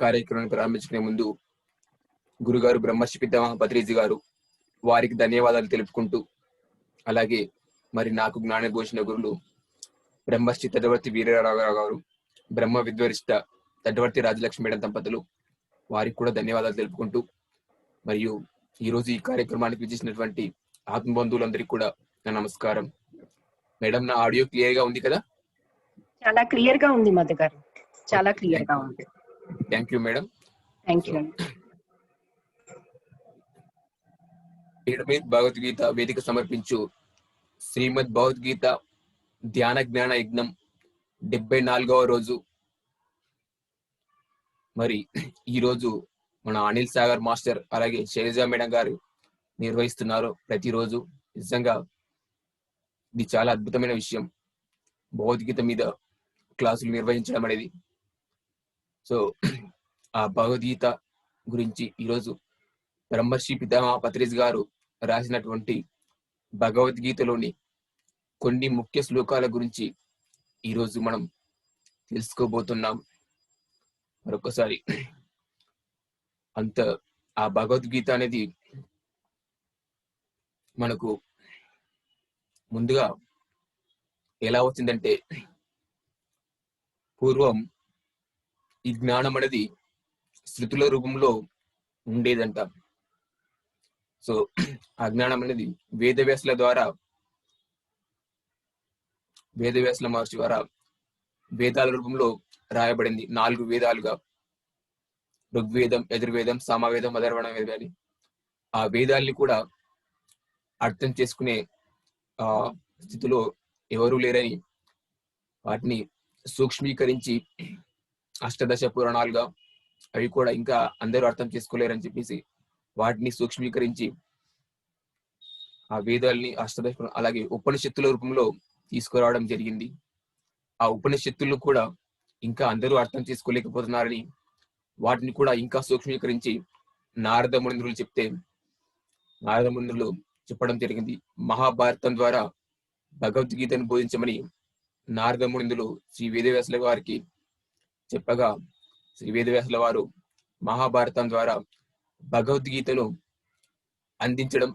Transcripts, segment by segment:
కార్యక్రమాన్ని ప్రారంభించుకునే ముందు గురుగారు బ్రహ్మర్షి పితామహ పత్రిజీ గారు వారికి ధన్యవాదాలు తెలుపుకుంటూ, అలాగే మరి నాకు జ్ఞానఘోషణ గురులు బ్రహ్మర్షి తటవర్తి వీరరాఘవరావు గారు, బ్రహ్మ విద్వరిష్ట తటవర్తి రాజలక్ష్మి మేడం దంపతులు వారికి కూడా ధన్యవాదాలు తెలుపుకుంటూ, మరియు ఈరోజు ఈ కార్యక్రమానికి విచ్చేసినటువంటి ఆత్మబంధువులందరికీ కూడా నా నమస్కారం. మేడం, నా ఆడియో క్లియర్ గా ఉంది కదా? చాలా క్లియర్ గా ఉంది మధు గారు, చాలా క్లియర్ గా ఉంది. Thank you madam. Thank you. Bhagavad Gita వేదిక సమర్పించు శ్రీమద్ భగవద్గీత ధ్యాన జ్ఞాన యజ్ఞం 74వ రోజు. మరి ఈ రోజు మన అనిల్ సాగర్ మాస్టర్ అలాగే శైలజా మేడం గారు నిర్వహిస్తున్నారు ప్రతిరోజు. నిజంగా ఇది చాలా అద్భుతమైన విషయం, భగవద్గీత మీద క్లాసులు నిర్వహించడం అనేది. సో ఆ భగవద్గీత గురించి ఈరోజు బ్రహ్మర్షి పితామహ పత్రిజీ గారు రాసినటువంటి భగవద్గీతలోని కొన్ని ముఖ్య శ్లోకాల గురించి ఈరోజు మనం తెలుసుకోబోతున్నాం. మరొకసారి ఆ భగవద్గీత అనేది మనకు ముందుగా ఎలా వచ్చిందంటే, పూర్వం ఈ జ్ఞానం అనేది శృతుల రూపంలో ఉండేదంట. సో ఆ జ్ఞానం అనేది వేదవ్యాసుల మహర్షి ద్వారా వేదాల రూపంలో రాయబడింది. 4 వేదాలుగా, ఋగ్వేదం, యజుర్వేదం, సామవేదం, అథర్వణ వేదం అని. ఆ వేదాల్ని కూడా అర్థం చేసుకునే స్థితిలో ఎవరూ లేరని వాటిని సూక్ష్మీకరించి అష్టదశ పురాణాలుగా, అవి కూడా ఇంకా అందరూ అర్థం చేసుకోలేరని చెప్పేసి వాటిని సూక్ష్మీకరించి ఆ వేదాల్ని అష్టదశ అలాగే ఉపనిషత్తుల రూపంలో తీసుకురావడం జరిగింది. ఆ ఉపనిషత్తులు కూడా ఇంకా అందరూ అర్థం చేసుకోలేకపోతున్నారని వాటిని కూడా ఇంకా సూక్ష్మీకరించి నారద మునులు చెప్పడం జరిగింది. మహాభారతం ద్వారా భగవద్గీతను బోధించమని నారద మునులు శ్రీ వేదవ్యాసుల వారికి చెప్పగా, శ్రీ వేదవ్యాసుల వారు మహాభారతం ద్వారా భగవద్గీతను అందించడం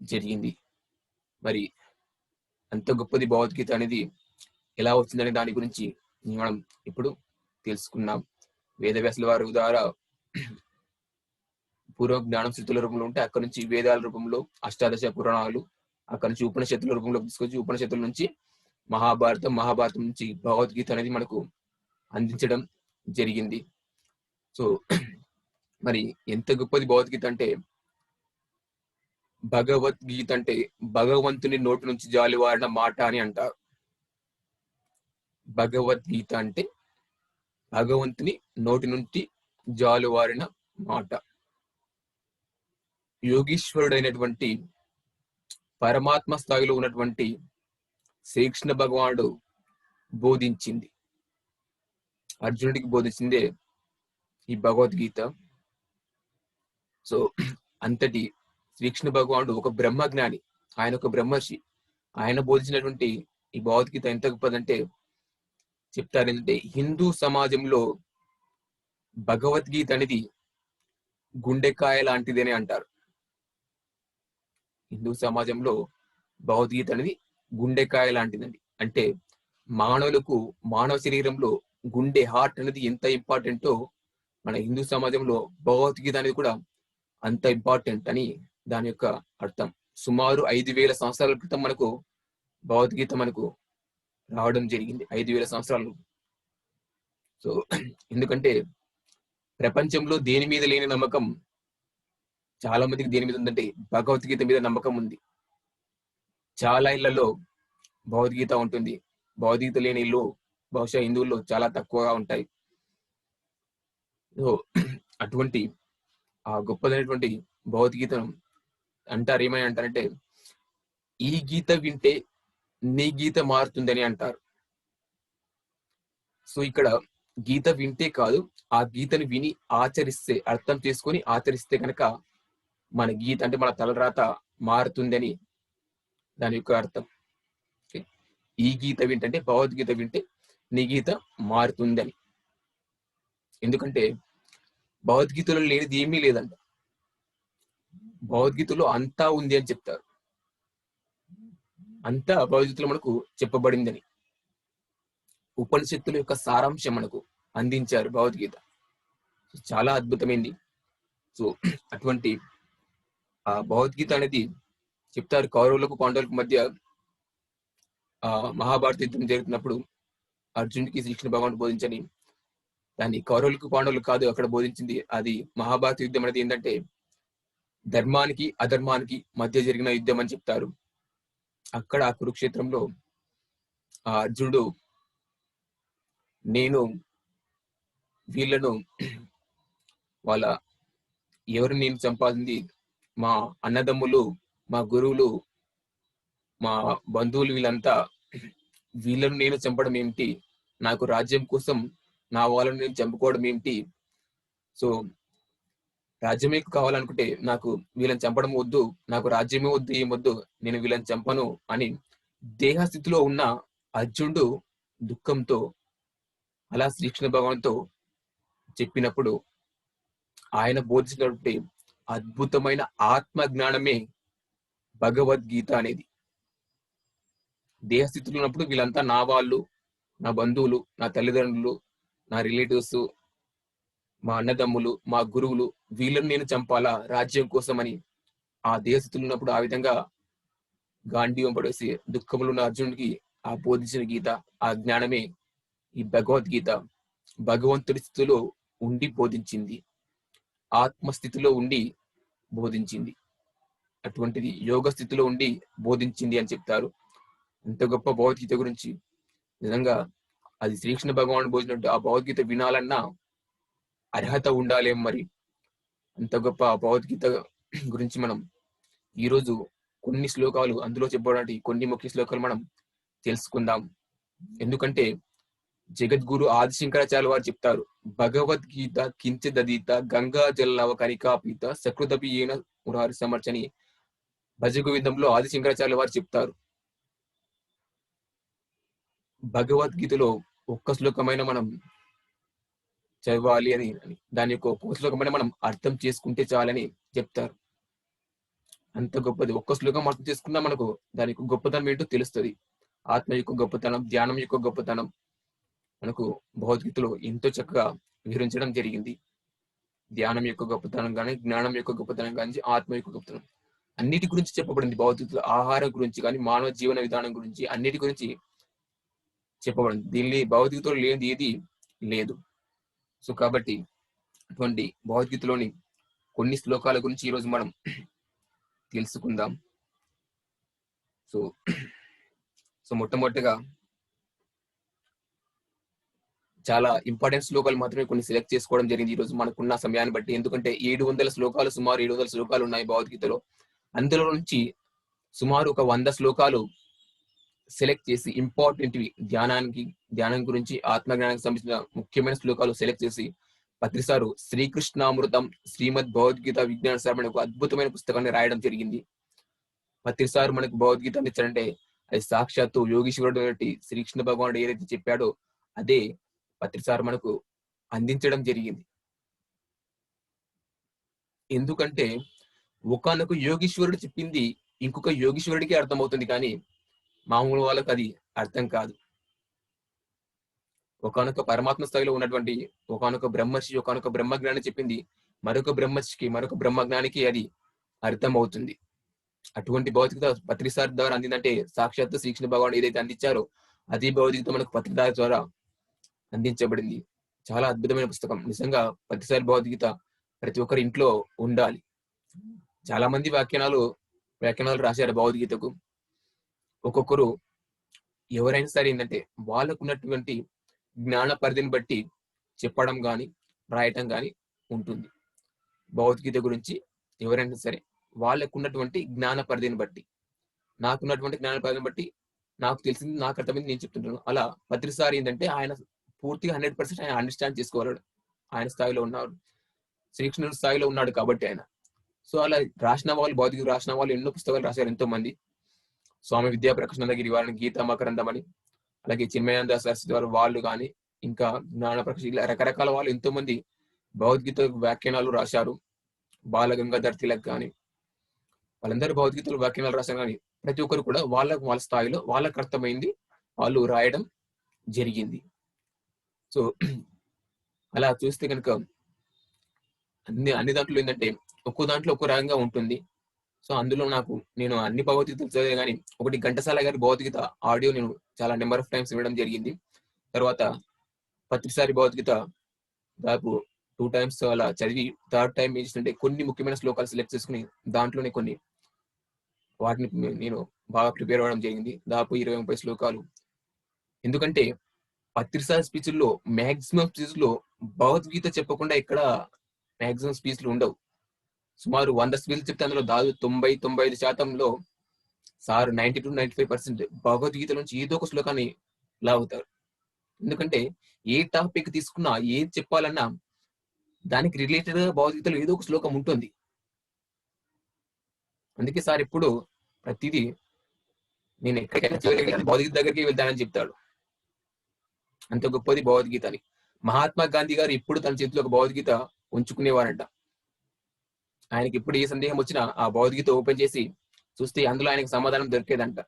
జరిగింది. మరి అంత గొప్పది భగవద్గీత అనేది ఎలా వచ్చిందనే దాని గురించి మనం ఇప్పుడు తెలుసుకున్నాం. వేదవ్యాసుల వారి ద్వారా పూర్వ జ్ఞానం శృతుల రూపంలో ఉంటే అక్కడి నుంచి వేదాల రూపంలో అష్టాదశ పురాణాలు, అక్కడి నుంచి ఉపనిషత్తుల రూపంలో తీసుకొచ్చి ఉపనిషత్తుల నుంచి మహాభారతం నుంచి భగవద్గీత అనేది మనకు అందించడం జరిగింది. సో మరి ఎంత గొప్పది భగవద్గీత అంటే, భగవద్గీత అంటే భగవంతుని నోటి నుంచి జాలువారిన మాట అని అంటారు. భగవద్గీత అంటే భగవంతుని నోటి నుంచి జాలువారిన మాట. యోగీశ్వరుడైనటువంటి పరమాత్మ స్థాయిలో ఉన్నటువంటి శ్రీకృష్ణ భగవానుడు బోధించింది, అర్జునుడికి బోధించిందే ఈ భగవద్గీత. సో అంతటి శ్రీకృష్ణ భగవానుడు ఒక బ్రహ్మజ్ఞాని, ఆయన ఒక బ్రహ్మర్షి. ఆయన బోధించినటువంటి ఈ భగవద్గీత ఎంత గొప్పదంటే చెప్తారు. ఏంటంటే, హిందూ సమాజంలో భగవద్గీత అనేది గుండెకాయ లాంటిదని అంటారు. హిందూ సమాజంలో భగవద్గీత అనేది గుండెకాయ లాంటిదండి. అంటే మానవ శరీరంలో గుండె, హార్ట్ అనేది ఎంత ఇంపార్టెంటో మన హిందూ సమాజంలో భగవద్గీత అనేది కూడా అంత ఇంపార్టెంట్ అని దాని యొక్క అర్థం. సుమారు 5000 సంవత్సరాల క్రితం మనకు భగవద్గీత మనకు రావడం జరిగింది. 5000 సంవత్సరాలు. సో ఎందుకంటే ప్రపంచంలో దేని మీద లేని నమ్మకం చాలా మందికి దేని మీద ఉందంటే భగవద్గీత మీద నమ్మకం ఉంది. చాలా ఇళ్లలో భగవద్గీత ఉంటుంది. భగవద్గీత లేని ఇల్లు బహుశా హిందువుల్లో చాలా తక్కువగా ఉంటాయి. సో అటువంటి ఆ గొప్పదైనటువంటి భగవద్గీతను అంటారు, ఏమని అంటారంటే, ఈ గీత వింటే నీ గీత మారుతుందని అంటారు. సో ఇక్కడ గీత వింటే కాదు, ఆ గీతను విని ఆచరిస్తే, అర్థం చేసుకొని ఆచరిస్తే కనుక మన గీత అంటే మన తలరాత మారుతుందని దాని యొక్క అర్థం. ఈ గీత వింటే, భగవద్గీత వింటే నీ గీత మారుతుందని. ఎందుకంటే భగవద్గీతలో లేనిది ఏమీ లేదంట. భగవద్గీతలో అంతా ఉంది అని చెప్తారు. అంతా భగవద్గీతలో మనకు చెప్పబడిందని, ఉపనిషత్తుల యొక్క సారాంశం మనకు అందించారు భగవద్గీత. చాలా అద్భుతమైంది. సో అటువంటి ఆ భగవద్గీత అనేది చెప్తారు, కౌరవులకు పాండవులకు మధ్య మహాభారత యుద్ధం జరుగుతున్నప్పుడు అర్జునుడికి శ్రీకృష్ణ భగవానుడు బోధించని, దాన్ని కౌరవులకు పాండవులకు కాదు అక్కడ బోధించింది. అది మహాభారత యుద్ధం అనేది ఏంటంటే ధర్మానికి అధర్మానికి మధ్య జరిగిన యుద్ధం అని చెప్తారు. అక్కడ ఆ కురుక్షేత్రంలో ఆ అర్జునుడు, నేను వీళ్ళను వాళ్ళ ఎవరు నేను చంపాల్సింది మా అన్నదమ్ములు, మా గురువులు, మా బంధువులు, వీళ్ళను నేను చంపడం ఏమిటి, నాకు రాజ్యం కోసం నా వాళ్ళని నేను చంపుకోవడం ఏమిటి, సో రాజ్యమే కావాలనుకుంటే నాకు వీళ్ళని చంపడం వద్దు, నాకు రాజ్యమే వద్దు, ఏమొద్దు, నేను వీళ్ళని చంపను అని దేహస్థితిలో ఉన్న అర్జునుడు దుఃఖంతో అలా శ్రీకృష్ణ భగవాన్తో చెప్పినప్పుడు ఆయన బోధించినటువంటి అద్భుతమైన ఆత్మ జ్ఞానమే భగవద్గీత అనేది. దేహస్థితిలో ఉన్నప్పుడు వీళ్ళంతా నా వాళ్ళు, నా బంధువులు, నా తల్లిదండ్రులు, నా రిలేటివ్స్, మా అన్నదమ్ములు, మా గురువులు, వీళ్ళని నేను చంపాలా రాజ్యం కోసం అని ఆ దేశస్థితులు ఉన్నప్పుడు ఆ విధంగా గాంధీవం పడేసి దుఃఖంలో ఉన్న అర్జునుడికి ఆ బోధించిన గీత, ఆ జ్ఞానమే ఈ భగవద్గీత. భగవంతుడి స్థితిలో ఉండి బోధించింది, ఆత్మస్థితిలో ఉండి బోధించింది, అటువంటిది యోగ స్థితిలో ఉండి బోధించింది అని చెప్తారు. అంత గొప్ప భగవద్గీత గురించి నిజంగా అది శ్రీకృష్ణ భగవానుడు బోధించినట్టు ఆ భగవద్గీత వినాలన్నా అర్హత ఉండాలి. మరి అంత గొప్ప భగవద్గీత గురించి మనం ఈరోజు కొన్ని శ్లోకాలు, అందులో చెప్పబడి కొన్ని ముఖ్య శ్లోకాలు మనం తెలుసుకుందాం. ఎందుకంటే జగద్గురు ఆదిశంకరాచార్య వారు చెప్తారు, భగవద్గీత కించిదీత గంగా జల్లవ కనికాపీత సకృదపి ఏన మురారి సమర్చని భజగోవిందంలో ఆదిశంకరాచార్య వారు చెప్తారు. భగవద్గీతలో ఒక్క శ్లోకమైన మనం చదవాలి అని, దాని యొక్క ఒక్క శ్లోకమైన మనం అర్థం చేసుకుంటే చాలని చెప్తారు. అంత గొప్పది. ఒక్క శ్లోకం అర్థం చేసుకున్నా మనకు దాని యొక్క గొప్పతనం ఏంటో తెలుస్తుంది. ఆత్మ యొక్క గొప్పతనం, ధ్యానం యొక్క గొప్పతనం మనకు భగవద్గీతలో ఎంతో చక్కగా వివరించడం జరిగింది. ధ్యానం యొక్క గొప్పతనం కానీ, జ్ఞానం యొక్క గొప్పతనం కానీ, ఆత్మ యొక్క గొప్పతనం అన్నిటి గురించి చెప్పబడింది భగవద్గీతలో. ఆహారం గురించి కానీ, మానవ జీవన విధానం గురించి, అన్నిటి గురించి చెప్పబడింది. దీన్ని భగవద్గీతలో లేనిది ఏది లేదు. సో కాబట్టి అటువంటి భగవద్గీతలోని కొన్ని శ్లోకాల గురించి ఈరోజు మనం తెలుసుకుందాం. సో మొట్టమొదటిగా చాలా ఇంపార్టెంట్ శ్లోకాలు మాత్రమే కొన్ని సెలెక్ట్ చేసుకోవడం జరిగింది ఈరోజు మనకున్న సమయాన్ని బట్టి. ఎందుకంటే 700 శ్లోకాలు, సుమారు 700 శ్లోకాలు ఉన్నాయి భగవద్గీతలో. అందులో నుంచి సుమారు ఒక 100 శ్లోకాలు సెలెక్ట్ చేసి ఇంపార్టెంట్వి, ధ్యానం గురించి, ఆత్మజ్ఞానానికి సంబంధించిన ముఖ్యమైన శ్లోకాలు సెలెక్ట్ చేసి పత్రిసారు శ్రీకృష్ణామృతం శ్రీమద్ భగవద్గీత విజ్ఞాన సార్ ఒక అద్భుతమైన పుస్తకాన్ని రాయడం జరిగింది. పత్రిసారు మనకు భగవద్గీత అందించారంటే అది సాక్షాత్తు యోగీశ్వరుడు శ్రీకృష్ణ భగవానుడు ఏదైతే చెప్పాడో అదే పత్రిసారు మనకు అందించడం జరిగింది. ఎందుకంటే ఒకనొక యోగీశ్వరుడు చెప్పింది ఇంకొక యోగీశ్వరుడికి అర్థమవుతుంది, కానీ మామూలు వాళ్ళకి అది అర్థం కాదు. ఒకనొక పరమాత్మ స్థాయిలో ఉన్నటువంటి ఒకనొక బ్రహ్మర్షి, ఒకనొక బ్రహ్మజ్ఞాని చెప్పింది మరొక బ్రహ్మర్షికి, మరొక బ్రహ్మజ్ఞానికి అది అర్థం అవుతుంది. అటువంటి భౌతికత పత్రిసార్ ద్వారా అందిందంటే సాక్షాత్తు శ్రీకృష్ణ భగవాన్ ఏదైతే అందించారో అదే భౌతికత మనకు పత్రిసార్ ద్వారా అందించబడింది. చాలా అద్భుతమైన పుస్తకం. నిజంగా పత్రిసార్ భగవద్గీత ప్రతి ఒక్కరి ఇంట్లో ఉండాలి. చాలా మంది వ్యాఖ్యానాలు రాశారు భగవద్గీతకు. ఒక్కొక్కరు ఎవరైనా సరే ఏంటంటే వాళ్ళకు ఉన్నటువంటి జ్ఞాన పరిధిని బట్టి చెప్పడం కానీ, రాయటం కానీ ఉంటుంది. భగవద్గీత గురించి ఎవరైనా సరే వాళ్ళకు ఉన్నటువంటి జ్ఞాన పరిధిని బట్టి, నాకున్నటువంటి జ్ఞాన పరిధిని బట్టి నాకు తెలిసింది, నాకు అర్థమైంది నేను చెప్తుంటాను. అలా పత్రిసారి ఏంటంటే ఆయన పూర్తిగా 100% ఆయన అండర్స్టాండ్ చేసుకోగలడు. ఆయన స్థాయిలో ఉన్నాడు, శ్రీకృష్ణుడి స్థాయిలో ఉన్నాడు కాబట్టి ఆయన. సో అలా రాసిన వాళ్ళు, భౌతిక రాసిన వాళ్ళు ఎన్నో పుస్తకాలు రాశారు ఎంతో మంది. స్వామి విద్యాప్రకాశానందగిరి వారిని గీతా మకరందం అని, అలాగే చిన్మయానంద సరస్వతి వారు వాళ్ళు కానీ, ఇంకా జ్ఞాన ప్రకాశ్, ఇలా రకరకాల వాళ్ళు ఎంతో మంది భగవద్గీత వ్యాఖ్యానాలు రాశారు. బాల గంగాధర్ తిలక్ కానీ వాళ్ళందరూ భగవద్గీతలు వ్యాఖ్యానాలు రాశారు. కానీ ప్రతి ఒక్కరు కూడా వాళ్ళ స్థాయిలో వాళ్ళకి అర్థమైంది వాళ్ళు రాయడం జరిగింది. సో అలా చూస్తే కనుక అన్ని దాంట్లో ఏంటంటే ఒక్కో దాంట్లో ఒక్కో రకంగా ఉంటుంది. సో అందులో నేను అన్ని భగవద్గీతలు చదివే కానీ ఒకటి ఘంటసాల గారి భగవద్గీత ఆడియో నేను చాలా నెంబర్ ఆఫ్ టైమ్స్ వినడం జరిగింది. తర్వాత పత్రిసారి భగవద్గీత దాదాపు 2 times అలా చదివి థర్డ్ టైం ఏం చేస్తుంటే కొన్ని ముఖ్యమైన శ్లోకాలు సెలెక్ట్ చేసుకుని దాంట్లోనే కొన్ని వాటిని నేను బాగా ప్రిపేర్ అవ్వడం జరిగింది. దాదాపు 20-30 శ్లోకాలు. ఎందుకంటే పత్రిసారి స్పీచ్ల్లో మ్యాక్సిమం స్పీచ్లో భగవద్గీత చెప్పకుండా ఎక్కడ మ్యాక్సిమం స్పీచ్లు ఉండవు. సుమారు 100 స్పీచ్లు చెప్తే అందులో దాదాపు 90-95% సార్ 90-95% భగవద్గీత నుంచి ఏదో ఒక శ్లోకాన్ని లాగుతారు. ఎందుకంటే ఏ టాపిక్ తీసుకున్నా ఏది చెప్పాలన్నా దానికి రిలేటెడ్ గా భగవద్గీతలో ఏదో ఒక శ్లోకం ఉంటుంది. అందుకే సార్ ఎప్పుడు ప్రతిదీ నేను ఎక్కడికైనా చివరికి భగవద్గీత దగ్గరికి వెళ్తానని చెప్తాడు. అంత గొప్పది భగవద్గీత అని. మహాత్మా గాంధీ గారు ఎప్పుడు తన చేతిలో ఒక భగవద్గీత ఉంచుకునేవారంట. ఆయనకి ఎప్పుడు ఏ సందేహం వచ్చినా ఆ భగవద్గీత ఓపెన్ చేసి చూస్తే అందులో ఆయనకు సమాధానం దొరికేదంట.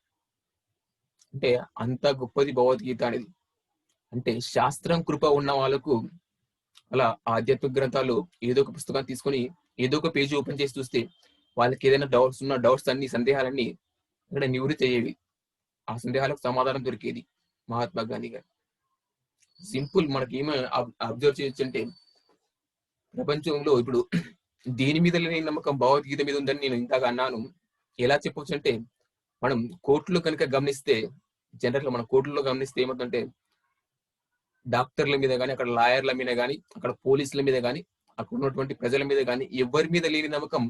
అంటే అంత గొప్పది భగవద్గీత అనేది. అంటే శాస్త్రం కృప ఉన్న వాళ్ళకు అలా ఆధ్యాత్మిక గ్రంథాలు ఏదో ఒక పుస్తకాన్ని తీసుకొని ఏదో ఒక పేజీ ఓపెన్ చేసి చూస్తే వాళ్ళకి ఏదైనా డౌట్స్ అన్ని సందేహాలన్నీ ఇక్కడ నివృత్తి అయ్యేవి. ఆ సందేహాలకు సమాధానం దొరికేది మహాత్మా గాంధీ గారు. సింపుల్ మనకి ఏమో అబ్జర్వ్ చేయొచ్చు అంటే ప్రపంచంలో ఇప్పుడు దేని మీద లేని నమ్మకం భగవద్గీత మీద ఉందని నేను ఇంతగా అన్నాను. ఎలా చెప్పొచ్చు అంటే మనం కోర్టులో కనుక గమనిస్తే జనరల్ మనం కోర్టులో గమనిస్తే ఏమవుతుందంటే డాక్టర్ల మీద కానీ అక్కడ లాయర్ల మీద కానీ అక్కడ పోలీసుల మీద కానీ అక్కడ ఉన్నటువంటి ప్రజల మీద కానీ ఎవరి మీద లేని నమ్మకం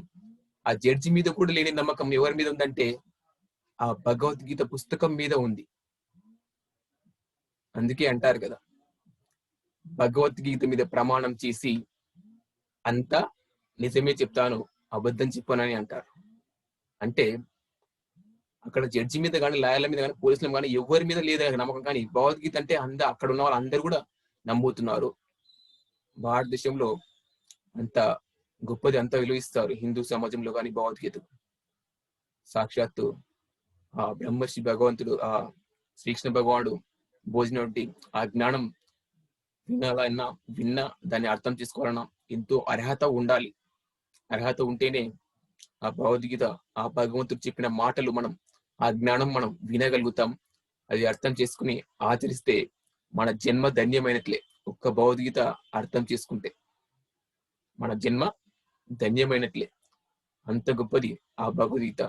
ఆ జడ్జి మీద కూడా లేని నమ్మకం ఎవరి మీద ఉందంటే ఆ భగవద్గీత పుస్తకం మీద ఉంది. అందుకే అంటారు కదా భగవద్గీత మీద ప్రమాణం చేసి అంతా నిజమే చెప్తాను అబద్ధం చెప్పానని అంటారు. అంటే అక్కడ జడ్జి మీద కానీ లాయర్ల మీద కానీ పోలీసుల కానీ ఎవరి మీద లేదా నమ్మకం. కానీ భగవద్గీత అంటే అక్కడ ఉన్న వాళ్ళు అందరూ కూడా నమ్ముతున్నారు. భారతదేశంలో అంత గొప్పది అంతా విలువిస్తారు హిందూ సమాజంలో కానీ భగవద్గీత. సాక్షాత్తు ఆ బ్రహ్మర్షి భగవంతుడు ఆ శ్రీకృష్ణ భగవానుడు భోజనం ఆ జ్ఞానం విన్నా దాన్ని అర్థం చేసుకోవాలన్నా ఎంతో అర్హత ఉండాలి. అర్హత ఉంటేనే ఆ భగవద్గీత ఆ భగవంతుడు చెప్పిన మాటలు ఆ జ్ఞానం మనం వినగలుగుతాం. అది అర్థం చేసుకుని ఆచరిస్తే మన జన్మ ధన్యమైనట్లే. ఒక్క భగవద్గీత అర్థం చేసుకుంటే మన జన్మ ధన్యమైనట్లే. అంత గొప్పది ఆ భగవద్గీత.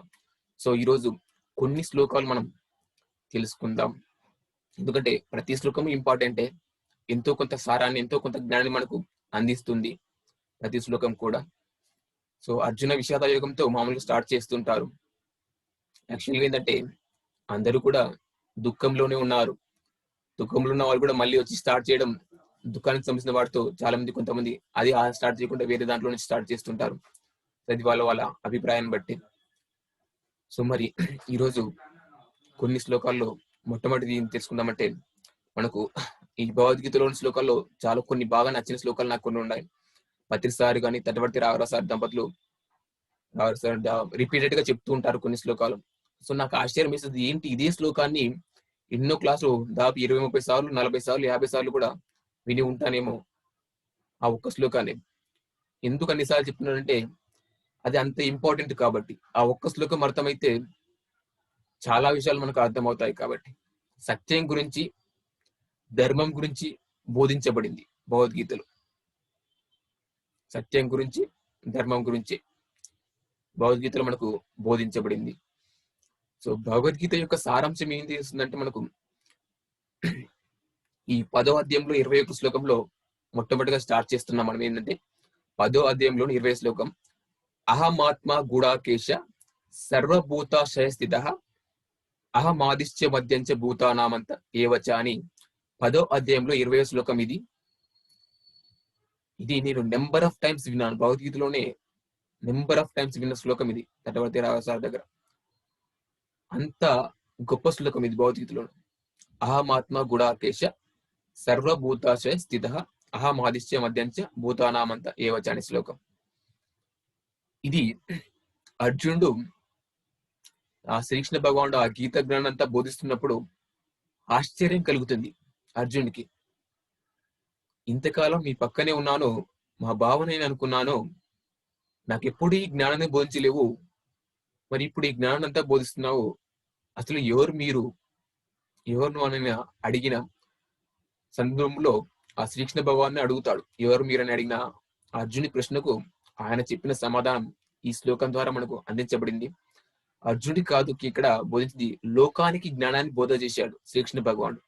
సో ఈరోజు కొన్ని శ్లోకాలు మనం తెలుసుకుందాం. ఎందుకంటే ప్రతి శ్లోకము ఇంపార్టెంటే. ఎంతో కొంత సారాన్ని ఎంతో కొంత జ్ఞానాన్ని మనకు అందిస్తుంది ప్రతి శ్లోకం కూడా. సో అర్జున విషాద యోగంతో మామూలుగా స్టార్ట్ చేస్తుంటారు. యాక్చువల్గా ఏంటంటే అందరూ కూడా దుఃఖంలోనే ఉన్నారు. దుఃఖంలో ఉన్న వాళ్ళు కూడా మళ్ళీ వచ్చి స్టార్ట్ చేయడం దుఃఖానికి సంబంధించిన వాటితో చాలా మంది కొంతమంది అది స్టార్ట్ చేయకుండా వేరే దాంట్లో నుంచి స్టార్ట్ చేస్తుంటారు. అది వాళ్ళ అభిప్రాయాన్ని బట్టి. సో మరి ఈరోజు కొన్ని శ్లోకాల్లో మొట్టమొదటిది ఏం తెలుసుకుందామంటే మనకు ఈ భగవద్గీతలోని శ్లోకాల్లో చాలా కొన్ని బాగా నచ్చిన శ్లోకాలు నాకు కొన్ని ఉన్నాయి. పత్రిసారి కానీ తటవర్తి రాఘరాసారి దంపతులు రిపీటెడ్ గా చెప్తూ ఉంటారు కొన్ని శ్లోకాలు. సో నాకు ఆశ్చర్యం వేస్తుంది ఏంటి ఇదే శ్లోకాన్ని ఎన్నో క్లాసులు దాదాపు 20-30 సార్లు 40 సార్లు 50 సార్లు కూడా విని ఉంటానేమో ఆ ఒక్క శ్లోకాన్ని. ఎందుకు అన్నిసార్లు చెప్తున్నానంటే అది అంత ఇంపార్టెంట్ కాబట్టి. ఆ ఒక్క శ్లోకం అర్థమైతే చాలా విషయాలు మనకు అర్థమవుతాయి కాబట్టి. సత్యం గురించి ధర్మం గురించి బోధించబడింది భగవద్గీతలో. సత్యం గురించి ధర్మం గురించి భగవద్గీతలో మనకు బోధించబడింది. సో భగవద్గీత యొక్క సారాంశం ఏం చేస్తుందంటే మనకు ఈ 10వ అధ్యాయంలో 21 శ్లోకంలో మొట్టమొదటిగా స్టార్ట్ చేస్తున్నాం మనం. ఏంటంటే 10వ అధ్యాయంలోని 20వ శ్లోకం అహమాత్మ గుడాకేశ సర్వభూతాశయ స్థిత అహమాదిశ్య మధ్యంచ భూతానామంత ఏవచ అని 10వ అధ్యాయంలో 20వ శ్లోకం. ఇది నేను నెంబర్ ఆఫ్ టైమ్స్ విన్నాను. భగవద్గీతలోనే నెంబర్ ఆఫ్ టైమ్స్ విన్న శ్లోకం ఇది తటవర్తి రాఘసారి దగ్గర. అంత గొప్ప శ్లోకం ఇది భగవద్గీతలో. అహమాత్మ గుడాకేశ సర్వభూతాశయ స్థిత అహం ఆదిశ్య మధ్యంచ భూతానామంత ఏవచ అనే శ్లోకం. ఇది అర్జునుడు ఆ శ్రీకృష్ణ భగవానుడు ఆ గీత జ్ఞానం అంతా బోధిస్తున్నప్పుడు ఆశ్చర్యం కలుగుతుంది అర్జునుడికి. ఇంతకాలం నీ పక్కనే ఉన్నాను, మా భావనని అనుకున్నాను, నాకెప్పుడు ఈ జ్ఞానాన్ని బోధించలేవు, మరి ఇప్పుడు ఈ జ్ఞానం అంతా బోధిస్తున్నావు, అసలు ఎవరు మీరు, ఎవరు అని అడిగిన సందర్భంలో ఆ శ్రీకృష్ణ భగవాన్ని అడుగుతాడు. ఎవరు మీరని అడిగిన అర్జుని ప్రశ్నకు ఆయన చెప్పిన సమాధానం ఈ శ్లోకం ద్వారా మనకు అందించబడింది. అర్జునుడి కాదు ఇక్కడ బోధించింది, లోకానికి జ్ఞానాన్ని బోధ చేశాడు శ్రీకృష్ణ భగవానుడు.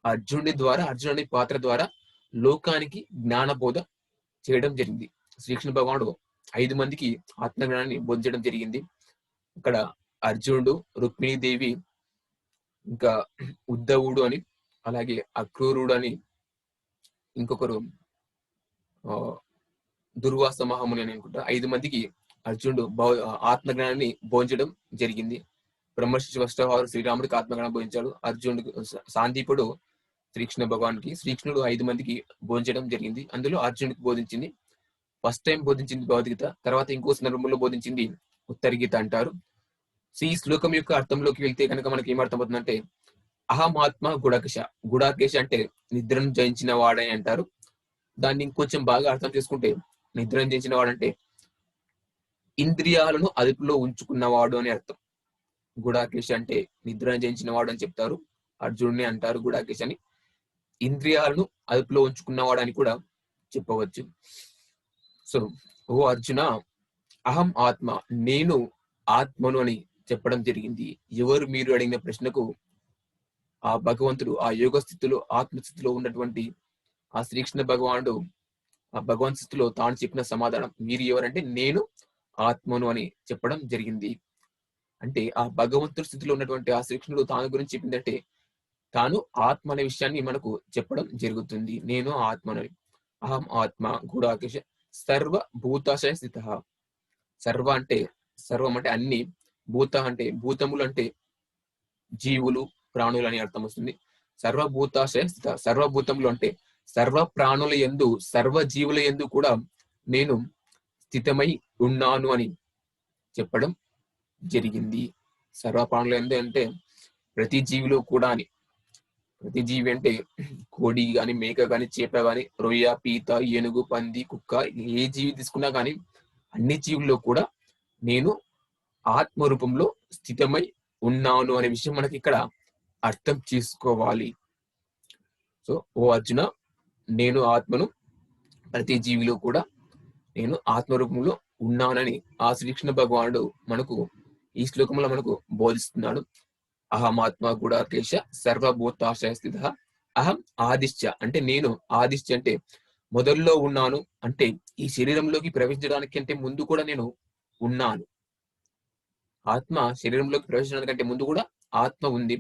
అర్జునుడి పాత్ర ద్వారా లోకానికి జ్ఞాన బోధ చేయడం జరిగింది. శ్రీకృష్ణ భగవానుడు 5 మందికి ఆత్మజ్ఞానాన్ని బోధించడం జరిగింది. ఇక్కడ అర్జునుడు, రుక్మిణీదేవి, ఇంకా ఉద్ధవుడు అని, అలాగే అక్రూరుడు అని, ఇంకొకరు దుర్వాస మహాముని అని అనుకుంటా, 5 మందికి అర్జునుడు ఆత్మజ్ఞానాన్ని బోధించడం జరిగింది. బ్రహ్మర్షి వష్టవారు శ్రీరాముడికి ఆత్మజ్ఞానం బోధించాడు. అర్జునుడికి సాందీపుడు శ్రీకృష్ణ భగవానికి, శ్రీకృష్ణుడు 5 మందికి బోధించడం జరిగింది. అందులో అర్జునుడికి బోధించింది, ఫస్ట్ టైం బోధించింది భగవద్గీత, తర్వాత ఇంకో సందర్భంలో బోధించింది ఉత్తరగీత అంటారు. ఈ శ్లోకం యొక్క అర్థంలోకి వెళ్తే కనుక మనకి ఏమర్థమవుతుందంటే, అహమాత్మ గుడాకేశ. గుడాకేశ అంటే నిద్రను జయించిన వాడని అంటారు. దాన్ని ఇంకొంచెం బాగా అర్థం చేసుకుంటే, నిద్రను జయించిన వాడంటే ఇంద్రియాలను అదుపులో ఉంచుకున్నవాడు అని అర్థం. గుడాకేశ అంటే నిద్రను జయించిన వాడు అని చెప్తారు, అర్జునుడిని అంటారు గుడాకేశ అని. ఇంద్రియాలను అదుపులో ఉంచుకున్నవాడు అని కూడా చెప్పవచ్చు. సో ఓ అర్జున, అహం ఆత్మ, నేను ఆత్మను అని చెప్పడం జరిగింది. ఎవరు మీరు అడిగిన ప్రశ్నకు ఆ భగవంతుడు ఆ యోగ స్థితిలో, ఆత్మస్థితిలో ఉన్నటువంటి ఆ శ్రీకృష్ణ భగవానుడు ఆ భగవంతు స్థితిలో తాను చెప్పిన సమాధానం, మీరు ఎవరంటే నేను ఆత్మను అని చెప్పడం జరిగింది. అంటే ఆ భగవంతుడి స్థితిలో ఉన్నటువంటి ఆ శ్రీకృష్ణుడు తాను గురించి చెప్పిందంటే, తాను ఆత్మ అనే విషయాన్ని మనకు చెప్పడం జరుగుతుంది. నేను ఆత్మను. అహం ఆత్మ గుడాకేశ సర్వ భూతాశయ స్థిత. సర్వ అంటే సర్వం అంటే అన్ని, భూత అంటే భూతములు అంటే జీవులు, ప్రాణులు అని అర్థం వస్తుంది. సర్వభూతాశయ స్థిత, సర్వభూతములు అంటే సర్వ ప్రాణుల యందు, సర్వ జీవుల యందు కూడా నేను స్థితమై ఉన్నాను అని చెప్పడం జరిగింది. సర్వ ప్రాణుల యందు అంటే ప్రతి జీవిలో కూడా అని. ప్రతి జీవి అంటే కోడి గాని, మేక గాని, చేప గాని, రొయ్య, పీత, ఏనుగు, పంది, కుక్క, ఏ జీవి తీసుకున్నా కానీ అన్ని జీవుల్లో కూడా నేను ఆత్మ రూపంలో స్థితమై ఉన్నాను అనే విషయం మనకి ఇక్కడ అర్థం చేసుకోవాలి. సో ఓ అర్జున, నేను ఆత్మను, ప్రతి జీవిలో కూడా నేను ఆత్మరూపంలో ఉన్నానని ఆ శ్రీకృష్ణ భగవానుడు మనకు ఈ శ్లోకంలో మనకు బోధిస్తున్నాడు. అహమాత్మ గుడాకేశ సర్వభూతాశయ స్థిత. అహం ఆదిశ్య అంటే నేను, ఆదిశ్య అంటే మొదల్లో ఉన్నాను, అంటే ఈ శరీరంలోకి ప్రవేశించడానికి అంటే ముందు కూడా నేను ఉన్నాను. ఆత్మ శరీరంలోకి ప్రవేశించడానికంటే ముందు కూడా ఆత్మ ఉంది.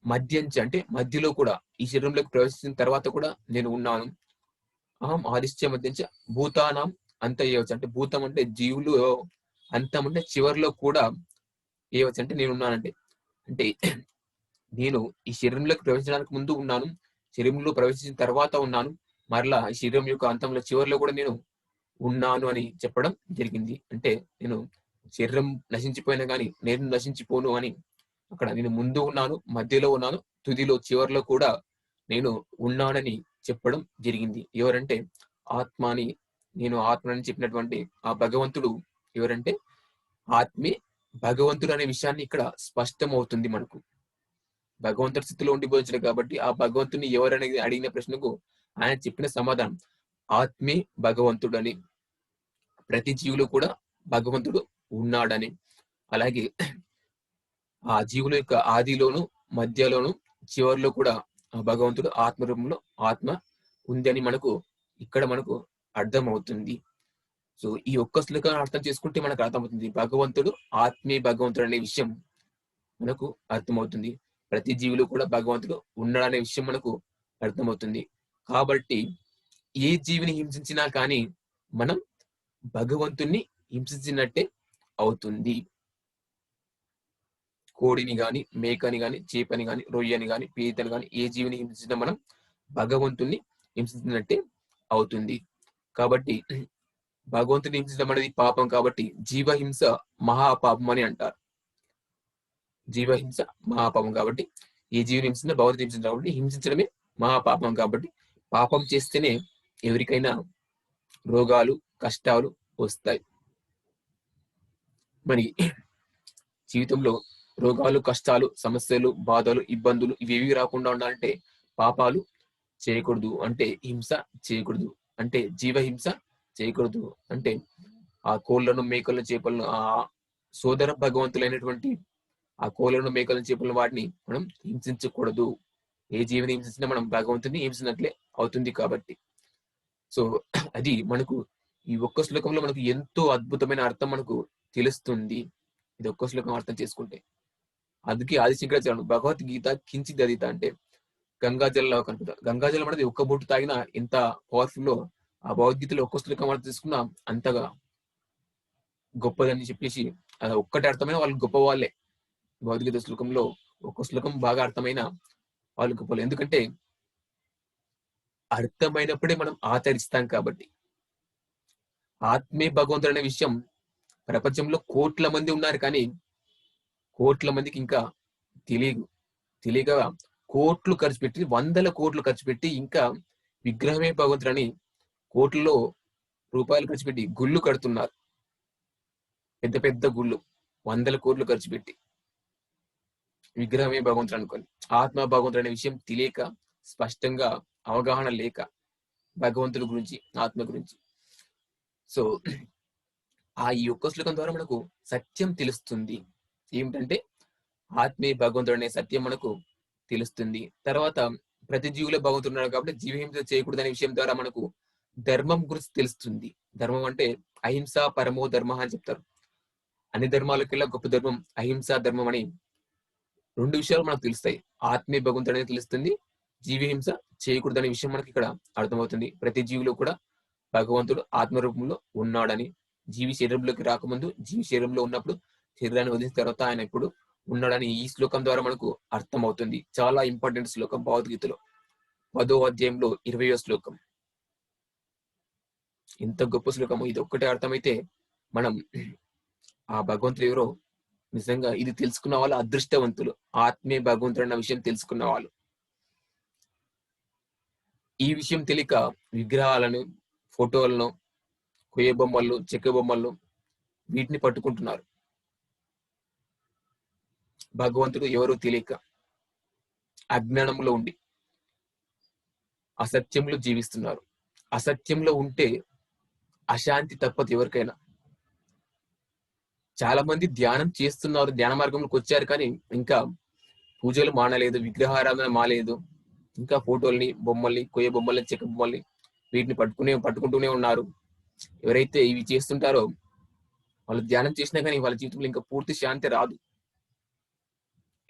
మధ్యంచ అంటే మధ్యలో కూడా, ఈ శరీరంలోకి ప్రవేశించిన తర్వాత కూడా నేను ఉన్నాను. అహం ఆదిశ్య మధ్యంచ భూతానాం అంత ఏవచ్చు అంటే భూతం అంటే జీవులు, అంతం అంటే చివరిలో కూడా ఏవచ్చు అంటే నేను ఉన్నానంటే, అంటే నేను ఈ శరీరంలోకి ప్రవేశించడానికి ముందు ఉన్నాను, శరీరంలో ప్రవేశించిన తర్వాత ఉన్నాను, మరలా ఈ శరీరం యొక్క అంతంలో చివరిలో కూడా నేను ఉన్నాను అని చెప్పడం జరిగింది. అంటే నేను శరీరం నశించిపోయినా కానీ నేను నశించిపోను అని, అక్కడ నేను ముందు ఉన్నాను, మధ్యలో ఉన్నాను, తుదిలో చివరిలో కూడా నేను ఉన్నానని చెప్పడం జరిగింది. ఎవరంటే ఆత్మ అని, నేను ఆత్మ అని చెప్పినటువంటి ఆ భగవంతుడు ఎవరంటే ఆత్మే భగవంతుడు అనే విషయాన్ని ఇక్కడ స్పష్టం అవుతుంది మనకు. భగవంతుడి స్థితిలో ఉండి బోధించడు కాబట్టి ఆ భగవంతుని ఎవరనేది అడిగిన ప్రశ్నకు ఆయన చెప్పిన సమాధానం ఆత్మే భగవంతుడు అని, ప్రతి జీవులు కూడా భగవంతుడు ఉన్నాడని, అలాగే ఆ జీవుల యొక్క ఆదిలోను, మధ్యలోను, చివరిలో కూడా ఆ భగవంతుడు ఆత్మరూపంలో ఆత్మ ఉంది అని మనకు ఇక్కడ మనకు అర్థం అవుతుంది. సో ఈ ఒక్క శ్లోకాన్ని అర్థం చేసుకుంటే మనకు అర్థమవుతుంది భగవంతుడు ఆత్మీయ భగవంతుడు అనే విషయం మనకు అర్థమవుతుంది. ప్రతి జీవిలో కూడా భగవంతుడు ఉన్నాడనే విషయం మనకు అర్థమవుతుంది. కాబట్టి ఏ జీవిని హింసించినా కానీ మనం భగవంతుణ్ణి హింసించినట్టే అవుతుంది. కోడిని గాని, మేకని గాని, చేపని గాని, రొయ్యని గాని, పీతని గాని ఏ జీవిని హింసించినా మనం భగవంతుణ్ణి హింసించినట్టే అవుతుంది. కాబట్టి భగవంతుని హింసించడం అనేది పాపం కాబట్టి జీవహింస మహాపాపం అని అంటారు. జీవహింస మహాపాపం కాబట్టి ఏ జీవిని హింసించినా భగవంతుని హింసించడం కాబట్టి హింసించడమే మహాపాపం కాబట్టి పాపం చేస్తేనే ఎవరికైనా రోగాలు కష్టాలు వస్తాయి. మరి జీవితంలో రోగాలు కష్టాలు సమస్యలు బాధలు ఇబ్బందులు ఇవేవి రాకుండా ఉండాలంటే పాపాలు చేయకూడదు, అంటే హింస చేయకూడదు, అంటే జీవహింస చేయకూడదు, అంటే ఆ కోళ్లను మేకలను చేపలను ఆ సోదర భగవంతులైనటువంటి ఆ కోళ్లను మేకలను చేపలను వాటిని మనం హింసించకూడదు. ఏ జీవిని హింసించినా మనం భగవంతుని హింసినట్లే అవుతుంది కాబట్టి. సో అది మనకు ఈ ఒక్క శ్లోకంలో మనకు ఎంతో అద్భుతమైన అర్థం మనకు తెలుస్తుంది. ఇది ఒక్క శ్లోకం అర్థం చేసుకుంటే. అందుకే ఆదిశంకరాచార్యుడు భగవద్గీత కించిత్ అధీత అంటే గంగాజలంలో కనుక గంగాజలం అనేది ఒక్క బొట్టు తాగినా ఎంత పవర్ఫుల్ ఆ భగవద్గీతలో ఒక్క శ్లోకం అర్థం తీసుకున్నా అంతగా గొప్పదని చెప్పేసి అది ఒక్కటి అర్థమైన వాళ్ళు గొప్ప వాళ్ళే. భగవద్గీత శ్లోకంలో ఒక్క శ్లోకం బాగా అర్థమైన వాళ్ళు గొప్పలు. ఎందుకంటే అర్థమైనప్పుడే మనం ఆచరిస్తాం కాబట్టి. ఆత్మే భగవంతుడు అనే విషయం ప్రపంచంలో కోట్ల మంది ఉన్నారు కానీ కోట్ల మందికి ఇంకా తెలియదు. తెలియక కోట్లు ఖర్చు పెట్టి 100 కోట్లు ఖర్చు పెట్టి ఇంకా విగ్రహమే భగవంతుడని కోట్లలో రూపాయలు ఖర్చు పెట్టి గుళ్ళు కడుతున్నారు. పెద్ద పెద్ద గుళ్ళు 100 కోట్లు ఖర్చు పెట్టి విగ్రహమే భగవంతుడు అనుకోని ఆత్మ భగవంతుడు అనే విషయం తెలియక స్పష్టంగా అవగాహన లేక భగవంతుడి గురించి ఆత్మ గురించి. సో ఈ ఒక్క శ్లోకం ద్వారా మనకు సత్యం తెలుస్తుంది. ఏమిటంటే ఆత్మే భగవంతుడు అనే సత్యం మనకు తెలుస్తుంది. తర్వాత ప్రతి జీవులో భగవంతుడు ఉన్నాడు కాబట్టి జీవహింస చేయకూడదు అనే విషయం ద్వారా మనకు ధర్మం గురించి తెలుస్తుంది. ధర్మం అంటే అహింస పరమో ధర్మ అని చెప్తారు. అన్ని ధర్మాలకెల్లా గొప్ప ధర్మం అహింస ధర్మం అని 2 విషయాలు మనకు తెలుస్తాయి. ఆత్మే భగవంతుడు అనేది తెలుస్తుంది, జీవహింస చేయకూడదు అనే విషయం మనకి ఇక్కడ అర్థమవుతుంది. ప్రతి జీవిలో కూడా భగవంతుడు ఆత్మ రూపంలో ఉన్నాడని, జీవి శరీరంలోకి రాకముందు జీవి శరీరంలో ఉన్నప్పుడు శరీరాన్ని వదిలిన తర్వాత ఆయన ఇప్పుడు ఉన్నాడని ఈ శ్లోకం ద్వారా మనకు అర్థమవుతుంది. చాలా ఇంపార్టెంట్ శ్లోకం భగవద్గీతలో 10వ అధ్యాయంలో 20వ శ్లోకం. ఇంత గొప్ప శ్లోకము. ఇది ఒక్కటే అర్థమైతే మనం ఆ భగవంతుడు ఎవరో నిజంగా ఇది తెలుసుకున్న వాళ్ళు అదృష్టవంతులు. ఆత్మే భగవంతుడు అన్న విషయం తెలుసుకున్న వాళ్ళు. ఈ విషయం తెలియక విగ్రహాలను ఫోటోలను కొయ్య బొమ్మలను చెక్క బొమ్మలను వీటిని పట్టుకుంటున్నారు. భగవంతుడు ఎవరు తెలియక అజ్ఞానంలో ఉండి అసత్యంలో జీవిస్తున్నారు. అసత్యంలో ఉంటే అశాంతి తప్పదు ఎవరికైనా. చాలా మంది ధ్యానం చేస్తున్నారు, ధ్యాన మార్గంలోకి వచ్చారు కానీ ఇంకా పూజలు మానలేదు, విగ్రహారాధన మాలేదు, ఇంకా ఫోటోల్ని బొమ్మల్ని కొయ్య బొమ్మల్ని చెక్క బొమ్మల్ని వీటిని పట్టుకుంటూనే ఉన్నారు. ఎవరైతే ఇవి చేస్తుంటారో వాళ్ళు ధ్యానం చేసినా కానీ వాళ్ళ జీవితంలో ఇంకా పూర్తి శాంతి రాదు.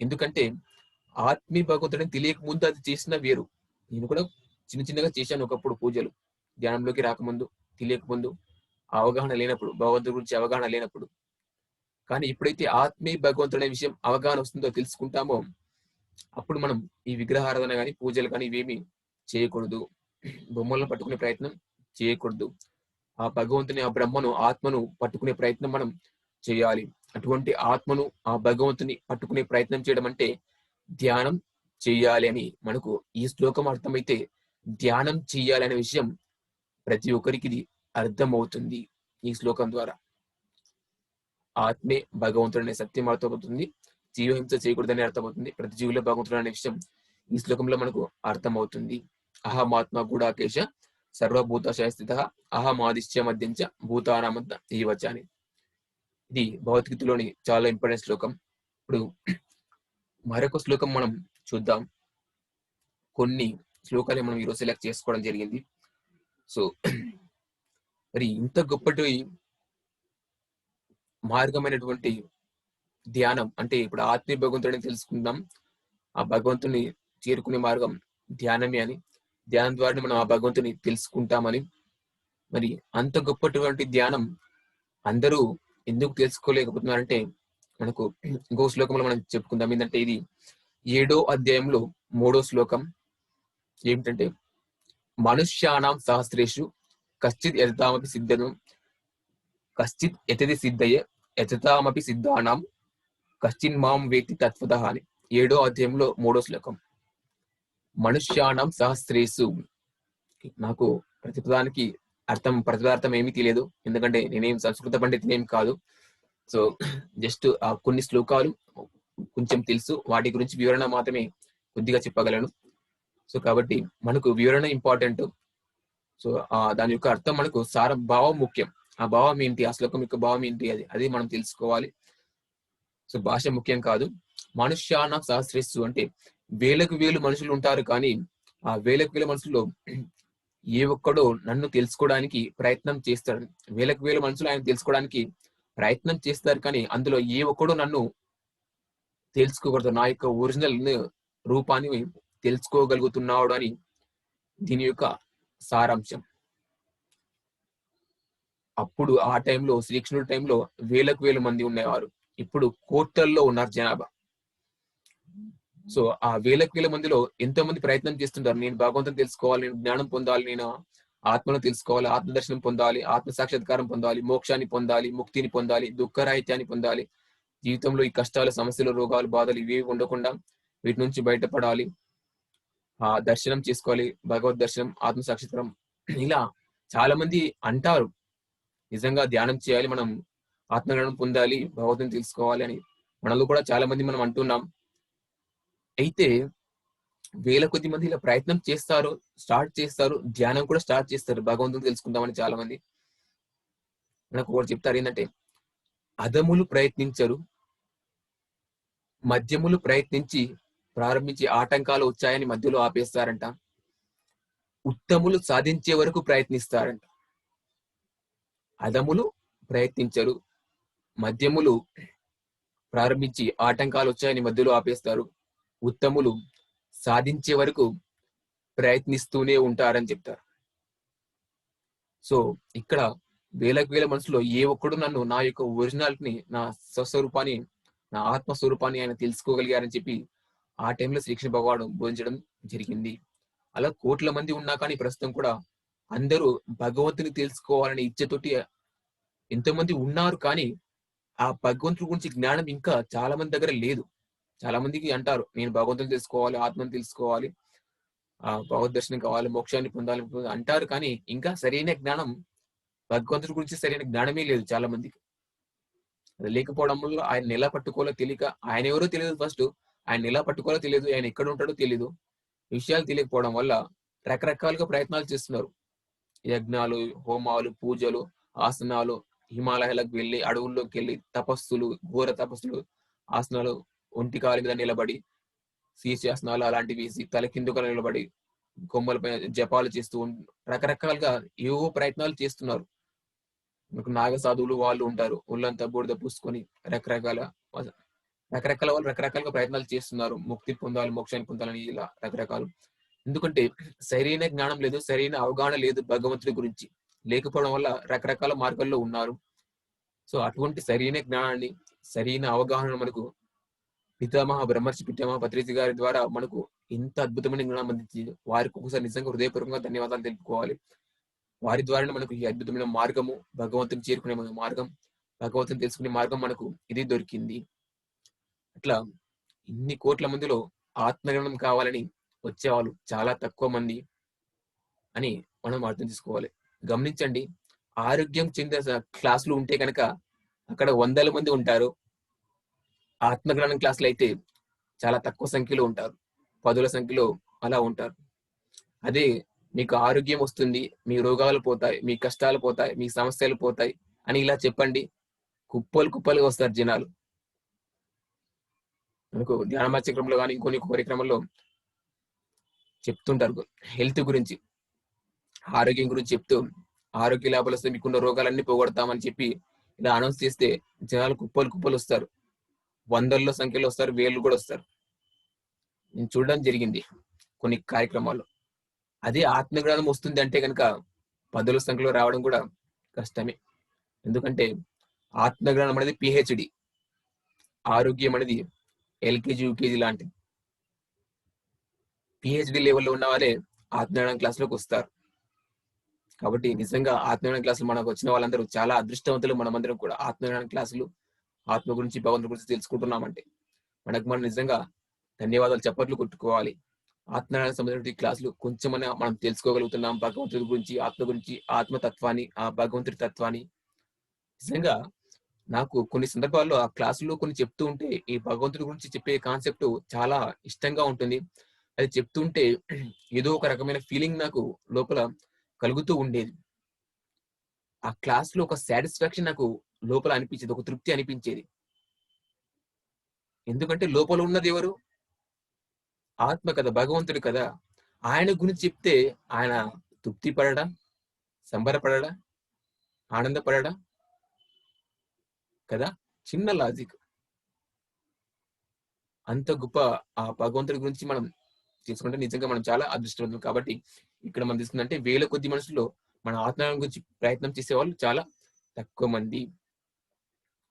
ఎందుకంటే ఆత్మీయ భగవంతుడిని తెలియక ముందు అది చేసిన వేరు. నేను కూడా చిన్నగా చేశాను ఒకప్పుడు పూజలు, ధ్యానంలోకి రాకముందు, తెలియక ముందు, అవగాహన లేనప్పుడు, భగవంతుడి గురించి అవగాహన లేనప్పుడు. కానీ ఎప్పుడైతే ఆత్మీయ భగవంతుడు అనే విషయం అవగాహన వస్తుందో, తెలుసుకుంటామో, అప్పుడు మనం ఈ విగ్రహారాధన కానీ పూజలు కానీ ఇవేమి చేయకూడదు. బొమ్మలను పట్టుకునే ప్రయత్నం చేయకూడదు. ఆ భగవంతుని ఆ బ్రహ్మను ఆత్మను పట్టుకునే ప్రయత్నం మనం చేయాలి. అటువంటి ఆత్మను ఆ భగవంతుని పట్టుకునే ప్రయత్నం చేయడం అంటే ధ్యానం చెయ్యాలి అని మనకు ఈ శ్లోకం అర్థమైతే ధ్యానం చెయ్యాలి అనే విషయం ప్రతి ఒక్కరికి ఇది అర్థమవుతుంది. ఈ శ్లోకం ద్వారా ఆత్మే భగవంతుడు అనే సత్యం అర్థమవుతుంది, జీవహింస చేయకూడదని అర్థమవుతుంది, ప్రతి జీవులో భగవంతుడు అనే విషయం ఈ శ్లోకంలో మనకు అర్థమవుతుంది. అహమాత్మ గూఢాకేశ సర్వభూతాశయ స్థిత అహమాదిశ్య మధ్యంచ భూతానామంత ఈ వచ్చాని. ఇది భగవద్గీతలోని చాలా ఇంపార్టెంట్ శ్లోకం. ఇప్పుడు మరొక శ్లోకం మనం చూద్దాం. కొన్ని శ్లోకాలు మనం ఈరోజు సెలెక్ట్ చేసుకోవడం జరిగింది. సో మరి ఇంత గొప్పటి మార్గమైనటువంటి ధ్యానం అంటే ఇప్పుడు ఆత్మీయ భగవంతుడిని తెలుసుకుందాం. ఆ భగవంతుని చేరుకునే మార్గం ధ్యానమే అని, ధ్యానం ద్వారా మనం ఆ భగవంతుని తెలుసుకుంటామని. మరి అంత గొప్పటువంటి ధ్యానం అందరూ ఎందుకు తెలుసుకోలేకపోతున్నారంటే మనకు ఇంకో శ్లోకంలో మనం చెప్పుకుందాం. ఏంటంటే ఇది 7వ అధ్యాయంలో 3వ శ్లోకం. ఏమిటంటే మనుష్యానాం సహస్రేషు కశ్చిత్ యతతామపి సిద్ధం కశ్చిత్ యతతి సిద్ధయే యతతామపి సిద్ధానాం కశ్చిన్ మాం వేత్తి తత్వతః అని 7వ అధ్యాయంలో 3వ శ్లోకం. మనుష్యానాం సహస్రేషు. నాకు ప్రతిపదానికి ప్రతిపదార్థం ఏమీ తెలియదు, ఎందుకంటే నేనేం సంస్కృత పండితునేం కాదు. సో జస్ట్ కొన్ని శ్లోకాలు కొంచెం తెలుసు, వాటి గురించి వివరణ మాత్రమే కొద్దిగా చెప్పగలను. సో కాబట్టి మనకు వివరణ ఇంపార్టెంట్. సో దాని యొక్క అర్థం మనకు భావం ముఖ్యం. ఆ భావం ఏంటి, ఆ శ్లోకం యొక్క భావం ఏంటి, అది మనం తెలుసుకోవాలి. సో భాష ముఖ్యం కాదు. మనుష్యానాం సహస్రేషు అంటే వేలకు వేలు మనుషులు ఉంటారు, కానీ ఆ వేలకు వేల మనుషుల్లో ఏ ఒక్కడో నన్ను తెలుసుకోవడానికి ప్రయత్నం చేస్తాడు. వేలకు వేల మనుషులు ఆయన తెలుసుకోవడానికి ప్రయత్నం చేస్తారు, కానీ అందులో ఏ ఒక్కడో నన్ను తెలుసుకోకూడదు, నా యొక్క ఒరిజినల్ రూపాన్ని తెలుసుకోగలుగుతున్నాడు అని దీని యొక్క సారాంశం. అప్పుడు ఆ టైంలో శ్రీకృష్ణుడి టైంలో వేలకు వేల మంది ఉండేవారు, ఇప్పుడు కోట్లల్లో ఉన్నారు జనాభా. సో ఆ వేలకు వేల మందిలో ఎంతో మంది ప్రయత్నం చేస్తుంటారు, నేను భగవంతుని తెలుసుకోవాలి, నేను జ్ఞానం పొందాలి, నేను ఆత్మను తెలుసుకోవాలి, ఆత్మదర్శనం పొందాలి, ఆత్మ సాక్షాత్కారం పొందాలి, మోక్షాన్ని పొందాలి, ముక్తిని పొందాలి, దుఃఖరాహిత్యాన్ని పొందాలి, జీవితంలో ఈ కష్టాలు, సమస్యలు, రోగాలు, బాధలు ఇవి ఉండకుండా వీటి నుంచి బయటపడాలి, ఆ దర్శనం చేసుకోవాలి, భగవద్ దర్శనం, ఆత్మ సాక్షాత్కారం. ఇలా చాలా మంది అంటారు, నిజంగా ధ్యానం చేయాలి, మనం ఆత్మజ్ఞానం పొందాలి, భగవంతుని తెలుసుకోవాలి అని మనలో కూడా చాలా మంది మనం అంటున్నాం. అయితే వేల కొద్ది మంది ఇలా ప్రయత్నం చేస్తారు, స్టార్ట్ చేస్తారు, ధ్యానం కూడా స్టార్ట్ చేస్తారు, భగవంతుని తెలుసుకుందామని. చాలా మంది నాకు ఒకటి చెప్తారు, ఏంటంటే అధములు ప్రయత్నించరు, మధ్యములు ప్రయత్నించి ప్రారంభించి ఆటంకాలు వచ్చాయని మధ్యలో ఆపేస్తారంట, ఉత్తములు సాధించే వరకు ప్రయత్నిస్తారంట. అధములు ప్రయత్నించరు, మధ్యములు ప్రారంభించి ఆటంకాలు వచ్చాయని మధ్యలో ఆపేస్తారు, ఉత్తములు సాధించే వరకు ప్రయత్నిస్తూనే ఉంటారని చెప్తారు. సో ఇక్కడ వేలకు వేల మనసులో ఏ ఒక్కడు నన్ను, నా యొక్క ఒరిజినాలిటీని, నా స్వస్వరూపాన్ని, నా ఆత్మస్వరూపాన్ని ఆయన తెలుసుకోగలిగారని చెప్పి ఆ టైంలో శ్రీకృష్ణ భగవానుడు బోధించడం జరిగింది. అలా కోట్ల మంది ఉన్నా కానీ ప్రస్తుతం కూడా అందరూ భగవంతుని తెలుసుకోవాలని ఇచ్చతోటి ఎంతో మంది ఉన్నారు, కానీ ఆ భగవంతుడి గురించి జ్ఞానం ఇంకా చాలా మంది దగ్గర లేదు. చాలా మందికి అంటారు, నేను భగవంతుని తెలుసుకోవాలి, ఆత్మను తెలుసుకోవాలి, ఆ భగవద్ దర్శనం కావాలి, మోక్షాన్ని పొందాలి అంటారు, కానీ ఇంకా సరైన జ్ఞానం, భగవంతుడి గురించి సరైన జ్ఞానమే లేదు చాలా మందికి. అది లేకపోవడం వల్ల ఆయన ఎలా పట్టుకోవాలో తెలియక, ఆయన ఎవరో తెలియదు, ఫస్ట్ ఆయన ఎలా పట్టుకోవాలో తెలియదు, ఆయన ఎక్కడ ఉంటాడో తెలియదు, విషయాలు తెలియకపోవడం వల్ల రకరకాలుగా ప్రయత్నాలు చేస్తున్నారు. యజ్ఞాలు, హోమాలు, పూజలు, ఆసనాలు, హిమాలయాలకు వెళ్ళి, అడవుల్లోకి వెళ్ళి తపస్సులు, ఘోర తపస్సులు, ఆసనాలు, ఒంటి కాలి మీద నిలబడి శీర్షాసనాలు అలాంటివి వేసి తల కిందుగా నిలబడి కొమ్మలపై జపాలు చేస్తూ రకరకాలుగా ఏవో ప్రయత్నాలు చేస్తున్నారు. మనకు నాగ సాధువులు వాళ్ళు ఉంటారు, ఒళ్ళంతా బూడిద పూసుకొని రకరకాల వాళ్ళు రకరకాలుగా ప్రయత్నాలు చేస్తున్నారు, ముక్తి పొందాలి, మోక్షాన్ని పొందాలని ఇలా రకరకాలు. ఎందుకంటే సరైన జ్ఞానం లేదు, సరైన అవగాహన లేదు భగవంతుడి గురించి, లేకపోవడం వల్ల రకరకాల మార్గాల్లో ఉన్నారు. సో అటువంటి సరైన జ్ఞానాన్ని, సరైన అవగాహన మనకు పితామహ బ్రహ్మర్షి పితామహ పత్రిజీ గారి ద్వారా మనకు ఇంత అద్భుతమైన జ్ఞానం అందించింది. వారికి ఒకసారి నిజంగా హృదయపూర్వకంగా ధన్యవాదాలు తెలుపుకోవాలి. వారి ద్వారానే మనకు ఈ అద్భుతమైన మార్గము, భగవంతుని చేరుకునే మార్గం, భగవంతుని తెలుసుకునే మార్గం మనకు ఇది దొరికింది. అట్లా ఇన్ని కోట్ల మందిలో ఆత్మజ్ఞానం కావాలని వచ్చేవాళ్ళు చాలా తక్కువ మంది అని మనం అర్థం చేసుకోవాలి. గమనించండి, ఆరోగ్యం చెందిన క్లాసులు ఉంటే కనుక అక్కడ 100ల మంది ఉంటారు, ఆత్మజ్ఞానం క్లాసులు అయితే చాలా తక్కువ సంఖ్యలో ఉంటారు, 10ల సంఖ్యలో అలా ఉంటారు. అదే మీకు ఆరోగ్యం వస్తుంది, మీ రోగాలు పోతాయి, మీ కష్టాలు పోతాయి, మీ సమస్యలు పోతాయి అని ఇలా చెప్పండి, కుప్పలు కుప్పలుగా వస్తారు జనాలు. మనకు ధ్యానమాచక్రంలో కానీ ఇంకొన్ని కార్యక్రమాల్లో చెప్తుంటారు హెల్త్ గురించి, ఆరోగ్యం గురించి చెప్తూ, ఆరోగ్య లాభాలు వస్తే మీకున్న రోగాలన్నీ పోగొడతామని చెప్పి ఇలా అనౌన్స్ చేస్తే జనాలు కుప్పలు కుప్పలు వస్తారు, 100ల సంఖ్యలో వస్తారు, 1000 కూడా వస్తారు. నేను చూడడం జరిగింది కొన్ని కార్యక్రమాల్లో. అదే ఆత్మజ్ఞానం వస్తుంది అంటే కనుక 10ల సంఖ్యలో రావడం కూడా కష్టమే. ఎందుకంటే ఆత్మజ్ఞానం అనేది PhD, ఆరోగ్యం అనేది LKG UKG లాంటిది. PhD లెవెల్లో ఉన్న వాళ్ళే ఆత్మజ్ఞానం క్లాసులోకి వస్తారు. కాబట్టి నిజంగా ఆత్మజ్ఞానం క్లాసులు మనకు వచ్చిన వాళ్ళందరూ చాలా అదృష్టవంతులు. మనమందరం కూడా ఆత్మజ్ఞానం క్లాసులు, ఆత్మ గురించి, భగవంతుడి గురించి తెలుసుకుంటున్నామంటే మనకు మనం నిజంగా ధన్యవాదాలు చప్పట్లు కొట్టుకోవాలి. ఆత్మజ్ఞానానికి సంబంధించిన క్లాసులు కొంచెమైనా మనం తెలుసుకోగలుగుతున్నాం. భగవంతుడి గురించి, ఆత్మ గురించి, ఆత్మతత్వాన్ని, ఆ భగవంతుడి తత్వాన్ని. నిజంగా నాకు కొన్ని సందర్భాల్లో ఆ క్లాసులో కొన్ని చెప్తూ ఉంటే ఈ భగవంతుడి గురించి చెప్పే కాన్సెప్ట్ చాలా ఇష్టంగా ఉంటుంది. అది చెప్తుంటే ఏదో ఒక రకమైన ఫీలింగ్ నాకు లోపల కలుగుతూ ఉండేది. ఆ క్లాస్ లో ఒక సాటిస్ఫాక్షన్ నాకు లోపల అనిపించేది, ఒక తృప్తి అనిపించేది. ఎందుకంటే లోపల ఉన్నది ఎవరు? ఆత్మ కదా, భగవంతుడు కదా. ఆయన గురించి చెప్తే ఆయన తృప్తి పడడా, సంబరపడడా, ఆనందపడడా కదా? చిన్న లాజిక్. అంత గొప్ప ఆ భగవంతుడి గురించి మనం తీసుకుంటే నిజంగా మనం చాలా అదృష్టవంతులు. కాబట్టి ఇక్కడ మనం తీసుకుందంటే వేల కొద్ది మనుషుల్లో మన ఆత్మ గురించి ప్రయత్నం చేసేవాళ్ళు చాలా తక్కువ మంది.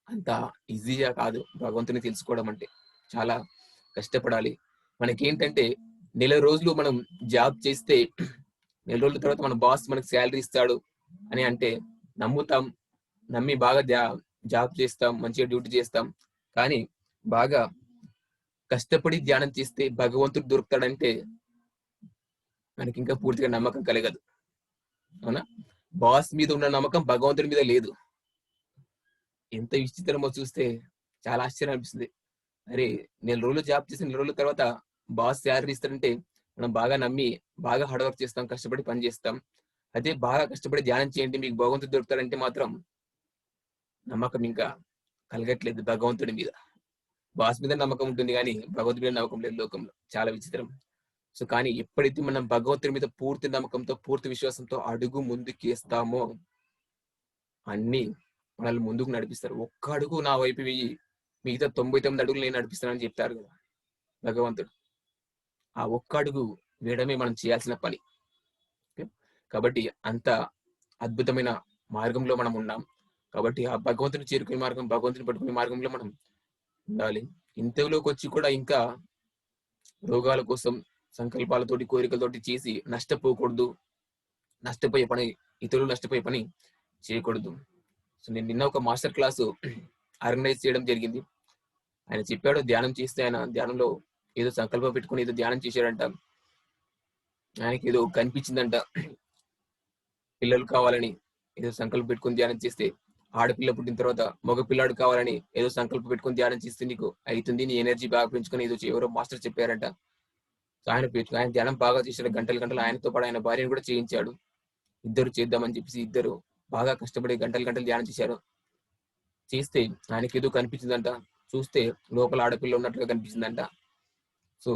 అంత ఈజీగా కాదు భగవంతుని తెలుసుకోవడం అంటే. చాలా కష్టపడాలి. మనకేంటంటే నెల రోజులు మనం జాబ్ చేస్తే నెల రోజుల తర్వాత మన బాస్ మనకు శాలరీ ఇస్తాడు అని అంటే నమ్ముతాం. నమ్మి బాగా జాబ్ చేస్తాం, మంచిగా డ్యూటీ చేస్తాం. కానీ బాగా కష్టపడి ధ్యానం చేస్తే భగవంతుడు దొరుకుతాడంటే మనకి ఇంకా పూర్తిగా నమ్మకం కలగదు. అవునా? బాస్ మీద ఉన్న నమ్మకం భగవంతుడి మీద లేదు. ఎంత విచిత్రమో చూస్తే చాలా ఆశ్చర్యం అనిపిస్తుంది. అరే, నెల రోజులు జాబ్ చేసి నెల రోజుల తర్వాత బాస్ శాలరీ ఇస్తాడంటే మనం బాగా నమ్మి బాగా హార్డ్ వర్క్ చేస్తాం, కష్టపడి పని చేస్తాం. అదే బాగా కష్టపడి ధ్యానం చేయండి మీకు భగవంతుడు దొరుకుతాడంటే మాత్రం నమ్మకం ఇంకా కలగట్లేదు భగవంతుడి మీద. బాస్ మీద నమ్మకం ఉంటుంది కానీ భగవంతుడి మీద నమ్మకం లేదు లోకంలో. చాలా విచిత్రం. సో కానీ ఎప్పుడైతే మనం భగవంతుడి మీద పూర్తి నమ్మకంతో, పూర్తి విశ్వాసంతో అడుగు ముందుకేస్తామో అన్ని మనల్ని ముందుకు నడిపిస్తారు. ఒక్క అడుగు నా వైపు వెయ్యి, మిగతా 99 అడుగులు నేను నడిపిస్తానని చెప్తారు కదా భగవంతుడు. ఆ ఒక్క అడుగు వేయడమే మనం చేయాల్సిన పని. కాబట్టి అంత అద్భుతమైన మార్గంలో మనం ఉన్నాం. కాబట్టి ఆ భగవంతుని చేరుకునే మార్గం, భగవంతుని పట్టుకునే మార్గంలో మనం ఉండాలి. ఇంతలోకి వచ్చి కూడా ఇంకా రోగాల కోసం సంకల్పాలతోటి, కోరికలతోటి చేసి నష్టపోకూడదు. నష్టపోయే పని, ఇతరులు నష్టపోయే పని చేయకూడదు. సో నేను నిన్న ఒక మాస్టర్ క్లాస్ ఆర్గనైజ్ చేయడం జరిగింది. ఆయన చెప్పాడు ధ్యానం చేస్తే, ఆయన ధ్యానంలో ఏదో సంకల్పం పెట్టుకుని ఏదో ధ్యానం చేశాడంట. ఆయనకి ఏదో కనిపించిందంట, పిల్లలు కావాలని ఏదో సంకల్పం పెట్టుకుని ధ్యానం చేస్తే, ఆడపిల్ల పుట్టిన తర్వాత మగ పిల్లాడు కావాలని ఏదో సంకల్పం పెట్టుకుని ధ్యానం చేస్తే నీకు అవుతుంది, నీ ఎనర్జీ బాగా పెంచుకొని ఏదో ఎవరో మాస్టర్ చెప్పారంట. సో ఆయన ధ్యానం బాగా చేశాడు, గంటలు గంటలు. ఆయనతో పాటు ఆయన భార్యను కూడా చేయించాడు. ఇద్దరు చేద్దామని చెప్పేసి ఇద్దరు బాగా కష్టపడి గంటలు గంటలు ధ్యానం చేశారు. చేస్తే ఆయనకి ఏదో కనిపించిందంట. చూస్తే లోపల ఆడపిల్ల ఉన్నట్లుగా కనిపించిందంట. సో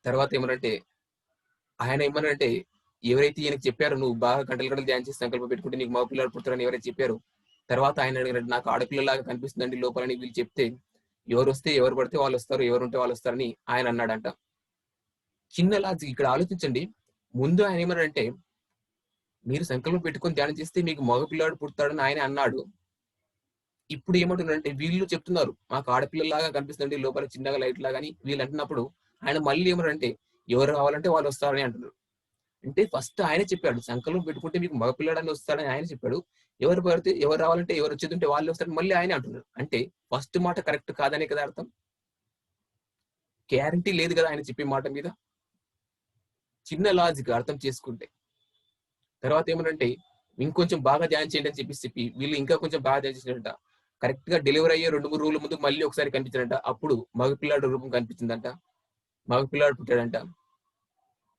తర్వాత ఏమనంటే ఆయన ఏమనంటే ఎవరైతే ఈయనకి చెప్పారో నువ్వు బాగా గంటలు గంటలు ధ్యానం చేసి సంకల్పం పెట్టుకుంటే నీకు మగ పిల్లలు పుడతారని ఎవరైతే చెప్పారు, తర్వాత ఆయన అడిగినట్టు నాకు ఆడపిల్లలాగా కనిపిస్తుందండి లోపలని వీళ్ళు చెప్తే, ఎవరు వస్తే ఎవరు పడితే వాళ్ళు వస్తారు, ఎవరు ఉంటే వాళ్ళు వస్తారని ఆయన అన్నాడంట. చిన్న లాజిక్ ఇక్కడ ఆలోచించండి. ముందు ఆయన ఏమన్నాడంటే మీరు సంకల్పం పెట్టుకొని ధ్యానం చేస్తే మీకు మగ పిల్లాడు పుడతాడని ఆయన అన్నాడు. ఇప్పుడు ఏమంటున్నారంటే వీళ్ళు చెప్తున్నారు మాకు ఆడపిల్లలాగా కనిపిస్తుంది లోపల చిన్నగా లైట్ లాగా అని వీళ్ళు అంటున్నప్పుడు ఆయన మళ్ళీ ఏమన్నారంటే ఎవరు రావాలంటే వాళ్ళు వస్తారని అంటున్నారు. అంటే ఫస్ట్ ఆయనే చెప్పాడు సంకల్పం పెట్టుకుంటే మీకు మగ పిల్లాడని వస్తాడని ఆయన చెప్పాడు. ఎవరు పడితే ఎవరు రావాలంటే ఎవరు వచ్చేది వాళ్ళు వస్తారని మళ్ళీ ఆయనే అంటున్నారు. అంటే ఫస్ట్ మాట కరెక్ట్ కాదనే కదా అర్థం. గ్యారంటీ లేదు కదా ఆయన చెప్పే మాట మీద. చిన్న లాజిక్ అర్థం చేసుకుంటే. తర్వాత ఏమనంటే ఇంకొంచెం బాగా ధ్యానం చేయండి అని చెప్పి వీళ్ళు ఇంకా కొంచెం బాగా ధ్యానం చేసినట్ట. కరెక్ట్ గా డెలివరీ అయ్యే 2-3 రోజుల ముందు మళ్ళీ ఒకసారి కనిపించాడంట. అప్పుడు మగ పిల్లాడు రూపం కనిపించిందంట. మగ పిల్లాడు పుట్టాడంట.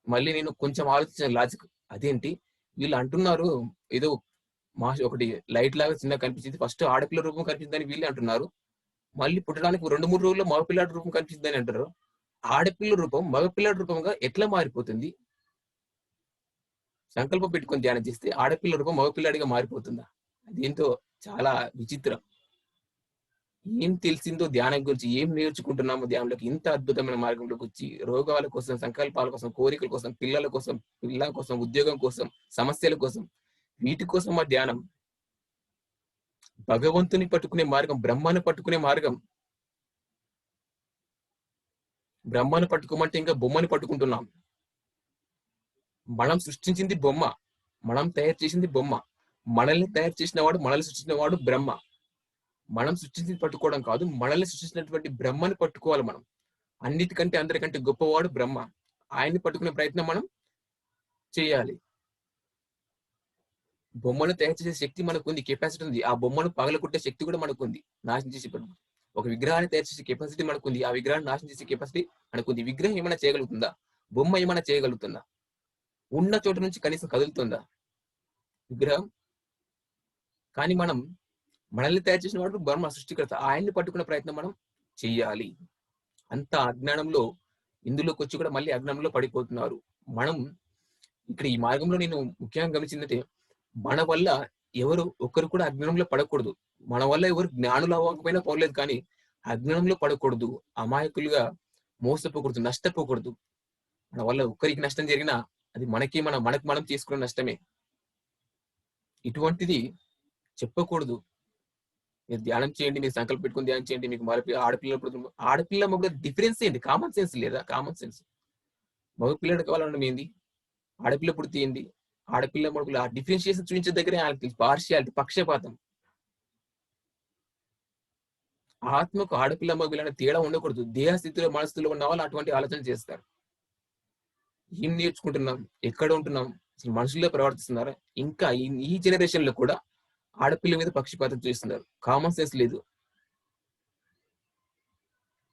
మళ్ళీ నేను కొంచెం ఆలోచించిన లాజిక్ అదేంటి వీళ్ళు అంటున్నారు ఏదో ఒకటి లైట్ లాగా చిన్న కనిపించింది, ఫస్ట్ ఆడపిల్ల రూపం కనిపించిందని వీళ్ళే అంటున్నారు. మళ్ళీ పుట్టడానికి 2-3 రోజుల్లో మగ పిల్లాడు రూపం కనిపించిందని అంటారు. ఆడపిల్ల రూపం మగ పిల్లాడు రూపంగా ఎట్లా మారిపోతుంది? సంకల్పం పెట్టుకొని ధ్యానం చేస్తే ఆడపిల్ల రూపం మగపిల్లాడిగా మారిపోతుందా? అదేంటో చాలా విచిత్రం. ఏం తెలిసిందో ధ్యానం గురించి, ఏం నేర్చుకుంటున్నామో ధ్యానంలోకి, ఇంత అద్భుతమైన మార్గంలోకి వచ్చి రోగాల కోసం, సంకల్పాల కోసం, కోరికల కోసం, పిల్లల కోసం, ఉద్యోగం కోసం, సమస్యల కోసం, వీటి కోసం ఆ ధ్యానం. భగవంతుని పట్టుకునే మార్గం, బ్రహ్మను పట్టుకునే మార్గం. బ్రహ్మను పట్టుకోమంటే ఇంకా బొమ్మని పట్టుకుంటున్నాం. మనం సృష్టించింది బొమ్మ, మనం తయారు చేసింది బొమ్మ. మనల్ని తయారు చేసిన వాడు, మనల్ని సృష్టించిన వాడు బ్రహ్మ. మనం సృష్టించింది పట్టుకోవడం కాదు, మనల్ని సృష్టించినటువంటి బ్రహ్మని పట్టుకోవాలి మనం. అన్నిటికంటే అందరికంటే గొప్పవాడు బ్రహ్మ. ఆయన్ని పట్టుకునే ప్రయత్నం మనం చేయాలి. బొమ్మను తయారు చేసే శక్తి మనకు ఉంది, కెపాసిటీ ఉంది. ఆ బొమ్మను పగలగొట్టే శక్తి కూడా మనకు ఉంది, నాశనం చేసే ఒక విగ్రహాన్ని తయారు చేసే కెపాసిటీ మనకుంది, ఆ విగ్రహాన్ని నాశనం చేసే కెపాసిటీ మనకుంది. విగ్రహం ఏమైనా చేయగలుగుతుందా? బొమ్మ ఏమైనా చేయగలుగుతుందా? ఉన్న చోట నుంచి కనీసం కదులుతుందా విగ్రహం? కానీ మనం మనల్ని తయారు చేసిన వాడు బ్రహ్మ, సృష్టికర్త. ఆయన్ని పట్టుకునే ప్రయత్నం మనం చెయ్యాలి. అంత అజ్ఞానంలో ఇందులోకి వచ్చి కూడా మళ్ళీ అజ్ఞానంలో పడిపోతున్నారు. మనం ఇక్కడ ఈ మార్గంలో నేను ముఖ్యంగా గమనించిందంటే, మన వల్ల ఎవరు ఒకరు కూడా అజ్ఞానంలో పడకూడదు. మన వల్ల ఎవరు జ్ఞానులు అవ్వకపోయినా పోలేదు, కానీ అజ్ఞానంలో పడకూడదు, అమాయకులుగా మోసపోకూడదు, నష్టపోకూడదు. మన వల్ల ఒక్కరికి నష్టం జరిగినా అది మనకు మనం తీసుకున్న నష్టమే. ఇటువంటిది చెప్పకూడదు. మీరు ధ్యానం చేయండి, మీరు సంకల్పం పెట్టుకుని ధ్యానం చేయండి. మీకు ఆడపిల్ల మగ డిఫరెన్స్ ఏంటి? కామన్ సెన్స్ లేదా? Common sense. మగ పిల్లడు కావాలనడం ఏంది? ఆడపిల్ల పుడితే ఏంది? ఆడపిల్ల మగపిల్ల ఆ డిఫరెన్షియేషన్ చూపించే దగ్గరే ఆయనకి పార్షియాలిటీ, పక్షపాతం. ఆత్మకు ఆడపిల్ల మగపిల్ల అనే తేడా ఉండకూడదు. దేహస్థితిలో మనస్థితిలో ఉన్న వాళ్ళు అటువంటి ఆలోచన చేస్తారు. ఏం నేర్చుకుంటున్నాం? ఎక్కడ ఉంటున్నాం? అసలు మనుషుల్లో ప్రవర్తిస్తున్నారా? ఇంకా ఈ జనరేషన్ లో కూడా ఆడపిల్ల మీద పక్షపాతం చేస్తున్నారు. కామన్ సెన్స్ లేదు.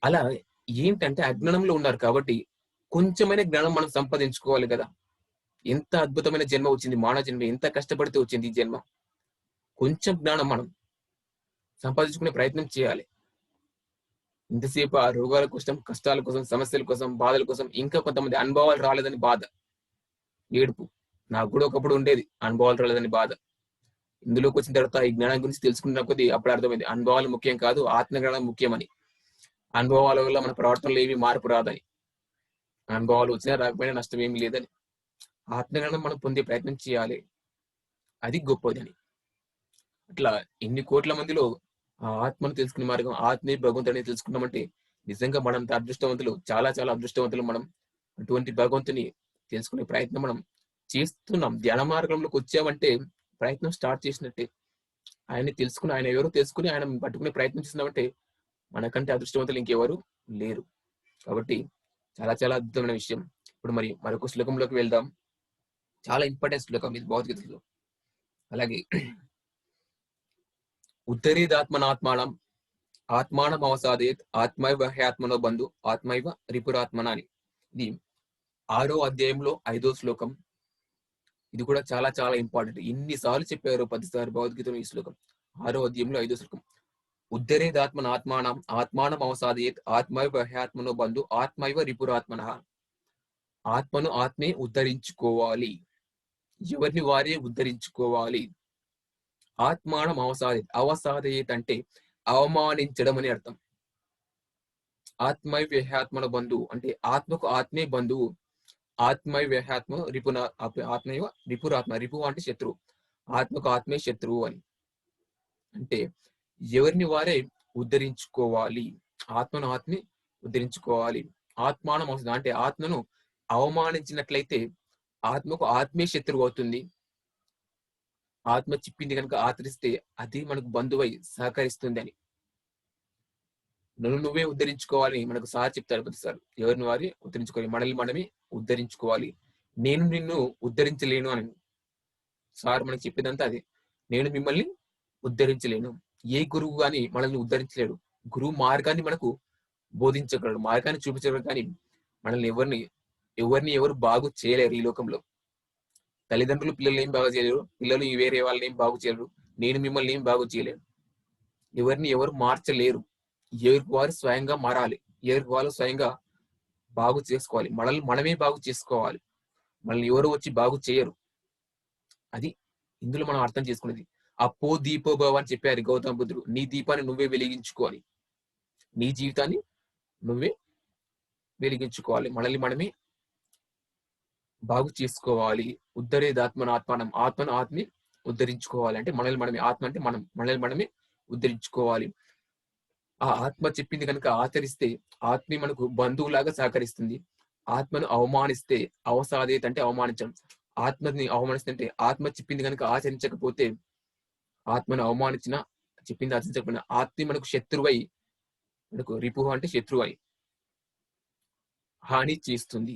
అలా ఏంటంటే అజ్ఞానంలో ఉన్నారు కాబట్టి కొంచెమైన జ్ఞానం మనం సంపాదించుకోవాలి కదా. ఎంత అద్భుతమైన జన్మ వచ్చింది, మానవ జన్మ. ఎంత కష్టపడితే వచ్చింది ఈ జన్మ. కొంచెం జ్ఞానం మనం సంపాదించుకునే ప్రయత్నం చేయాలి. ఇంతసేపు ఆ రోగాల కోసం, కష్టాల కోసం, సమస్యల కోసం, బాధల కోసం, ఇంకా కొంతమంది అనుభవాలు రాలేదని బాధ, ఏడుపు. నాకు కూడా ఒకప్పుడు ఉండేది, అనుభవాలు రాలేదని బాధ. ఇందులోకి వచ్చిన తర్వాత ఈ జ్ఞానం గురించి తెలుసుకున్న కొద్దీ అప్పుడు అర్థమైంది, అనుభవాలు ముఖ్యం కాదు, ఆత్మజ్ఞానం ముఖ్యమని. అనుభవాల వల్ల మన ప్రవర్తనలో ఏమి మార్పు రాదని, అనుభవాలు వచ్చినా రాకపోయినా నష్టం ఏమి లేదని, ఆత్మజ్ఞానం మనం పొందే ప్రయత్నం చేయాలి, అది గొప్పదని. అట్లా ఎన్ని కోట్ల మందిలో ఆ ఆత్మను తెలుసుకునే మార్గం, ఆత్మే భగవంతుని తెలుసుకున్నామంటే నిజంగా మనంత అదృష్టవంతులు, చాలా చాలా అదృష్టవంతులు మనం. అటువంటి భగవంతుని తెలుసుకునే ప్రయత్నం మనం చేస్తున్నాం. ధ్యాన మార్గంలోకి వచ్చామంటే ప్రయత్నం స్టార్ట్ చేసినట్టే. ఆయన్ని తెలుసుకుని, ఆయన ఎవరో తెలుసుకుని ఆయన పట్టుకునే ప్రయత్నం చేస్తున్నామంటే మనకంటే అదృష్టవంతులు ఇంకెవరు లేరు. కాబట్టి చాలా చాలా అద్భుతమైన విషయం. ఇప్పుడు మరి మరొక శ్లోకంలోకి వెళ్దాం. చాలా ఇంపార్టెంట్ శ్లోకం ఇది భగవద్గీతలో. అలాగే ఉత్తరేదాత్మనాత్మానం ఆత్మానం అవసాదేత్ ఆత్మైవ హ్యాత్మనో బంధు ఆత్మైవ రిపురాత్మన అని. ఇది 6వ అధ్యాయంలో 5వ శ్లోకం. ఇది కూడా చాలా చాలా ఇంపార్టెంట్. ఎన్నిసార్లు చెప్పారు? 10 సార్లు భగవద్గీతలో ఈ శ్లోకం. 6వ అధ్యాయంలో 5వ శ్లోకం. ఉద్ధరేదాత్మనాత్మానం ఆత్మానం అవసాదేత్ ఆత్మైవ హ్యాత్మనో బంధు ఆత్మైవ రిపురాత్మన. ఆత్మను ఆత్మే ఉద్ధరించుకోవాలి, ఎవరిని వారే ఉద్ధరించుకోవాలి. ఆత్మానం అవసాదేత్, అవసాదేత్ అంటే అవమానించడం అని అర్థం. ఆత్మైవ్యహాత్మన బంధువు అంటే ఆత్మకు ఆత్మే బంధువు. ఆత్మైవ్యహాత్మ రిపున ఆత్మైవ రిపురాత్మ. రిపు అంటే శత్రువు, ఆత్మకు ఆత్మే శత్రువు అని. అంటే ఎవరిని వారే ఉద్ధరించుకోవాలి, ఆత్మను ఆత్మే ఉద్ధరించుకోవాలి. ఆత్మానం అవసరం అంటే ఆత్మను అవమానించినట్లయితే ఆత్మకు ఆత్మే శత్రువు అవుతుంది. ఆత్మ చెప్పింది కనుక ఆచరిస్తే అది మనకు బంధువై సహకరిస్తుంది అని. నువ్వే ఉద్ధరించుకోవాలి మనకు సార్ చెప్తారు ప్రతిసారి. ఎవరిని వారి ఉద్ధరించుకోవాలి, మనల్ని మనమే ఉద్ధరించుకోవాలి. నేను నిన్ను ఉద్ధరించలేను అని సార్ మనకు చెప్పేదంతా అది. నేను మిమ్మల్ని ఉద్ధరించలేను. ఏ గురువు గాని మనల్ని ఉద్ధరించలేడు. గురువు మార్గాన్ని మనకు బోధించగలడు, మార్గాన్ని చూపించగలడు, కానీ మనల్ని ఎవరు బాగు చేయలేరు ఈ లోకంలో. తల్లిదండ్రులు పిల్లల్ని ఏం బాగు చేయలేరు, పిల్లలు వేరే వాళ్ళని ఏం బాగు చేయలేరు, నేను మిమ్మల్ని ఏం బాగు చేయలేరు. ఎవరిని ఎవరు మార్చలేరు. ఎవరికి వారు స్వయంగా మారాలి, ఎవరికి వాళ్ళు స్వయంగా బాగు చేసుకోవాలి. మనల్ని మనమే బాగు చేసుకోవాలి, మనల్ని ఎవరు వచ్చి బాగు చేయరు. అది ఇందులో మనం అర్థం చేసుకునేది. అప్పో దీపో భవ అని చెప్పారు గౌతమ బుద్ధుడు. నీ దీపాన్ని నువ్వే వెలిగించుకోవాలి, నీ జీవితాన్ని నువ్వే వెలిగించుకోవాలి, మనల్ని మనమే బాగు చేసుకోవాలి. ఉద్ధరేదాత్మనాత్మానం, ఆత్మను ఆత్మే ఉద్ధరించుకోవాలి అంటే మనల్ని మనమే, ఆత్మ అంటే మనం, మనల్ని మనమే ఉద్ధరించుకోవాలి. ఆ ఆత్మ చెప్పింది కనుక ఆచరిస్తే ఆత్మే మనకు బంధువులాగా సహకరిస్తుంది. ఆత్మను అవమానిస్తే, అవసాదేత్ అంటే అవమానించడం. ఆత్మని అవమానిస్తే అంటే ఆత్మ చెప్పింది కనుక ఆచరించకపోతే, ఆత్మను అవమానించిన, చెప్పింది ఆచరించకపోయినా ఆత్మ మనకు శత్రువై, మనకు రిపుహ అంటే శత్రువై హాని చేస్తుంది.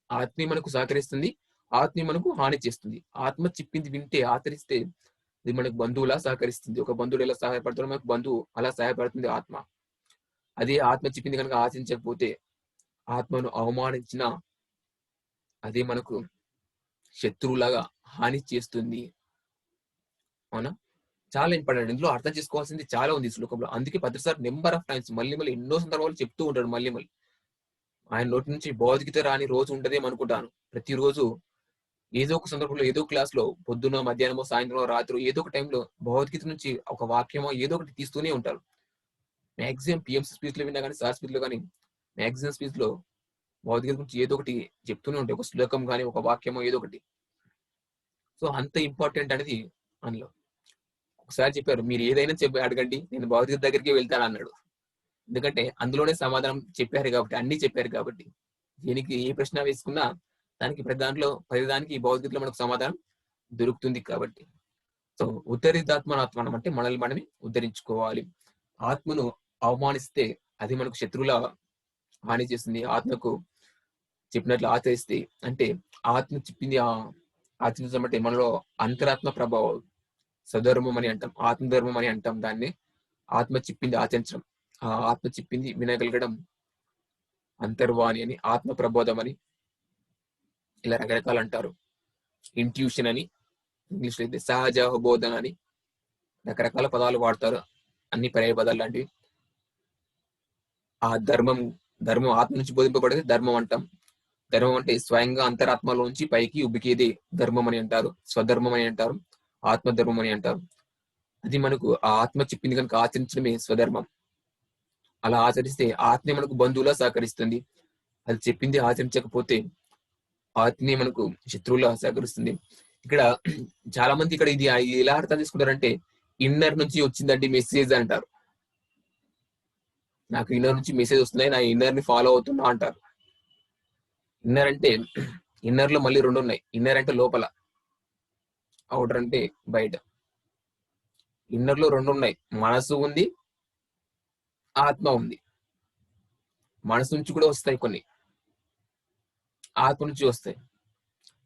ఆత్మ మనకు సహకరిస్తుంది, ఆత్మ మనకు హాని చేస్తుంది. ఆత్మ చెప్పింది వింటే ఆచరిస్తే అది మనకు బంధువులా సహకరిస్తుంది. ఒక బంధువుడు ఎలా సహాయపడతాడో మనకు బంధువు అలా సహాయపడుతుంది ఆత్మ. అదే ఆత్మ చెప్పింది కనుక ఆచరించకపోతే, ఆత్మను అవమానించిన అదే మనకు శత్రువులాగా హాని చేస్తుంది. అవునా? చాలా ఇంపార్టెంట్. ఇందులో అర్థం చేసుకోవాల్సింది చాలా ఉంది ఈ శ్లోకంలో. అందుకే భద్రసార్ నెంబర్ ఆఫ్ టైమ్స్ మళ్ళీ మళ్ళీ ఎన్నో సందర్భాలు చెప్తూ ఉంటాడు మళ్ళీ మళ్ళీ. ఆయన నోటి నుంచి భగవద్గీత రాని రోజు ఉంటదేమో అనుకుంటాను. ప్రతిరోజు ఏదో ఒక సందర్భంలో, ఏదో క్లాస్ లో పొద్దున్న, మధ్యాహ్నమో, సాయంత్రమో, రాత్రి ఏదో ఒక టైంలో భగవద్గీత నుంచి ఒక వాక్యమో ఏదో ఒకటి తీస్తూనే ఉంటారు. మాక్సిమం పిఎంసీ స్పీచ్ లో విన్నా కానీ, సార్ స్పీచ్ లో కానీ, మాక్సిమం స్పీచ్ లో భగవద్గీత గురించి ఏదో ఒకటి చెప్తూనే ఉంటాయి. ఒక శ్లోకం కానీ, ఒక వాక్యమో ఏదో ఒకటి. సో అంత ఇంపార్టెంట్ అనేది అందులో. ఒకసారి చెప్పారు, మీరు ఏదైనా చెప్పి అడగండి, నేను భగవద్గీత దగ్గరికి వెళ్తాను అన్నాడు. ఎందుకంటే అందులోనే సమాధానం చెప్పారు కాబట్టి, అన్ని చెప్పారు కాబట్టి. దీనికి ఏ ప్రశ్న వేసుకున్నా దానికి ప్రతిదానికి భగవద్గీతలో మనకు సమాధానం దొరుకుతుంది కాబట్టి. సో ఉద్ధరితాత్మనాత్మనం అంటే మనల్ని మనమే ఉద్ధరించుకోవాలి. ఆత్మను అవమానిస్తే అది మనకు శత్రువుల హాని చేస్తుంది. ఆత్మకు చెప్పినట్లు ఆచరిస్తే అంటే ఆత్మ చెప్పింది ఆచరించడం అంటే మనలో అంతరాత్మ ప్రభావం, సధర్మం అని అంటాం, ఆత్మధర్మం అని అంటాం దాన్ని. ఆత్మ చెప్పింది ఆచరించడం, ఆ ఆత్మ చెప్పింది వినగలగడం అంతర్వాణి అని, ఆత్మ ప్రబోధం అని ఇలా రకరకాలు అంటారు. ఇంట్యూషన్ అని ఇంగ్లీష్ లో అయితే, సహజ బోధన అని రకరకాల పదాలు వాడతారు, అన్ని పర్యాయ పదాలు లాంటివి. ఆ ధర్మం ఆత్మ నుంచి బోధింపబడేది ధర్మం అంటాం. ధర్మం అంటే స్వయంగా అంతరాత్మలోంచి పైకి ఉబ్బికేది ధర్మం అని అంటారు, స్వధర్మం అని అంటారు, ఆత్మధర్మం అని అంటారు. అది మనకు ఆ ఆత్మ చెప్పింది కనుక ఆచరించడమే స్వధర్మం. అలా ఆచరిస్తే ఆత్మే మనకు బంధువులా సహకరిస్తుంది. అది చెప్పింది ఆచరించకపోతే ఆత్మే మనకు శత్రువులా సహకరిస్తుంది. ఇక్కడ చాలా మంది ఇక్కడ ఇది ఎలా అర్థం చేసుకుంటారంటే, ఇన్నర్ నుంచి వచ్చిందండి మెసేజ్ అంటారు. నాకు ఇన్నర్ నుంచి మెసేజ్ వస్తున్నాయి, నా ఇన్నర్ ని ఫాలో అవుతున్నా అంటారు. ఇన్నర్ అంటే ఇన్నర్ లో మళ్ళీ రెండు ఉన్నాయి. ఇన్నర్ అంటే లోపల, అవుటర్ అంటే బయట. ఇన్నర్ లో రెండు ఉన్నాయి, మనసు ఉంది, ఆత్మ ఉంది. మనసు నుంచి కూడా వస్తాయి కొన్ని, ఆత్మ నుంచి వస్తాయి.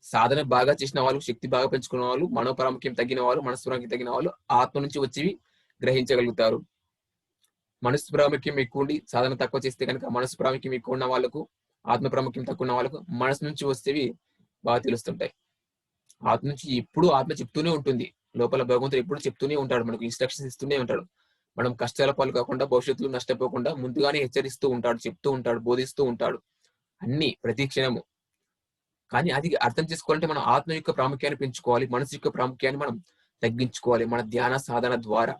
సాధన బాగా చేసిన వాళ్ళు, శక్తి బాగా పెంచుకున్న వాళ్ళు, మనోప్రాముఖ్యం తగ్గిన వాళ్ళు, మనసు ప్రాముఖ్యం తగ్గిన వాళ్ళు ఆత్మ నుంచి వచ్చేవి గ్రహించగలుగుతారు. మనసు ప్రాముఖ్యం ఎక్కువ ఉండి సాధన తక్కువ చేస్తే కనుక, మనసు ప్రాముఖ్యం ఎక్కువ ఉన్న వాళ్ళకు, ఆత్మ ప్రాముఖ్యం తక్కువ ఉన్న వాళ్ళకు మనసు నుంచి వచ్చేవి బాగా తెలుస్తుంటాయి. ఆత్మ నుంచి ఎప్పుడు ఆత్మ చెప్తూనే ఉంటుంది. లోపల భగవంతుడు ఎప్పుడు చెప్తూనే ఉంటాడు, మనకు ఇన్స్ట్రక్షన్స్ ఇస్తూనే ఉంటాడు. మనం కష్టాల పాలు కాకుండా, భవిష్యత్తులో నష్టపోకుండా ముందుగానే హెచ్చరిస్తూ ఉంటాడు, చెప్తూ ఉంటాడు, బోధిస్తూ ఉంటాడు అన్ని ప్రతి క్షణము. కానీ అది అర్థం చేసుకోవాలంటే మనం ఆత్మ యొక్క ప్రాముఖ్యాన్ని పెంచుకోవాలి, మనసు యొక్క ప్రాముఖ్యాన్ని మనం తగ్గించుకోవాలి మన ధ్యాన సాధన ద్వారా.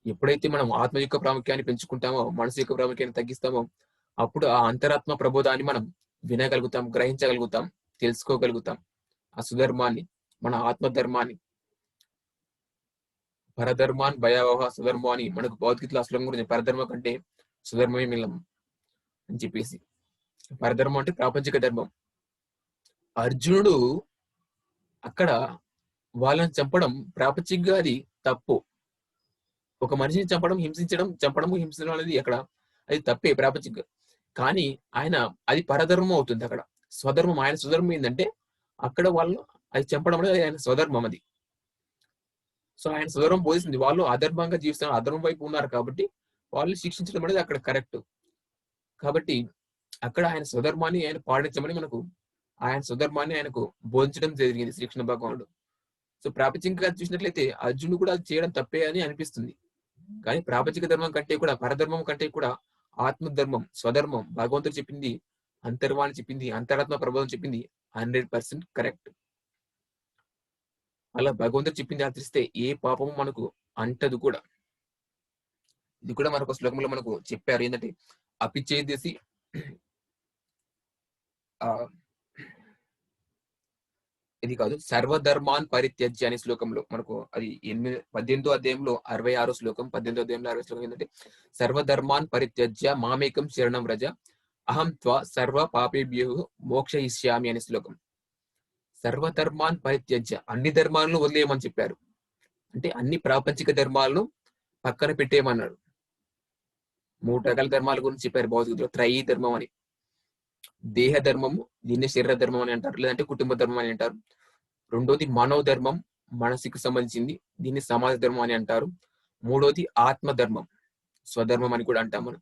ఎప్పుడైతే మనం ఆత్మ యొక్క ప్రాముఖ్యాన్ని పెంచుకుంటామో, మనసు యొక్క ప్రాముఖ్యాన్ని తగ్గిస్తామో, అప్పుడు ఆ అంతరాత్మ ప్రబోధాన్ని మనం వినగలుగుతాం, గ్రహించగలుగుతాం, తెలుసుకోగలుగుతాం. ఆ సుధర్మాన్ని, మన ఆత్మధర్మాన్ని. పరధర్మాన్ భయావహ సుధర్మం అని మనకు భగవద్గీతలో ఆ శ్లోకం గురించి, పరధర్మం కంటే సుధర్మమే మిలం అని చెప్పేసి. పరధర్మం అంటే ప్రాపంచిక ధర్మం. అర్జునుడు అక్కడ వాళ్ళని చంపడం ప్రాపంచికంగా అది తప్పు. ఒక మనిషిని చంపడము హింసించడం అనేది అక్కడ అది తప్పే ప్రాపంచికంగా. కానీ ఆయన అది పరధర్మం అవుతుంది అక్కడ. స్వధర్మం, ఆయన స్వధర్మం ఏంటంటే అక్కడ వాళ్ళు అది చంపడం అనేది ఆయన స్వధర్మం అది. సో ఆయన స్వధర్మం బోధిస్తుంది. వాళ్ళు అధర్మంగా జీవిస్తున్నారు, అధర్మం వైపు ఉన్నారు కాబట్టి వాళ్ళు శిక్షించడం అనేది అక్కడ కరెక్ట్. కాబట్టి అక్కడ ఆయన స్వధర్మాన్ని ఆయన పాటించమని మనకు, ఆయన స్వధర్మాన్ని ఆయనకు బోధించడం జరిగింది శ్రీకృష్ణ భగవానుడు. సో ప్రాపంచికంగా చూసినట్లయితే అర్జునుడు కూడా అది చేయడం తప్పే అని అనిపిస్తుంది. కానీ ప్రాపంచిక ధర్మం కంటే కూడా, పరధర్మం కంటే కూడా ఆత్మధర్మం, స్వధర్మం, భగవంతుడు చెప్పింది, అంతర్వాణి చెప్పింది, అంతరాత్మ ప్రబోధం చెప్పింది 100% కరెక్ట్. అలా భగవంతుడు చెప్పింది ఆచరిస్తే ఏ పాపము మనకు అంటదు కూడా. ఇది కూడా మరొక శ్లోకంలో మనకు చెప్పారు, ఏంటంటే అపిచేదేసి ఇది కాదు, సర్వధర్మాన్ పరిత్యజ్య అనే శ్లోకంలో మనకు, అది 18వ అధ్యాయంలో 66 శ్లోకం, 18వ అధ్యాయంలో 60 శ్లోకం ఏంటంటే, సర్వధర్మాన్ పరిత్యజ్య మామేకం శరణం రజ అహం త్వ సర్వ పాపేభ్యో మోక్షయిష్యామి అనే శ్లోకం. సర్వధర్మాన్ పరిత్యజ్య, అన్ని ధర్మాలను వదిలేయమని చెప్పారు. అంటే అన్ని ప్రాపంచిక ధర్మాలను పక్కన పెట్టేయమన్నాడు. 3 రకాల ధర్మాల గురించి చెప్పారు భగవద్గీతలో. త్రయీ ధర్మం అని, దేహ ధర్మము, దీన్ని శరీర ధర్మం అని అంటారు, లేదంటే కుటుంబ ధర్మం అని అంటారు. రెండోది మనోధర్మం, మనసుకు సంబంధించింది, దీన్ని సమాజ ధర్మం అని అంటారు. మూడోది ఆత్మధర్మం, స్వధర్మం అని కూడా అంటాం మనం.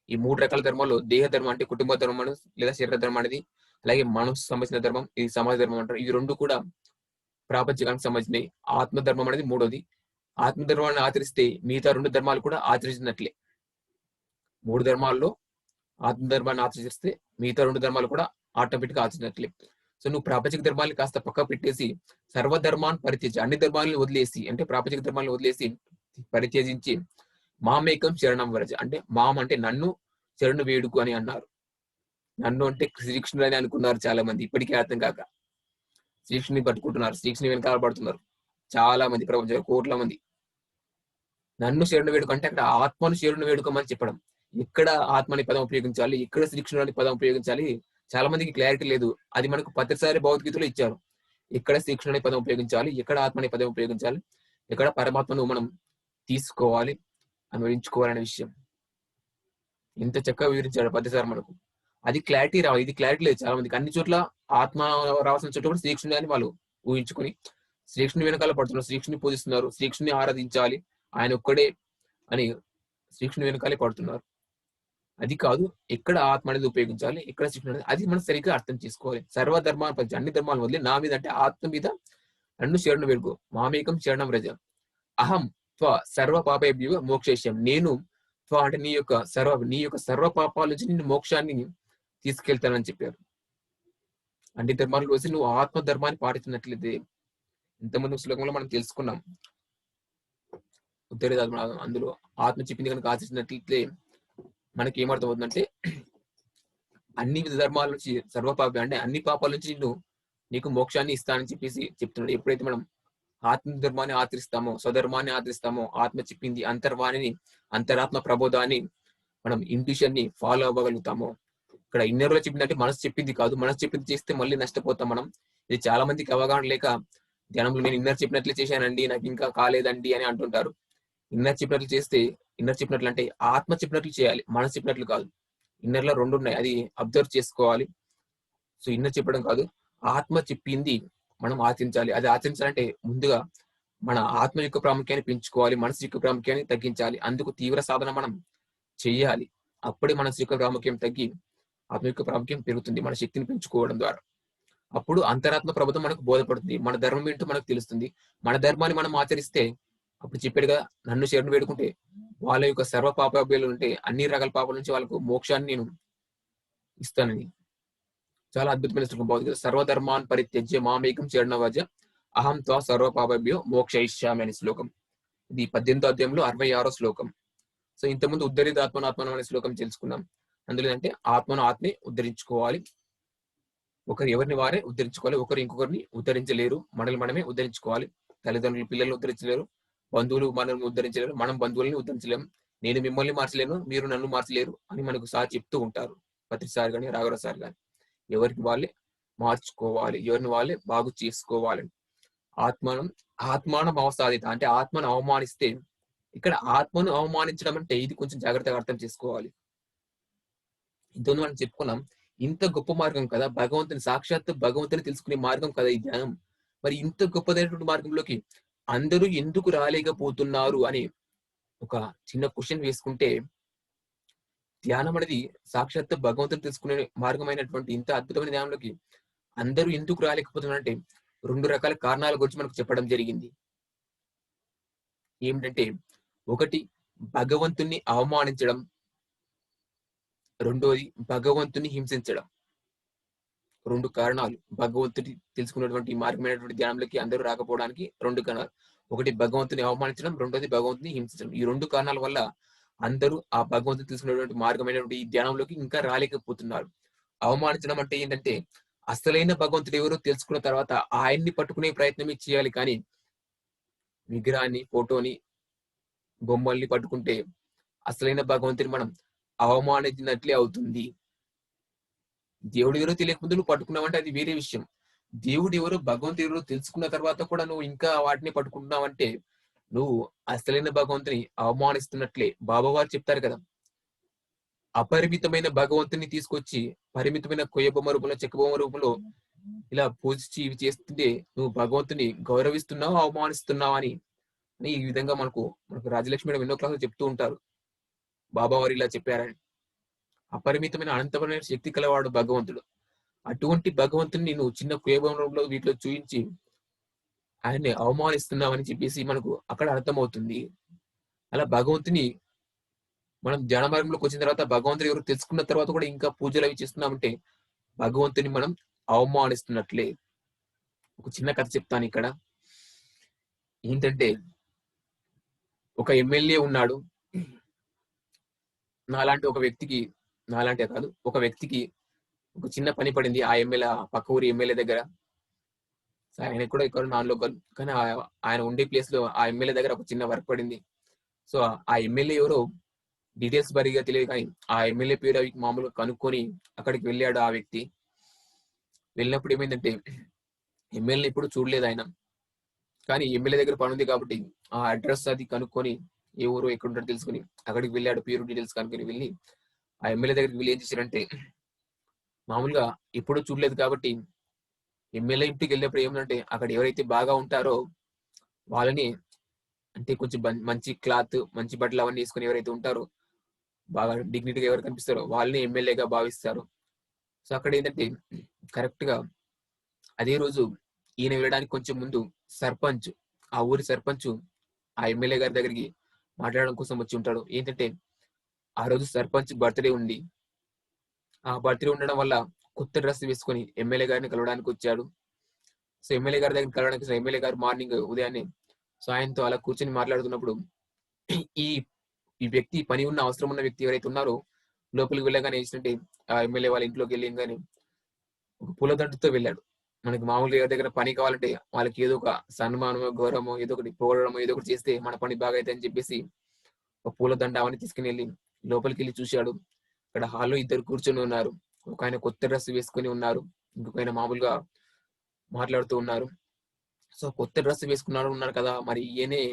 ఈ 3 రకాల ధర్మాల్లో దేహ ధర్మం అంటే కుటుంబ ధర్మం లేదా శరీర ధర్మం అనేది, అలాగే మనసు సంబంధించిన ధర్మం ఇది సమాజ ధర్మం అంటారు. ఇవి రెండు కూడా ప్రాపంచికానికి సంబంధించినవి. ఆత్మధర్మం అనేది మూడోది. ఆత్మధర్మాన్ని ఆచరిస్తే మిగతా 2 ధర్మాలు కూడా ఆచరించినట్లే. 3 ధర్మాల్లో ఆత్మధర్మాన్ని ఆచరిస్తే మిగతా 2 ధర్మాలు కూడా ఆటోమేటిక్ గా ఆచరించినట్లే. సో నువ్వు ప్రాపంచిక ధర్మాన్ని కాస్త పక్క పెట్టేసి సర్వధర్మాన్ని పరిత్యజి, అన్ని ధర్మాలను వదిలేసి, అంటే ప్రాపంచిక ధర్మాలను వదిలేసి పరిత్యజించి మామేకం శరణం వ్రజ, అంటే మాం అంటే నన్ను శరణు వేడుకు అని అన్నారు. నన్ను అంటే శ్రీకృష్ణుడు అని అనుకున్నారు చాలా మంది, ఇప్పటికీ అర్థం కాక శ్రీకృష్ణుని పట్టుకుంటున్నారు, శ్రీకృష్ణుని వెనకాల పడుతున్నారు చాలా మంది, ప్రపంచంలో కోట్ల మంది. నన్ను శరణు వేడుక అంటే అక్కడ ఆత్మను శరణు వేడుకోమని చెప్పడం. ఎక్కడ ఆత్మ అనే పదం ఉపయోగించాలి, ఎక్కడ శ్రీకృష్ణుడు అనే పదం ఉపయోగించాలి, చాలా మందికి క్లారిటీ లేదు. అది మనకు ప్రతిసారి భగవద్గీతలో ఇచ్చారు. ఎక్కడ శ్రీకృష్ణుడు అనే పదం ఉపయోగించాలి, ఎక్కడ ఆత్మ అనే పదం ఉపయోగించాలి, ఎక్కడ పరమాత్మను మనం తీసుకోవాలి, అన్వయించుకోవాలనే విషయం ఇంత చక్కగా వివరించాడు ప్రతిసారి మనకు. అది క్లారిటీ రావాలి, ఇది క్లారిటీ లేదు చాలా మందికి. అన్ని చోట్ల ఆత్మ రావాల్సిన చోట్ల కూడా శ్రీకృష్ణుడు అని వాళ్ళు ఊహించుకొని శ్రీకృష్ణుని వెనకాల పడుతున్నారు, శ్రీకృష్ణుని పూజిస్తున్నారు, శ్రీకృష్ణుని ఆరాధించాలి, ఆయన ఒక్కడే అని శ్రీకృష్ణుని వెనకాలే పడుతున్నారు. అది కాదు, ఎక్కడ ఆత్మ అనేది ఉపయోగించాలి, ఎక్కడ శ్రీకృష్ణుడు అనేది, అది మనం సరిగ్గా అర్థం చేసుకోవాలి. సర్వధర్మాన్ని పరిచి అన్ని ధర్మాలను వదిలి నా మీద అంటే ఆత్మ మీద నన్ను శరణు వేడుకో, మామేకం శరణం వ్రజ, అహం త్వ సర్వ పాపేభ్యో మోక్షయిష్యామి, నేను త్వ అంటే నీ యొక్క సర్వ పాపాల నుంచి నిన్ను మోక్షాన్ని తీసుకెళ్తానని చెప్పారు. అన్ని ధర్మాలు రోజు నువ్వు ఆత్మ ధర్మాన్ని పాటించినట్లయితే, ఇంతకుముందు శ్లోకంలో మనం తెలుసుకున్నాం ఉత్తరేదాత్మ, అందులో ఆత్మ చెప్పింది కనుక ఆచరించినట్లయితే మనకి ఏమర్థం అవుతుందంటే అన్ని ధర్మాల నుంచి సర్వపాప అంటే అన్ని పాపాల నుంచి నీకు మోక్షాన్ని ఇస్తానని చెప్పేసి చెప్తున్నాడు. ఎప్పుడైతే మనం ఆత్మ ధర్మాన్ని ఆచరిస్తామో, స్వధర్మాన్ని ఆచరిస్తామో, ఆత్మ చెప్పింది అంతర్వాణిని, అంతరాత్మ ప్రబోధాన్ని, మనం ఇంట్యూషన్ ని ఫాలో అవ్వగలుగుతామో. ఇక్కడ ఇన్నర్లో చెప్పిందంటే మనసు చెప్పింది కాదు, మనసు చెప్పింది చేస్తే మళ్ళీ నష్టపోతాం మనం. ఇది చాలా మందికి అవగాహన లేక ధ్యానంలో నేను ఇన్నర్ చెప్పినట్లే చేశానండి, నాకు ఇంకా కాలేదండి అని అంటుంటారు. ఇన్నర్ చెప్పినట్లు చేస్తే, ఇన్నర్ చెప్పినట్లు అంటే ఆత్మ చెప్పినట్లు చేయాలి, మనసు చెప్పినట్లు కాదు. ఇన్నర్ లో 2 ఉన్నాయి, అది అబ్జర్వ్ చేసుకోవాలి. సో ఇన్నర్ చెప్పడం కాదు, ఆత్మ చెప్పింది మనం ఆచరించాలి. అది ఆచరించాలంటే ముందుగా మన ఆత్మ యొక్క ప్రాముఖ్యాన్ని పెంచుకోవాలి, మనసు యొక్క ప్రాముఖ్యాన్ని తగ్గించాలి. అందుకు తీవ్ర సాధన మనం చెయ్యాలి. అప్పుడే మనసు యొక్క ప్రాముఖ్యం తగ్గి ఆత్మ యొక్క ప్రాముఖ్యం పెరుగుతుంది, మన శక్తిని పెంచుకోవడం ద్వారా. అప్పుడు అంతరాత్మ ప్రబోధం మనకు బోధపడుతుంది, మన ధర్మం ఏంటో మనకు తెలుస్తుంది. మన ధర్మాన్ని మనం ఆచరిస్తే, అప్పుడు చెప్పాడుగా నన్ను శరణు వేడుకుంటే వాళ్ళ యొక్క సర్వ పాపాభ్యాలు ఉంటే అన్ని రకాల పాపాల నుంచి వాళ్ళకు మోక్షాన్ని నేను ఇస్తానని. చాలా అద్భుతమైన శ్లోకం భగవద్గీత. సర్వధర్మాన్ పరిత్యజ్య మామేకం శరణం వ్రజ, అహం త్వ సర్వ పాపేభ్యో మోక్షయిష్యామి అనే శ్లోకం. ఇది 18వ అధ్యాయంలో 66వ శ్లోకం. సో ఇంతకుముందు ఉద్ధరిత ఆత్మను అనే శ్లోకం తెలుసుకున్నాం. అందులో అంటే ఆత్మను ఆత్మే ఉద్ధరించుకోవాలి, ఒకరు ఎవరిని వారే ఉద్ధరించుకోవాలి, ఒకరు ఇంకొకరిని ఉద్ధరించలేరు, మనల్ని మనమే ఉద్ధరించుకోవాలి. తల్లిదండ్రులు పిల్లల్ని ఉద్ధరించలేరు, బంధువులు మనల్ని ఉద్ధరించలేరు, మనం బంధువుల్ని ఉద్ధరించలేము. నేను మిమ్మల్ని మార్చలేను, మీరు నన్ను మార్చలేరు అని మనకు సార్ చెప్తూ ఉంటారు ప్రతిసారి కానీ, రాఘవరావు సార్ కానీ. ఎవరికి వాళ్ళే మార్చుకోవాలి, ఎవరిని వాళ్ళే బాగు చేసుకోవాలి. ఆత్మానం అవసాదిత అంటే ఆత్మను అవమానిస్తే, ఇక్కడ ఆత్మను అవమానించడం అంటే ఇది కొంచెం జాగ్రత్తగా అర్థం చేసుకోవాలి. ఇంతకుముందు మనం చెప్పుకున్నాం, ఇంత గొప్ప మార్గం కదా, సాక్షాత్ భగవంతుని తెలుసుకునే మార్గం కదా ఈ ధ్యానం. మరి ఇంత గొప్పదైనటువంటి మార్గంలోకి అందరూ ఎందుకు రాలేకపోతున్నారు అని ఒక చిన్న క్వశ్చన్ వేసుకుంటే, ధ్యానం అనేది సాక్షాత్ భగవంతుని తెలుసుకునే మార్గమైనటువంటి ఇంత అద్భుతమైన ధ్యానంలోకి అందరూ ఎందుకు రాలేకపోతున్నారంటే 2 రకాల కారణాల గురించి మనకు చెప్పడం జరిగింది. ఏమిటంటే, ఒకటి భగవంతుని అవమానించడం, రెండోది భగవంతుని హింసించడం. 2 కారణాలు భగవంతుని తెలుసుకున్నటువంటి మార్గమైనటువంటి ధ్యానంలోకి అందరూ రాకపోవడానికి 2 కారణాలు. ఒకటి భగవంతుని అవమానించడం, రెండోది భగవంతుని హింసించడం. ఈ 2 కారణాల వల్ల అందరూ ఆ భగవంతుని తెలుసుకున్నటువంటి మార్గమైనటువంటి ఈ ధ్యానంలోకి ఇంకా రాలేకపోతున్నారు. అవమానించడం అంటే ఏంటంటే, అసలైన భగవంతుడు ఎవరో తెలుసుకున్న తర్వాత ఆయన్ని పట్టుకునే ప్రయత్నమే చేయాలి, కానీ విగ్రహాన్ని, ఫోటోని, బొమ్మల్ని పట్టుకుంటే అసలైన భగవంతుని మనం అవమానించినట్లే అవుతుంది. దేవుడు ఎవరో తెలియకముందు నువ్వు పట్టుకున్నావంటే అది వేరే విషయం. దేవుడు ఎవరో, భగవంతుడు ఎవరో తెలుసుకున్న తర్వాత కూడా నువ్వు ఇంకా వాటిని పట్టుకుంటున్నావంటే నువ్వు అసలైన భగవంతుని అవమానిస్తున్నట్లే. బాబావారు చెప్తారు కదా, అపరిమితమైన భగవంతుని తీసుకొచ్చి పరిమితమైన కొయ్య బొమ్మ రూపంలో, చెక్క బొమ్మ రూపంలో ఇలా పూజించి ఇవి చేస్తుంటే నువ్వు భగవంతుని గౌరవిస్తున్నావు, అవమానిస్తున్నావు అని ఈ విధంగా మనకు మనకు రాజలక్ష్మి మేడం ఎన్నో క్లాసులు చెప్తూ ఉంటారు. బాబావారు ఇలా చెప్పారని. అపరిమితమైన అనంతమైన శక్తి కలవాడు భగవంతుడు. అటువంటి భగవంతుని నువ్వు చిన్న కుయభంలో వీటిలో చూయించి ఆయన్ని అవమానిస్తున్నావని చెప్పేసి మనకు అక్కడ అర్థమవుతుంది. అలా భగవంతుని మనం ధ్యాన మార్గంలోకి వచ్చిన తర్వాత భగవంతుడు ఎవరు తెలుసుకున్న తర్వాత కూడా ఇంకా పూజలు అవి చేస్తున్నామంటే భగవంతుని మనం అవమానిస్తున్నట్లే. ఒక చిన్న కథ చెప్తాను ఇక్కడ. ఏంటంటే ఒక ఎమ్మెల్యే ఉన్నాడు. నాలాంటి కాదు, ఒక వ్యక్తికి ఒక చిన్న పని పడింది ఆ ఎమ్మెల్యే, పక్క ఊరి ఎమ్మెల్యే దగ్గర. ఆయన కూడా ఇక్కడ నాన్ లోకల్, కానీ ఆయన ఉండే ప్లేస్ లో ఆ ఎమ్మెల్యే దగ్గర ఒక చిన్న వర్క్ పడింది. సో ఆ ఎమ్మెల్యే ఎవరో డీటెయిల్స్ బరిగా తెలియదు, కానీ ఆ ఎమ్మెల్యే పేరు అవి మామూలుగా కనుక్కొని అక్కడికి వెళ్ళాడు ఆ వ్యక్తి. వెళ్ళినప్పుడు ఏమైందంటే ఎమ్మెల్యే ఎప్పుడు చూడలేదు ఆయన, కానీ ఎమ్మెల్యే దగ్గర పని ఉంది కాబట్టి ఆ అడ్రస్ అది కనుక్కొని ఏ ఊరు ఎక్కడ ఉంటాడో తెలుసుకుని అక్కడికి వెళ్ళాడు. పేరు డీటెయిల్స్ కనుక్కొని వెళ్ళి ఆ ఎమ్మెల్యే దగ్గరికి వెళ్ళి ఏం చేశారంటే, మామూలుగా ఎప్పుడూ చూడలేదు కాబట్టి ఎమ్మెల్యే ఇంటికి వెళ్ళినప్పుడు ఏమంటే అక్కడ ఎవరైతే బాగా ఉంటారో వాళ్ళని, అంటే కొంచెం మంచి క్లాత్, మంచి బట్టలు అవన్నీ వేసుకుని ఎవరైతే ఉంటారో, బాగా డిగ్నిటీగా ఎవరు కనిపిస్తారో వాళ్ళని ఎమ్మెల్యేగా భావిస్తారు. సో అక్కడ ఏంటంటే కరెక్ట్ గా అదే రోజు ఈయన వెళ్ళడానికి కొంచెం ముందు సర్పంచ్, ఆ ఊరి సర్పంచ్ ఆ ఎమ్మెల్యే గారి దగ్గరికి మాట్లాడడం కోసం వచ్చి ఉంటాడు. ఏంటంటే ఆ రోజు సర్పంచ్ బర్త్డే ఉంది. ఆ బర్త్డే ఉండడం వల్ల కొత్త డ్రెస్ వేసుకొని ఎమ్మెల్యే గారిని కలవడానికి వచ్చాడు. సో ఎమ్మెల్యే గారి దగ్గర కలవడానికి ఎమ్మెల్యే గారు మార్నింగ్ ఉదయాన్నే సో ఆయనతో అలా కూర్చొని మాట్లాడుతున్నప్పుడు ఈ ఈ వ్యక్తి, పని ఉన్న అవసరం ఉన్న వ్యక్తి ఎవరైతే ఉన్నారో లోపలికి వెళ్ళగానే ఏంటంటే ఆ ఎమ్మెల్యే వాళ్ళ ఇంట్లోకి వెళ్ళిందని ఒక పూలదండతో వెళ్ళాడు. మనకి మామూలుగా ఎవరి దగ్గర పని కావాలంటే వాళ్ళకి ఏదో ఒక సన్మానమో, గౌరవమో, ఏదో ఒకటి పొగడమో, ఏదో ఒకటి చేస్తే మన పని బాగా అయితే అని చెప్పేసి ఒక పూలదండ అవన్నీ తీసుకుని వెళ్ళి లోపలికి వెళ్ళి చూశాడు. అక్కడ హాల్లో ఇద్దరు కూర్చొని ఉన్నారు. ఒక ఆయన కొత్త డ్రెస్ వేసుకుని ఉన్నారు, ఇంకొక ఆయన మామూలుగా మాట్లాడుతూ ఉన్నారు. సో కొత్త డ్రెస్ ఉన్నారు కదా, మరి ఈయనే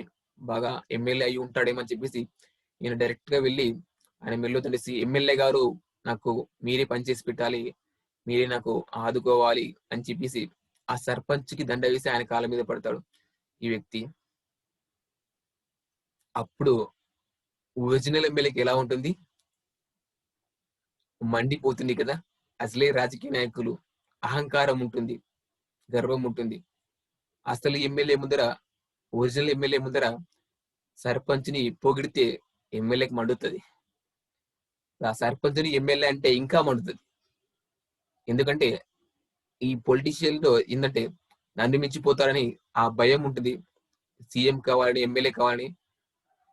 బాగా ఎమ్మెల్యే అయి ఉంటాడేమని చెప్పేసి ఈయన డైరెక్ట్ గా వెళ్ళి ఆయన మెల్లో తెలిసి, ఎమ్మెల్యే గారు నాకు మీరే పనిచేసి పెట్టాలి, మీరే నాకు ఆదుకోవాలి అని చెప్పేసి ఆ సర్పంచ్ కి దండ వేసి ఆయన కాళ్ళ మీద పడతాడు ఈ వ్యక్తి. అప్పుడు ఒరిజినల్ ఎమ్మెల్యేకి ఎలా ఉంటుంది, మండిపోతుంది కదా. అసలే రాజకీయ నాయకులు అహంకారం ఉంటుంది, గర్వం ఉంటుంది. అసలు ఎమ్మెల్యే ముందర, ఒరిజినల్ ఎమ్మెల్యే ముందర సర్పంచ్ ని పొగిడితే ఎమ్మెల్యేకి మండుతుంది. ఆ సర్పంచ్ ని ఎమ్మెల్యే అంటే ఇంకా మండుతుంది. ఎందుకంటే ఈ పొలిటీషియన్ లో ఏంటంటే నన్ను మించిపోతారని ఆ భయం ఉంటుంది. సీఎం కావాలని, ఎమ్మెల్యే కావాలని,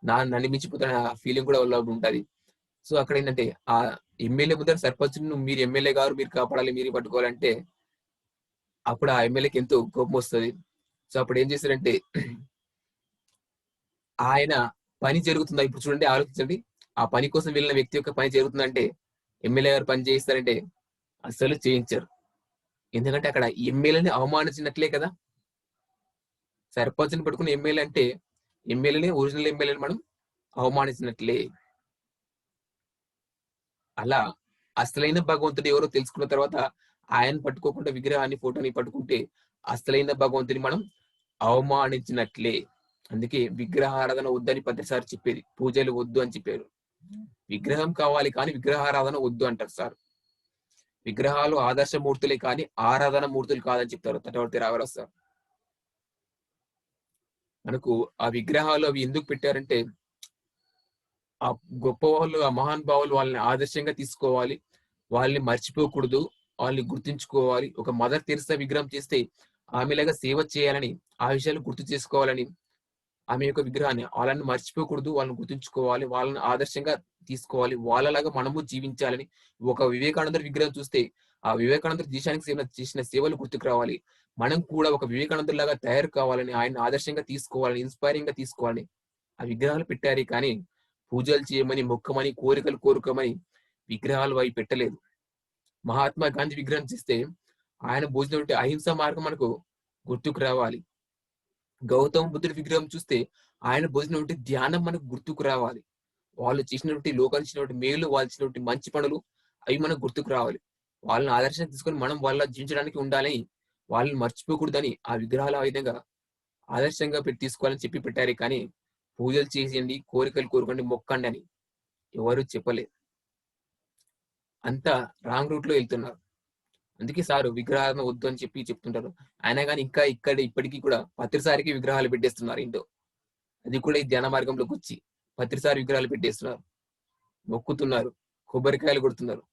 నన్ను మించిపోతారని ఆ ఫీలింగ్ కూడా వాళ్ళ ఉంటది. సో అక్కడ ఏంటంటే ఆ ఎమ్మెల్యే ముందర సర్పంచ్ మీరు ఎమ్మెల్యే గారు, మీరు కాపాడాలి, మీరు పట్టుకోవాలంటే అప్పుడు ఆ ఎమ్మెల్యేకి ఎంతో కోపం వస్తుంది. సో అప్పుడు ఏం చేశారంటే ఆయన పని జరుగుతుందా, ఇప్పుడు చూడండి, ఆలోచించండి. ఆ పని కోసం వెళ్ళిన వ్యక్తి యొక్క పని జరుగుతుందంటే ఎమ్మెల్యే గారు పని చేయిస్తారంటే అసలు చేయించారు. ఎందుకంటే అక్కడ ఎమ్మెల్యేని అవమానించినట్లే కదా. సర్పంచ్ని పట్టుకుని ఎమ్మెల్యే అంటే ఎమ్మెల్యేని, ఒరిజినల్ ఎమ్మెల్యేని మనం అవమానించినట్లే. అలా అసలైన భగవంతుడు ఎవరో తెలుసుకున్న తర్వాత ఆయన పట్టుకోకుండా విగ్రహాన్ని, ఫోటోని పట్టుకుంటే అసలైన భగవంతుని మనం అవమానించినట్లే. అందుకే విగ్రహారాధన వద్దని 10 సార్లు చెప్పేది, పూజలు వద్దు అని చెప్పారు. విగ్రహం కావాలి కానీ విగ్రహారాధన వద్దు అంటారు సార్. విగ్రహాలు ఆదర్శమూర్తులే కానీ ఆరాధన మూర్తులు కాదని చెప్తారు తటవర్తి రాఘవరావు సార్. మనకు ఆ విగ్రహాలు అవి ఎందుకు పెట్టారంటే ఆ గొప్ప వాళ్ళు, ఆ మహాన్ భావులు వాళ్ళని ఆదర్శంగా తీసుకోవాలి, వాళ్ళని మర్చిపోకూడదు, వాళ్ళని గుర్తించుకోవాలి. ఒక మదర్ తెరిసా విగ్రహం చేస్తే ఆమెలాగా సేవ చేయాలని, ఆ విషయాలు గుర్తు చేసుకోవాలని, ఆమె యొక్క విగ్రహాన్ని వాళ్ళని మర్చిపోకూడదు, వాళ్ళని గుర్తుంచుకోవాలి, వాళ్ళని ఆదర్శంగా తీసుకోవాలి, వాళ్ళలాగా మనము జీవించాలని. ఒక వివేకానంద విగ్రహం చూస్తే ఆ వివేకానంద దేశానికి చేసిన సేవలు గుర్తుకు రావాలి. మనం కూడా ఒక వివేకానంద లాగా తయారు కావాలని, ఆయన ఆదర్శంగా తీసుకోవాలని, ఇన్స్పైరింగ్ గా తీసుకోవాలని ఆ విగ్రహాలు పెట్టారు. కానీ పూజలు చేయమని, మొక్కమని, కోరికలు కోరుకోమని విగ్రహాలు అవి పెట్టలేదు. మహాత్మా గాంధీ విగ్రహం చేస్తే ఆయన భోజనం అహింస మార్గం మనకు గుర్తుకు రావాలి. గౌతమ బుద్ధుడి విగ్రహం చూస్తే ఆయన భోజనం ధ్యానం మనకు గుర్తుకు రావాలి. వాళ్ళు చేసినటువంటి లోకానికి ఇచ్చినటువంటి మేలు, వాళ్ళు ఇచ్చినటువంటి మంచి పనులు అవి మనకు గుర్తుకు రావాలి. వాళ్ళని ఆదర్శంగా తీసుకొని మనం వాళ్ళ జీవించడానికి ఉండాలని, వాళ్ళని మర్చిపోకూడదని ఆ విగ్రహాలు ఆ విధంగా ఆదర్శంగా పెట్టి తీసుకోవాలని చెప్పి పెట్టారే కానీ పూజలు చేసేయండి, కోరికలు కోరుకోండి, మొక్కండి అని ఎవరు చెప్పలేదు. అంతా రాంగ్ రూట్ లో వెళ్తున్నారు. అందుకే సార్ విగ్రహాలను వద్దు అని చెప్పి చెప్తుంటారు. అయినా కానీ ఇంకా ఇప్పటికీ కూడా ప్రతిసారికి విగ్రహాలు పెట్టేస్తున్నారు ఇంట్లో. అది కూడా ఈ ధ్యాన మార్గంలోకి వచ్చి ప్రతిసారి విగ్రహాలు పెట్టేస్తున్నారు, మొక్కుతున్నారు, కొబ్బరికాయలు కొడుతున్నారు,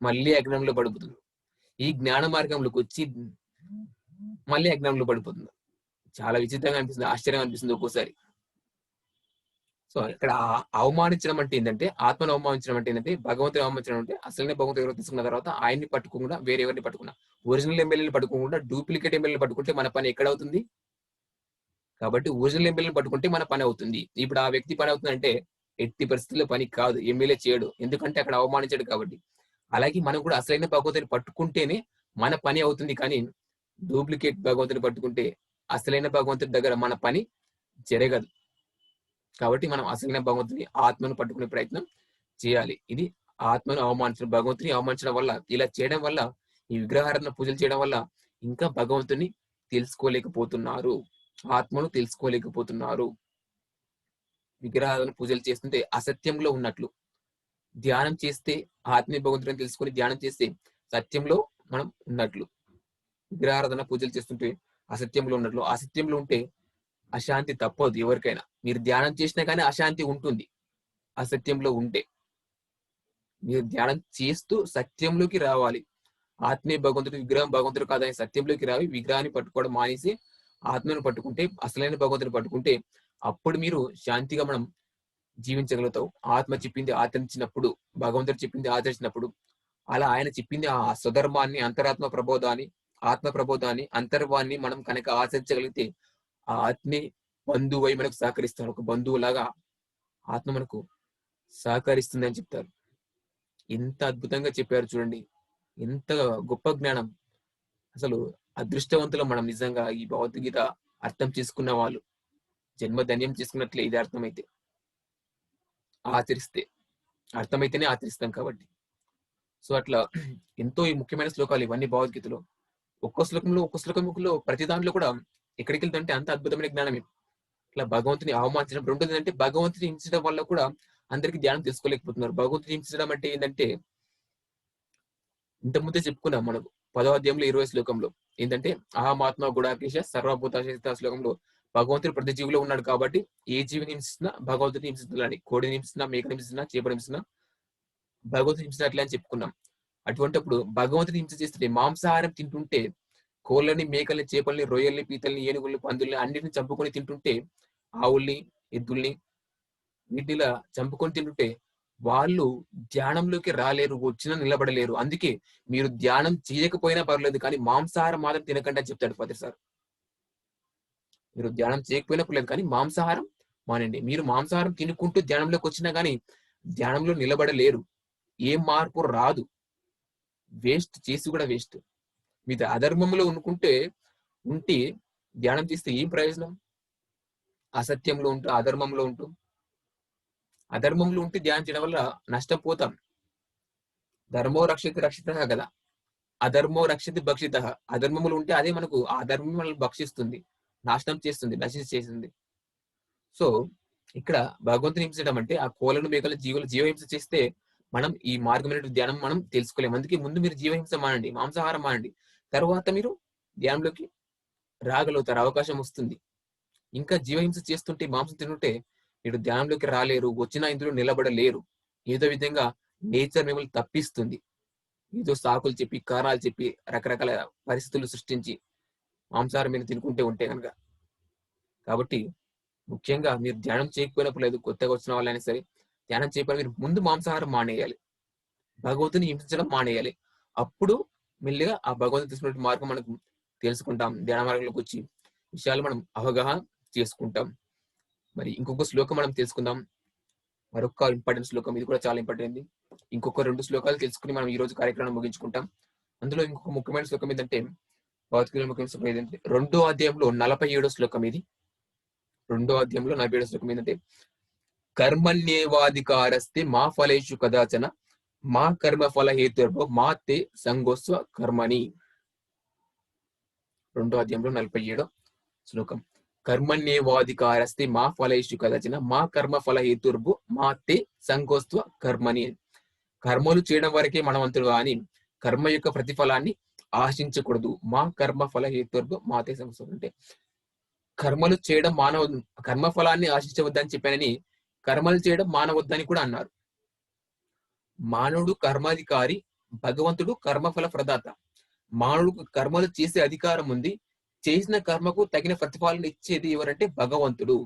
మళ్ళీ అజ్ఞానంలో పడిపోతున్నారు. ఈ జ్ఞాన మార్గంలోకి వచ్చి మళ్ళీ అజ్ఞానంలో పడిపోతున్నారు. చాలా విచిత్రంగా అనిపిస్తుంది, ఆశ్చర్యం అనిపిస్తుంది ఒక్కోసారి. సో ఇక్కడ అవమానించడం అంటే ఏంటంటే, ఆత్మను అవమానించడం అంటే ఏంటంటే, భగవంతుని అవమానించడం అంటే అసలనే భగవంతుడు ఎవరో తీసుకున్న తర్వాత ఆయన్ని పట్టుకోకుండా వేరే ఎవరిని పట్టుకున్నా, ఒరిజినల్ ఎమ్మెల్యేలు పట్టుకోకుండా డూప్లికేట్ ఎమ్మెల్యేలు పట్టుకుంటే మన పని ఎక్కడ అవుతుంది? కాబట్టి ఒరిజినల్ ఎమ్మెల్యేలు పట్టుకుంటే మన పని అవుతుంది. ఇప్పుడు ఆ వ్యక్తి పని అవుతుందంటే ఎట్టి పరిస్థితుల్లో పని కాదు, ఎమ్మెల్యే చేయడు. ఎందుకంటే అక్కడ అవమానించాడు కాబట్టి. అలాగే మనం కూడా అసలైన భగవంతుని పట్టుకుంటేనే మన పని అవుతుంది. కానీ డూప్లికేట్ భగవంతుని పట్టుకుంటే అసలైన భగవంతుడి దగ్గర మన పని జరగదు. కాబట్టి మనం అసలైన భగవంతుని ఆత్మను పట్టుకునే ప్రయత్నం చేయాలి. ఇది ఆత్మను అవమానించడం, భగవంతుని అవమానించడం వల్ల, ఇలా చేయడం వల్ల, ఈ విగ్రహారాధన పూజలు చేయడం వల్ల ఇంకా భగవంతుని తెలుసుకోలేకపోతున్నారు, ఆత్మను తెలుసుకోలేకపోతున్నారు. విగ్రహారాధన పూజలు చేస్తుంటే అసత్యంలో ఉన్నట్లు, ధ్యానం చేస్తే ఆత్మీయ భగవంతుని తెలుసుకొని ధ్యానం చేస్తే సత్యంలో మనం ఉన్నట్లు. విగ్రహారాధన పూజలు చేస్తుంటే అసత్యంలో ఉన్నట్లు. అసత్యంలో ఉంటే అశాంతి తప్పదు ఎవరికైనా. మీరు ధ్యానం చేసినా కానీ అశాంతి ఉంటుంది అసత్యంలో ఉంటే. మీరు ధ్యానం చేస్తూ సత్యంలోకి రావాలి. ఆత్మీయ భగవంతుడు, విగ్రహం భగవంతుడు కాదని సత్యంలోకి రావి విగ్రహాన్ని పట్టుకోవడం మానేసి ఆత్మను పట్టుకుంటే, అసలైన భగవంతుని పట్టుకుంటే అప్పుడు మీరు శాంతిగా మనం జీవించగలుగుతాం. ఆత్మ చెప్పింది ఆచరించినప్పుడు, భగవంతుడు చెప్పింది ఆచరించినప్పుడు, అలా ఆయన చెప్పింది ఆ స్వధర్మాన్ని, అంతరాత్మ ప్రబోధాన్ని, ఆత్మ ప్రబోధాన్ని, అంతర్వాన్ని మనం కనుక ఆచరించగలిగితే ఆ ఆత్మే బంధువై మనకు సహకరిస్తాడు. ఒక బంధువులాగా ఆత్మ మనకు సహకరిస్తుంది అని చెప్తారు. ఎంత అద్భుతంగా చెప్పారు చూడండి, ఎంత గొప్ప జ్ఞానం. అసలు అదృష్టవంతులం మనం నిజంగా ఈ భగవద్గీత అర్థం చేసుకున్న వాళ్ళు. జన్మధన్యం చేసుకున్నట్లే ఇది అర్థమైతే, ఆచరిస్తే, అర్థమైతేనే ఆచరిస్తాం కాబట్టి. సో అట్లా ఎంతో ఈ ముఖ్యమైన శ్లోకాలు ఇవన్నీ భగవద్గీతలో. ఒక్క శ్లోకంలో ప్రతి దాంట్లో కూడా ఎక్కడికి వెళ్తుంటే అంత అద్భుతమైన జ్ఞానమే. ఇట్లా భగవంతుని అవమానించడం. రెండోది ఏంటంటే, భగవంతుని హింసించడం వల్ల కూడా అందరికి ధ్యానం తెలుసుకోలేకపోతున్నారు. భగవంతుని హింసించడం అంటే ఏంటంటే, ఇంతకుముందే చెప్పుకున్నాం మనం 10వ అధ్యాయంలో 20వ శ్లోకంలో ఏంటంటే, అహమాత్మ గుడాకేశ సర్వభూతాశేష శ్లోకంలో భగవంతుడు ప్రతి జీవిలో ఉన్నాడు కాబట్టి ఏ జీవిని హింసిస్తున్నా భగవంతుని హింసించాలని, కోడిని హింసిస్తున్నా, మేకని హింసిస్తున్నా, చేపని హింసిస్తున్నా భగవంతుని హింసినట్లే అని చెప్పుకున్నాం. అటువంటిప్పుడు భగవంతుని హింస చేస్తుంటే, మాంసాహారం తింటుంటే, కోళ్ళని, మేకల్ని, చేపల్ని, రొయ్యల్ని, పీతల్ని, ఏనుగుల్ని, పందుల్ని అన్నిటిని చంపుకొని తింటుంటే, ఆవుల్ని, ఎద్దుల్ని వీటిలా చంపుకొని తింటుంటే వాళ్ళు ధ్యానంలోకి రాలేరు, వచ్చినా నిలబడలేరు. అందుకే మీరు ధ్యానం చేయకపోయినా పర్లేదు కానీ మాంసాహారం మాత్రం తినకండి అని చెప్తాడు ప్రతిసారి. మీరు ధ్యానం చేయకపోయినా పర్లేదు కానీ మాంసాహారం మానండి. మీరు మాంసాహారం తినుకుంటూ ధ్యానంలోకి వచ్చినా కానీ ధ్యానంలో నిలబడలేరు, ఏం మార్పు రాదు. వేస్ట్, చేసి కూడా వేస్ట్. మీరు అధర్మంలో ఉంటే ధ్యానం చేస్తే ఏం ప్రయోజనం? అసత్యంలో ఉంటూ, అధర్మంలో ఉంటే ధ్యానం చేయడం వల్ల నష్టపోతాం. ధర్మో రక్షిత రక్షిత కదా, అధర్మో రక్షిత భక్షిత. అధర్మములు ఉంటే అదే మనకు ఆ ధర్మం మనల్ని భక్షిస్తుంది, నాశనం చేస్తుంది, నశించేస్తుంది. సో ఇక్కడ భగవంతుని హింసించడం అంటే ఆ కోలను, మేకల, జీవహింస చేస్తే మనం ఈ మార్గమైన ధ్యానం మనం తెలుసుకోలేము. అందుకే ముందు మీరు జీవహింస మానండి, మాంసాహారం మానండి, తర్వాత మీరు ధ్యానంలోకి రాగలుగుతారు, అవకాశం వస్తుంది. ఇంకా జీవహింస చేస్తుంటే, మాంసం తింటుంటే మీరు ధ్యానంలోకి రాలేరు, వచ్చినా ఇందులో నిలబడలేరు. ఏదో విధంగా నేచర్ మిమ్మల్ని తప్పిస్తుంది. ఏదో సాకులు చెప్పి, కారణాలు చెప్పి, రకరకాల పరిస్థితులు సృష్టించి మాంసాహారం మీరు తినుకుంటే ఉంటే కనుక. కాబట్టి ముఖ్యంగా మీరు ధ్యానం చేయకపోయినప్పుడు లేదు, కొత్తగా వచ్చిన వాళ్ళైనా సరే ధ్యానం చేయకపోయినా మీరు ముందు మాంసాహారం మానేయాలి, భగవంతుని హింసించడం మానేయాలి. అప్పుడు మెల్లిగా ఆ భగవంతుని తీసుకున్న మార్గం మనకు తెలుసుకుంటాం. ధ్యాన మార్గంలోకి వచ్చి విషయాలు మనం అవగాహన చేసుకుంటాం. మరి ఇంకొక శ్లోకం మనం తెలుసుకుందాం, మరొక ఇంపార్టెంట్ శ్లోకం. ఇది కూడా చాలా ఇంపార్టెంట్. ఇంకొక 2 శ్లోకాలు తెలుసుకుని మనం ఈ రోజు కార్యక్రమం ముగించుకుంటాం. అందులో ఇంకొక ముఖ్యమైన శ్లోకం ఏంటంటే భగవద్గీతలో ముఖ్యమైన శ్లోకం ఏంటంటే 2వ అధ్యాయంలో 47వ శ్లోకం ఇది. 2వ అధ్యాయంలో 47వ శ్లోకం ఏంటంటే కర్మణ్యేవాధికారస్తే మా ఫలేషు కదాచన మా కర్మ ఫల హేతుర్భో మా తే సంగోస్వ కర్మణి. 2వ అధ్యాయంలో 47వ శ్లోకం. కర్మణ్యేవాధికారస్తే మా ఫలేషు కదాచన మా కర్మ ఫల హేతుర్భో మా తే సంగోస్వ కర్మణి. కర్మలు చేయడం వరకే మనవంతుడు కానీ కర్మ యొక్క ప్రతిఫలాన్ని ఆశించకూడదు. మా కర్మ ఫల హేతుర్భో మా తే సంగోస్వ. అంటే కర్మలు చేయడం కర్మ ఫలాన్ని ఆశించవద్దని చెప్పానని కర్మలు చేయడం మానవద్దని కూడా అన్నారు. మానవుడు కర్మాధికారి, భగవంతుడు కర్మఫల ప్రదాత. మానవుడు కర్మలు చేసే అధికారం ఉంది. చేసిన కర్మకు తగిన ప్రతిఫలం ఇచ్చేది ఎవరంటే భగవంతుడు.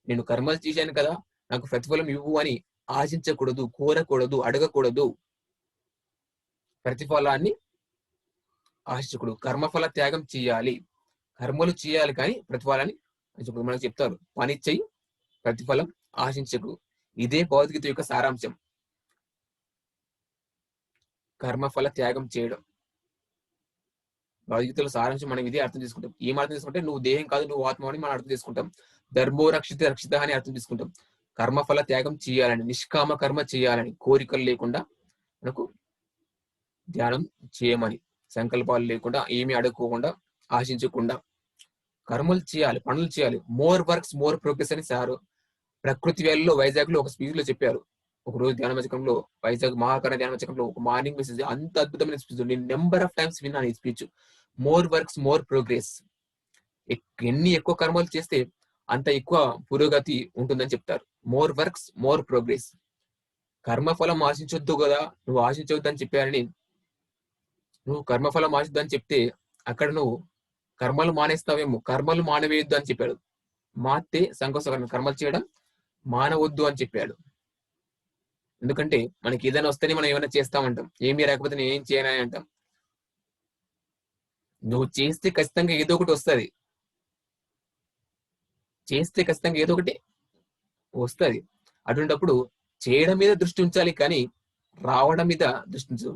నేను కర్మలు చేశాను కదా, నాకు ప్రతిఫలం ఇవ్వు అని ఆశించకూడదు, కోరకూడదు, అడగకూడదు. ప్రతిఫలాన్ని ఆశించకూడదు. కర్మఫల త్యాగం చేయాలి. కర్మలు చేయాలి కానీ ప్రతిఫలాన్ని మనకు చెప్తారు, పని చెయ్యి, ప్రతిఫలం ఆశించకు. ఇదే భగవద్గీత యొక్క సారాంశం. కర్మఫల త్యాగం చేయడం భగవద్గీతలో సారాంశం. మనం ఇదే అర్థం చేసుకుంటాం. ఏం అర్థం చేసుకుంటే నువ్వు దేహం కాదు, నువ్వు ఆత్మ అని మనం అర్థం చేసుకుంటాం. ధర్మో రక్షిత రక్షిత అని అర్థం చేసుకుంటాం. కర్మఫల త్యాగం చేయాలని, నిష్కామ కర్మ చేయాలని, కోరికలు లేకుండా మనకు ధ్యానం చేయమని, సంకల్పాలు లేకుండా, ఏమి అడగకుండా, ఆశించకుండా కర్మలు చేయాలి, పనులు చేయాలి. మోర్ వర్క్స్ మోర్ ప్రోగ్రెస్ అని సారు ప్రకృతి వేళలో వైజాగ్ లో ఒక స్పీచ్ లో చెప్పారు. ఒక రోజు ధ్యాన మచకంలో, వైజాగ్ మహాకరణ ధ్యాన మచకంలో ఒక మార్నింగ్ మెసేజ్, అంత అద్భుతమైన స్పీచ్. నేను నెంబర్ ఆఫ్ టైమ్స్ విన్నాను ఈ speech. More works more progress. ఎన్ని ఎక్కువ కర్మలు చేస్తే అంత ఎక్కువ పురోగతి ఉంటుందని చెప్తారు. More works more progress. కర్మఫలం ఆశించొద్దు కదా, నువ్వు ఆశించవద్దు అని చెప్పారని, నువ్వు కర్మఫలం ఆశిద్దు అని చెప్తే అక్కడ నువ్వు కర్మలు మానేస్తావేమో. కర్మలు మానవేయొద్దు అని చెప్పాడు. మాతే సంకోసకరం, కర్మలు చేయడం మానవద్దు అని చెప్పాడు. ఎందుకంటే మనకి ఏదైనా వస్తేనే మనం ఏమైనా చేస్తామంటాం, ఏమీ రాకపోతే నేను ఏం చేయనని అంటాం. నువ్వు చేస్తే ఖచ్చితంగా ఏదో ఒకటి వస్తుంది. చేస్తే ఖచ్చితంగా ఏదో ఒకటి వస్తుంది. అటువంటిప్పుడు చేయడం మీద దృష్టి ఉంచాలి కానీ రావడం మీద దృష్టి ఉంచు.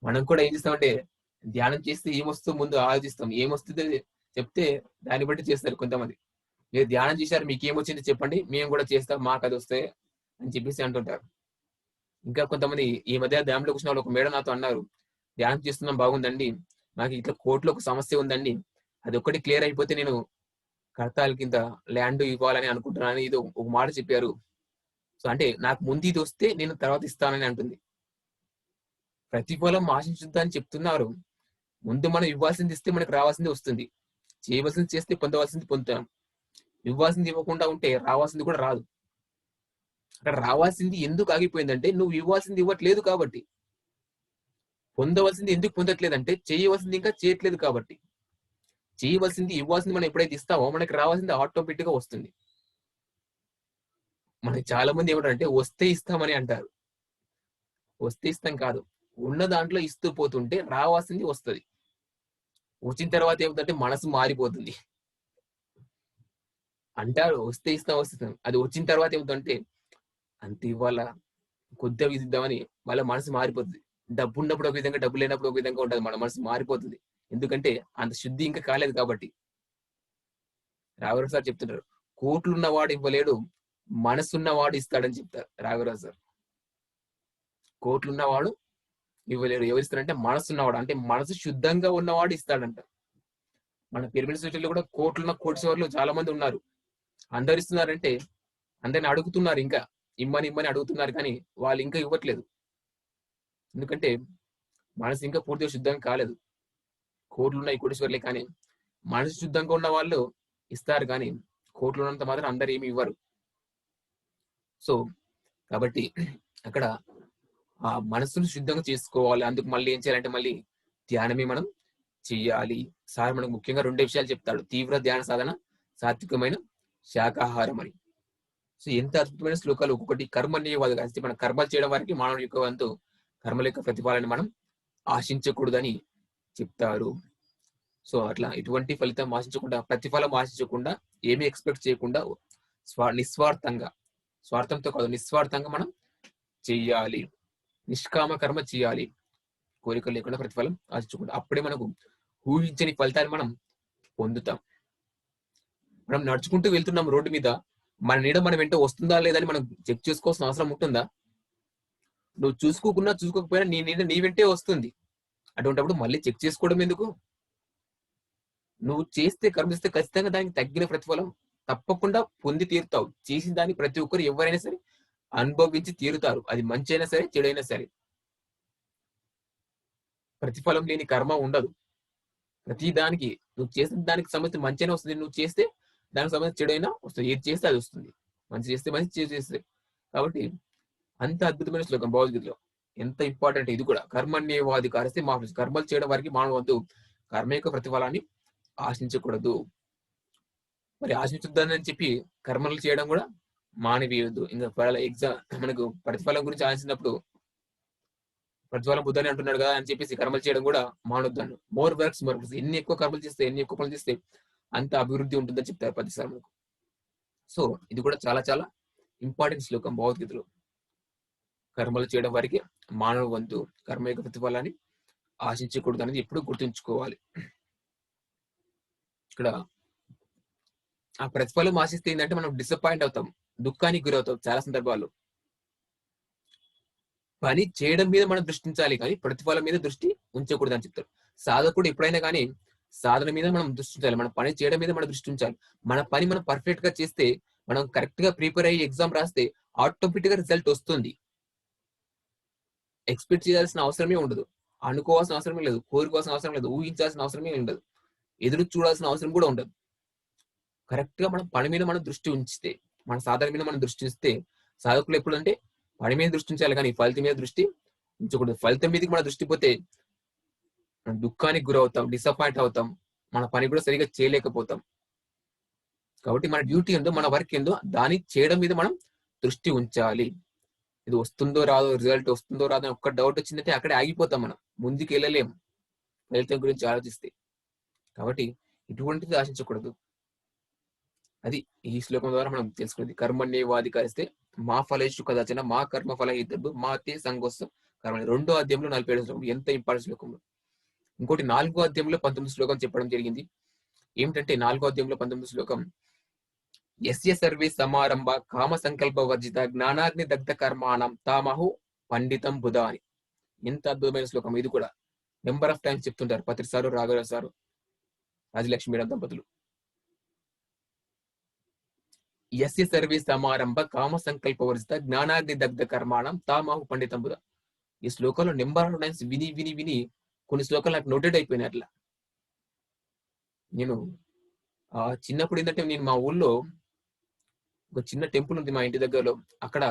మనం కూడా ఏం చేస్తామంటే ధ్యానం చేస్తే ఏమొస్తుందో ముందు ఆలోచిస్తాం. ఏమొస్తుందో చెప్తే దాన్ని బట్టి చేస్తారు కొంతమంది. మీరు ధ్యానం చేశారు, మీకు ఏమొచ్చింది చెప్పండి, మేము కూడా చేస్తాం, మాకు అది వస్తాయి అని చెప్పేసి అంటుంటారు. ఇంకా కొంతమంది ఈ మధ్య ధ్యానంలో కూర్చున్న వాళ్ళు ఒక మేడం నాతో అన్నారు, ధ్యానం చేస్తున్నాం బాగుందండి, నాకు ఇట్లా కోర్టులో ఒక సమస్య ఉందండి, అది ఒక్కటి క్లియర్ అయిపోతే నేను కర్తాల కింద ల్యాండ్ ఇవ్వాలని అనుకుంటున్నాను, ఇది ఒక మాట చెప్పారు. సో అంటే నాకు ముందు ఇది వస్తే నేను తర్వాత ఇస్తానని అంటుంది. ప్రతిఫలం ఆశించుద్దని చెప్తున్నారు. ముందు మనం ఇవ్వాల్సింది ఇస్తే మనకు రావాల్సింది వస్తుంది. చేయవలసింది చేస్తే పొందవలసింది పొందుతాం. ఇవ్వాల్సింది ఇవ్వకుండా ఉంటే రావాల్సింది కూడా రాదు. అక్కడ రావాల్సింది ఎందుకు ఆగిపోయిందంటే నువ్వు ఇవ్వాల్సింది ఇవ్వట్లేదు కాబట్టి. పొందవలసింది ఎందుకు పొందట్లేదంటే చేయవలసింది ఇంకా చేయట్లేదు కాబట్టి. చేయవలసింది ఇవ్వాల్సింది మనం ఎప్పుడైతే ఇస్తామో మనకి రావాల్సింది ఆటోమేటిక్ గా వస్తుంది. మనకి చాలా మంది ఏమంటారంటే వస్తే ఇస్తామని అంటారు. వస్తే ఇస్తాం కాదు, ఉన్న దాంట్లో ఇస్తూ పోతుంటే రావాల్సింది వస్తుంది. వచ్చిన తర్వాత ఏమిటంటే మనసు మారిపోతుంది. అంటారు వస్తే ఇస్తాం వస్తాం, అది వచ్చిన తర్వాత ఏమిటంటే అంత ఇవ్వాలా, కొద్దిగా ఇద్దామని వాళ్ళ మనసు మారిపోతుంది. డబ్బు ఉన్నప్పుడు ఒక విధంగా, డబ్బు లేనప్పుడు ఒక విధంగా ఉంటుంది. మన మనసు మారిపోతుంది. ఎందుకంటే అంత శుద్ధి ఇంకా కాలేదు కాబట్టి. రాఘవరావు సార్ చెప్తుంటారు, కోట్లున్నవాడు ఇవ్వలేడు, మనసున్నవాడు ఇస్తాడని చెప్తారు రాఘవరావు సార్. కోట్లున్నవాడు ఇవ్వలేడు, ఎవరిస్తారంటే మనసున్నవాడు, అంటే మనసు శుద్ధంగా ఉన్నవాడు ఇస్తాడంట. మన పిరమిడ్ సొసైటీలో కూడా కోట్లున్న కోటీశ్వర్లు చాలా మంది ఉన్నారు. అందరు ఇస్తున్నారంటే అందరిని అడుగుతున్నారు, ఇంకా ఇమ్మని అడుగుతున్నారు, కానీ వాళ్ళు ఇంకా ఇవ్వట్లేదు. ఎందుకంటే మనసు ఇంకా పూర్తిగా శుద్ధంగా కాలేదు. కోట్లున్న ఈ కోటీశ్వర్లే, కానీ మనసు శుద్ధంగా ఉన్న వాళ్ళు ఇస్తారు, కానీ కోట్లు ఉన్నంత మాత్రం అందరు ఏమి ఇవ్వరు. సో కాబట్టి అక్కడ ఆ మనసును శుద్ధంగా చేసుకోవాలి. అందుకు మళ్ళీ ఏం చేయాలంటే మళ్ళీ ధ్యానమే మనం చెయ్యాలి. సార్ మనకు ముఖ్యంగా 2 విషయాలు చెప్తాడు, తీవ్ర ధ్యాన సాధన, సాత్వికమైన శాకాహారం అని. సో ఎంత అద్భుతమైన శ్లోకాలు ఒక్కొక్కటి. కర్మణ్యేవాది అంటే మనం కర్మలు చేయడం వరకు మానవుడి యొక్క వంతు, కర్మల యొక్క ప్రతిఫలాన్ని మనం ఆశించకూడదని చెప్తారు. సో అట్లా ఎటువంటి ఫలితం ఆశించకుండా, ప్రతిఫలం ఆశించకుండా, ఏమీ ఎక్స్పెక్ట్ చేయకుండా నిస్వార్థంగా, స్వార్థంతో కాదు నిస్వార్థంగా మనం చెయ్యాలి, నిష్కామ కర్మ చేయాలి, కోరికలు లేకుండా ప్రతిఫలం ఆశించకుండా. అప్పుడే మనకు ఊహించని ఫలితాన్ని మనం పొందుతాం. మనం నడుచుకుంటూ వెళ్తున్నాం రోడ్డు మీద, మన నీడ మన వెంట వస్తుందా లేదని మనం చెక్ చేసుకోవాల్సిన అవసరం ఉంటుందా? నువ్వు చూసుకోకున్నా చూసుకోకపోయినా నీ నీడ నీ వెంటే వస్తుంది. అటువంటిప్పుడు మళ్ళీ చెక్ చేసుకోవడం ఎందుకు? నువ్వు కర్మ చేస్తే ఖచ్చితంగా దానికి తగ్గిన ప్రతిఫలం తప్పకుండా పొంది తీరుతావు. చేసిన దాన్ని ప్రతి ఒక్కరు ఎవరైనా సరే అనుభవించి తీరుతారు. అది మంచి అయినా సరే, చెడైనా సరే. ప్రతిఫలం లేని కర్మ ఉండదు. ప్రతి దానికి నువ్వు చేసిన దానికి సంబంధించి మంచి అయినా వస్తుంది, నువ్వు చేస్తే దానికి సంబంధించి చెడైనా వస్తుంది. ఏది చేస్తే అది వస్తుంది. మంచి చేస్తే మంచి, చేస్తే. కాబట్టి అంత అద్భుతమైన శ్లోకం భగవద్గీతలో. ఎంత ఇంపార్టెంట్ ఇది కూడా. కర్మణ్యేవాధికారస్తే మా కర్మలు చేయడం వారికి మానవద్దు, కర్మ యొక్క ప్రతిఫలాన్ని ఆశించకూడదు. మరి ఆశించొద్దని చెప్పి కర్మలు చేయడం కూడా మానివేయొద్దు. ఇంకా ఎగ్జామ్ మనకు ప్రతిఫలం గురించి ఆశించినప్పుడు ప్రతిఫలం బుద్ధని అంటున్నాడు కదా అని చెప్పేసి కర్మలు చేయడం కూడా మానొద్దాను. మోర్ వర్క్స్ ఎన్ని ఎక్కువ కర్మలు చేస్తే, ఎన్ని ఎక్కువ పనులు చేస్తే అంత అభివృద్ధి ఉంటుందని చెప్తారు ప్రతిసారి మనకు. సో ఇది కూడా చాలా చాలా ఇంపార్టెంట్ శ్లోకం భగవద్గీతలో. కర్మలు చేయడం వారికి మానవ వంతు, కర్మ యొక్క ప్రతిఫలాన్ని ఆశించకూడదు అనేది ఎప్పుడు గుర్తుంచుకోవాలి. ఇక్కడ ఆ ప్రతిఫలం ఆశిస్తే ఏంటంటే మనం డిసప్పాయింట్ అవుతాం, దుఃఖానికి గురవుతాం చాలా సందర్భాల్లో. పని చేయడం మీద మనం దృష్టించాలి కానీ ప్రతిఫలం మీద దృష్టి ఉంచకూడదు అని చెప్తారు. సాధకుడు ఎప్పుడైనా కానీ సాధన మీద మనం దృష్టి ఉంచాలి, మన పని చేయడం మీద మనం దృష్టి ఉంచాలి. మన పని మనం పర్ఫెక్ట్ గా చేస్తే, మనం కరెక్ట్ గా ప్రిపేర్ అయ్యి ఎగ్జామ్ రాస్తే ఆటోమేటిక్ గా రిజల్ట్ వస్తుంది. ఎక్స్పెక్ట్ చేయాల్సిన అవసరమే ఉండదు, అనుకోవాల్సిన అవసరమే లేదు, కోరుకోవాల్సిన అవసరం లేదు, ఊహించాల్సిన అవసరమే ఉండదు, ఎదురు చూడాల్సిన అవసరం కూడా ఉండదు. కరెక్ట్ గా మనం పని మీద మనం దృష్టి ఉంచితే, మన సాధన మీద మనం దృష్టి ఉంచితే, సాధకులు ఎప్పుడంటే పని మీద దృష్టి ఉంచాలి కానీ ఫలితం మీద దృష్టి ఉంచకూడదు. ఫలితం మీదకి మన దృష్టి పోతే దుఃఖానికి గురవుతాం, డిసప్పాయింట్ అవుతాం, మన పని కూడా సరిగా చేయలేకపోతాం. కాబట్టి మన డ్యూటీ ఏందో, మన వర్క్ ఏందో దాన్ని చేయడం మీద మనం దృష్టి ఉంచాలి. ఇది వస్తుందో రాదో, రిజల్ట్ వస్తుందో రాదో అని ఒక్క డౌట్ వచ్చిందంటే అక్కడే ఆగిపోతాం, మనం ముందుకు వెళ్ళలేము ఫలితం గురించి ఆలోచిస్తే. కాబట్టి ఇటువంటిది ఆశించకూడదు. అది ఈ శ్లోకం ద్వారా మనం తెలుసుకున్నది. కర్మణ్యేవాధికారిస్తే మా ఫలేషు కదాచన మా కర్మ ఫల ఇద్దరు మా తే సంగోత్సం కర్మ. 2వ అధ్యాయంలో 47 శ్లోకం, ఎంత ఇంపార్టెంట్ శ్లోకంలో. ఇంకోటి 4వ అధ్యాయంలో 19 శ్లోకం చెప్పడం జరిగింది. ఏమిటంటే 4వ అధ్యాయంలో 19 శ్లోకం, యస్య సర్వే సమారంభ కామ సంకల్ప వర్జిత జ్ఞానాగ్ని దగ్ధ కర్మాణం తామహు పండితం బుధ అని. ఎంత అద్భుతమైన శ్లోకం ఇది కూడా. నెంబర్ ఆఫ్ టైమ్స్ చెప్తుంటారు పత్రి సారు, రాఘవరావు సారు, రాజలక్ష్మి మేడం దంపతులు. యస్య సర్వే సమారంభ కామ సంకల్ప వర్జిత జ్ఞానాగ్ని దగ్ధ కర్మాణం తామహు పండితం బుధ. ఈ శ్లోకంలో నెంబర్ ఆఫ్ టైమ్స్ విని విని విని కొన్ని శ్లోకాలు నాకు నోటెడ్ అయిపోయినాయి. అట్లా నేను చిన్నప్పుడు ఏంటంటే, నేను మా ఊళ్ళో ఒక చిన్న టెంపుల్ ఉంది మా ఇంటి దగ్గరలో. అక్కడ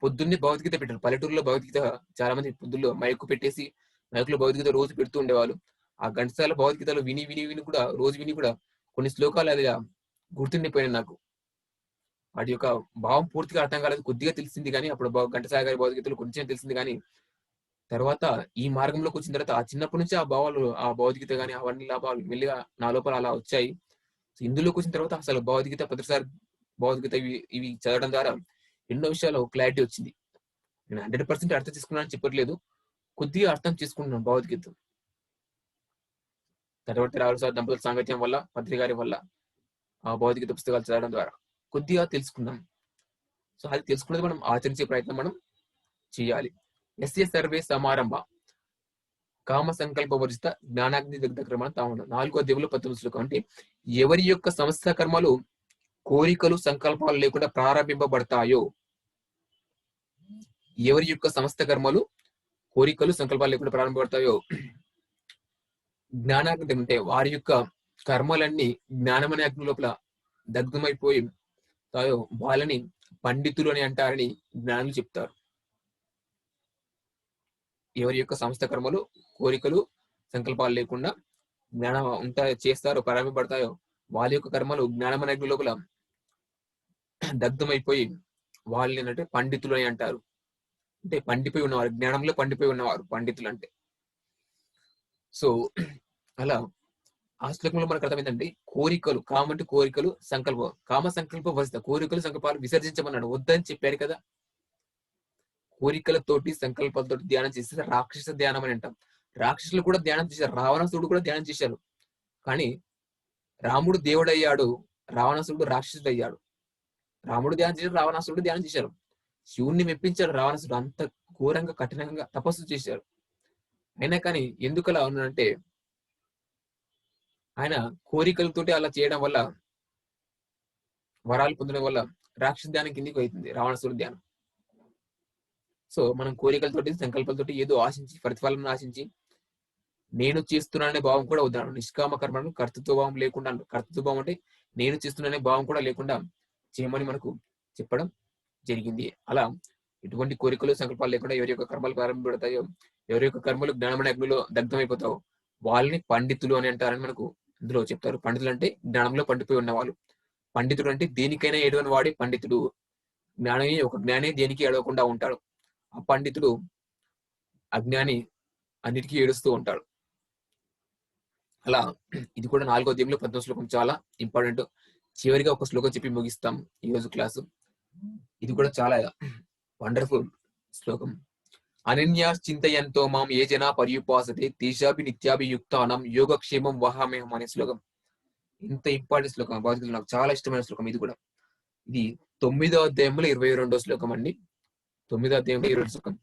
పొద్దున్నే భగవద్గీత పెట్టారు. పల్లెటూరులో భగవద్గీత చాలా మంది పొద్దుల్లో మైకు పెట్టేసి మైకులో భగవద్గీత రోజు పెడుతూ ఉండేవాళ్ళు. ఆ ఘంటసాల భగవద్గీతలో విని విని విని కూడా, రోజు విని కూడా కొన్ని శ్లోకాలు అది గుర్తుండిపోయినాయి నాకు. వాటి యొక్క భావం పూర్తిగా అర్థం కాలేదు, కొద్దిగా తెలిసింది కానీ అప్పుడు ఘంటసాల గారి భగవద్గీతలు కొంచెం తెలిసింది. కానీ తర్వాత ఈ మార్గంలోకి వచ్చిన తర్వాత ఆ చిన్నప్పటి నుంచి ఆ భావాలు, ఆ భగవద్గీత కానీ అవన్నీ లాభాలు మెల్లిగా నా లోపల అలా వచ్చాయి. ఇందులోకి వచ్చిన తర్వాత అసలు భగవద్గీత ప్రతిసారి భగవద్గీత ఇవి చదవడం ద్వారా ఎన్నో విషయాలు క్లారిటీ వచ్చింది. నేను 100% అర్థం చేసుకున్నానని చెప్పట్లేదు, కొద్దిగా అర్థం చేసుకుంటున్నాను భగవద్గీత. చక్రవర్తి రాఘవరావు దంపతుల సాంగత్యం వల్ల, పత్రి గారి వల్ల, ఆ భగవద్గీత పుస్తకాలు చదవడం ద్వారా కొద్దిగా తెలుసుకున్నాం. సో అది తెలుసుకున్నది మనం ఆచరించే ప్రయత్నం మనం చేయాలి. ఎస్య సర్వే సమారంభ కామ సంకల్ప వర్జిత జ్ఞానాగ్ని దగ్ధ కర్మ తాము. 4వ అధ్యాయంలో 19 శ్లోకం. అంటే ఎవరి యొక్క సమస్త కర్మలు కోరికలు సంకల్పాలు లేకుండా ప్రారంభింపబడతాయో, ఎవరి యొక్క సమస్త కర్మలు కోరికలు సంకల్పాలు లేకుండా ప్రారంభపడతాయో, జ్ఞానాగ్ని అంటే వారి యొక్క కర్మలన్నీ జ్ఞానమనే అగ్ని లోపల దగ్ధమైపోయి తాయో వాళ్ళని పండితులు అని అంటారని జ్ఞానులు చెప్తారు. ఎవరి యొక్క సమస్త కర్మలు కోరికలు సంకల్పాలు లేకుండా జ్ఞానం చేస్తారో, ప్రారంభపడతాయో, వాళ్ళ యొక్క కర్మలు జ్ఞానమనే అగ్ని లోపల దగ్ధమైపోయి వాళ్ళని ఏంటంటే పండితులు అని అంటారు. అంటే పండిపోయి ఉన్నవారు, జ్ఞానంలో పండిపోయి ఉన్నవారు పండితులు అంటే. సో అలా ఆ శ్లోకంలో మనకు అర్థమైందండి, కోరికలు, కామంటే కోరికలు, సంకల్పం, కామ సంకల్ప వర్జిత, కోరికలు సంకల్పాలు విసర్జించమన్నాడు, వద్దని చెప్పారు కదా. కోరికలతోటి సంకల్పాలతోటి ధ్యానం చేస్తే రాక్షస ధ్యానం అని అంటాం. రాక్షసులు కూడా ధ్యానం చేశారు, రావణాసురుడు కూడా ధ్యానం చేశారు. కానీ రాముడు దేవుడయ్యాడు, రావణాసురుడు రాక్షసుడు అయ్యాడు. రాముడు ధ్యానం చేశాడు, రావణాసురుడు ధ్యానం చేశారు. శివుణ్ణి మెప్పించాడు రావణాసురుడు, అంత ఘోరంగా కఠినంగా తపస్సు చేశారు. అయినా కానీ ఎందుకు అలా ఉన్నాడంటే ఆయన కోరికలతోటి అలా చేయడం వల్ల, వరాలు పొందడం వల్ల రాక్షస ధ్యానం కిందికి అవుతుంది రావణాసురుడు ధ్యానం. సో మనం కోరికలతోటి సంకల్పాలతోటి ఏదో ఆశించి ప్రతిఫలం ఆశించి నేను చేస్తున్నాననే భావం కూడా వద్దాను. నిష్కామ కర్మను కర్తృత్వ భావం లేకుండా, కర్తృత్వ భావం అంటే నేను చేస్తున్నానే భావం కూడా లేకుండా చేయమని మనకు చెప్పడం జరిగింది. అలా ఎటువంటి కోరికలు సంకల్పాలు లేకుండా ఎవరి యొక్క కర్మలు ప్రారంభపడతాయో, ఎవరి యొక్క కర్మలు జ్ఞానమనే అగ్నిలో దగ్ధమైపోతావో వాళ్ళని పండితులు అని అంటారని మనకు ఇందులో చెప్తారు. పండితులు అంటే జ్ఞానంలో పండిపోయి ఉన్నవాళ్ళు. పండితుడు అంటే దేనికైనా ఏడవని వాడే పండితుడు. జ్ఞాని దేనికి ఏడవకుండా ఉంటాడు. ఆ పండితుడు అజ్ఞాని అన్నిటికీ ఏడుస్తూ ఉంటాడు. అలా ఇది కూడా 4వ అధ్యాయంలో 19వ శ్లోకం చాలా ఇంపార్టెంట్. చివరిగా ఒక శ్లోకం చెప్పి ముగిస్తాం ఈ రోజు క్లాసు. ఇది కూడా చాలా వండర్ఫుల్ శ్లోకం. అనన్యాశ్చింతయంతో మాం ఏ జనా పర్యుపాసతే తేషాభి నిత్యాభియుక్తానం యోగక్షేమం వహామ్యహం అనే శ్లోకం. ఇంత ఇంపార్టెంట్ శ్లోకం భగవద్గీత, నాకు చాలా ఇష్టమైన శ్లోకం ఇది కూడా. ఇది 9వ అధ్యాయంలో 22వ శ్లోకం అండి. 9వ అధ్యాయంలో 22వ శ్లోకం.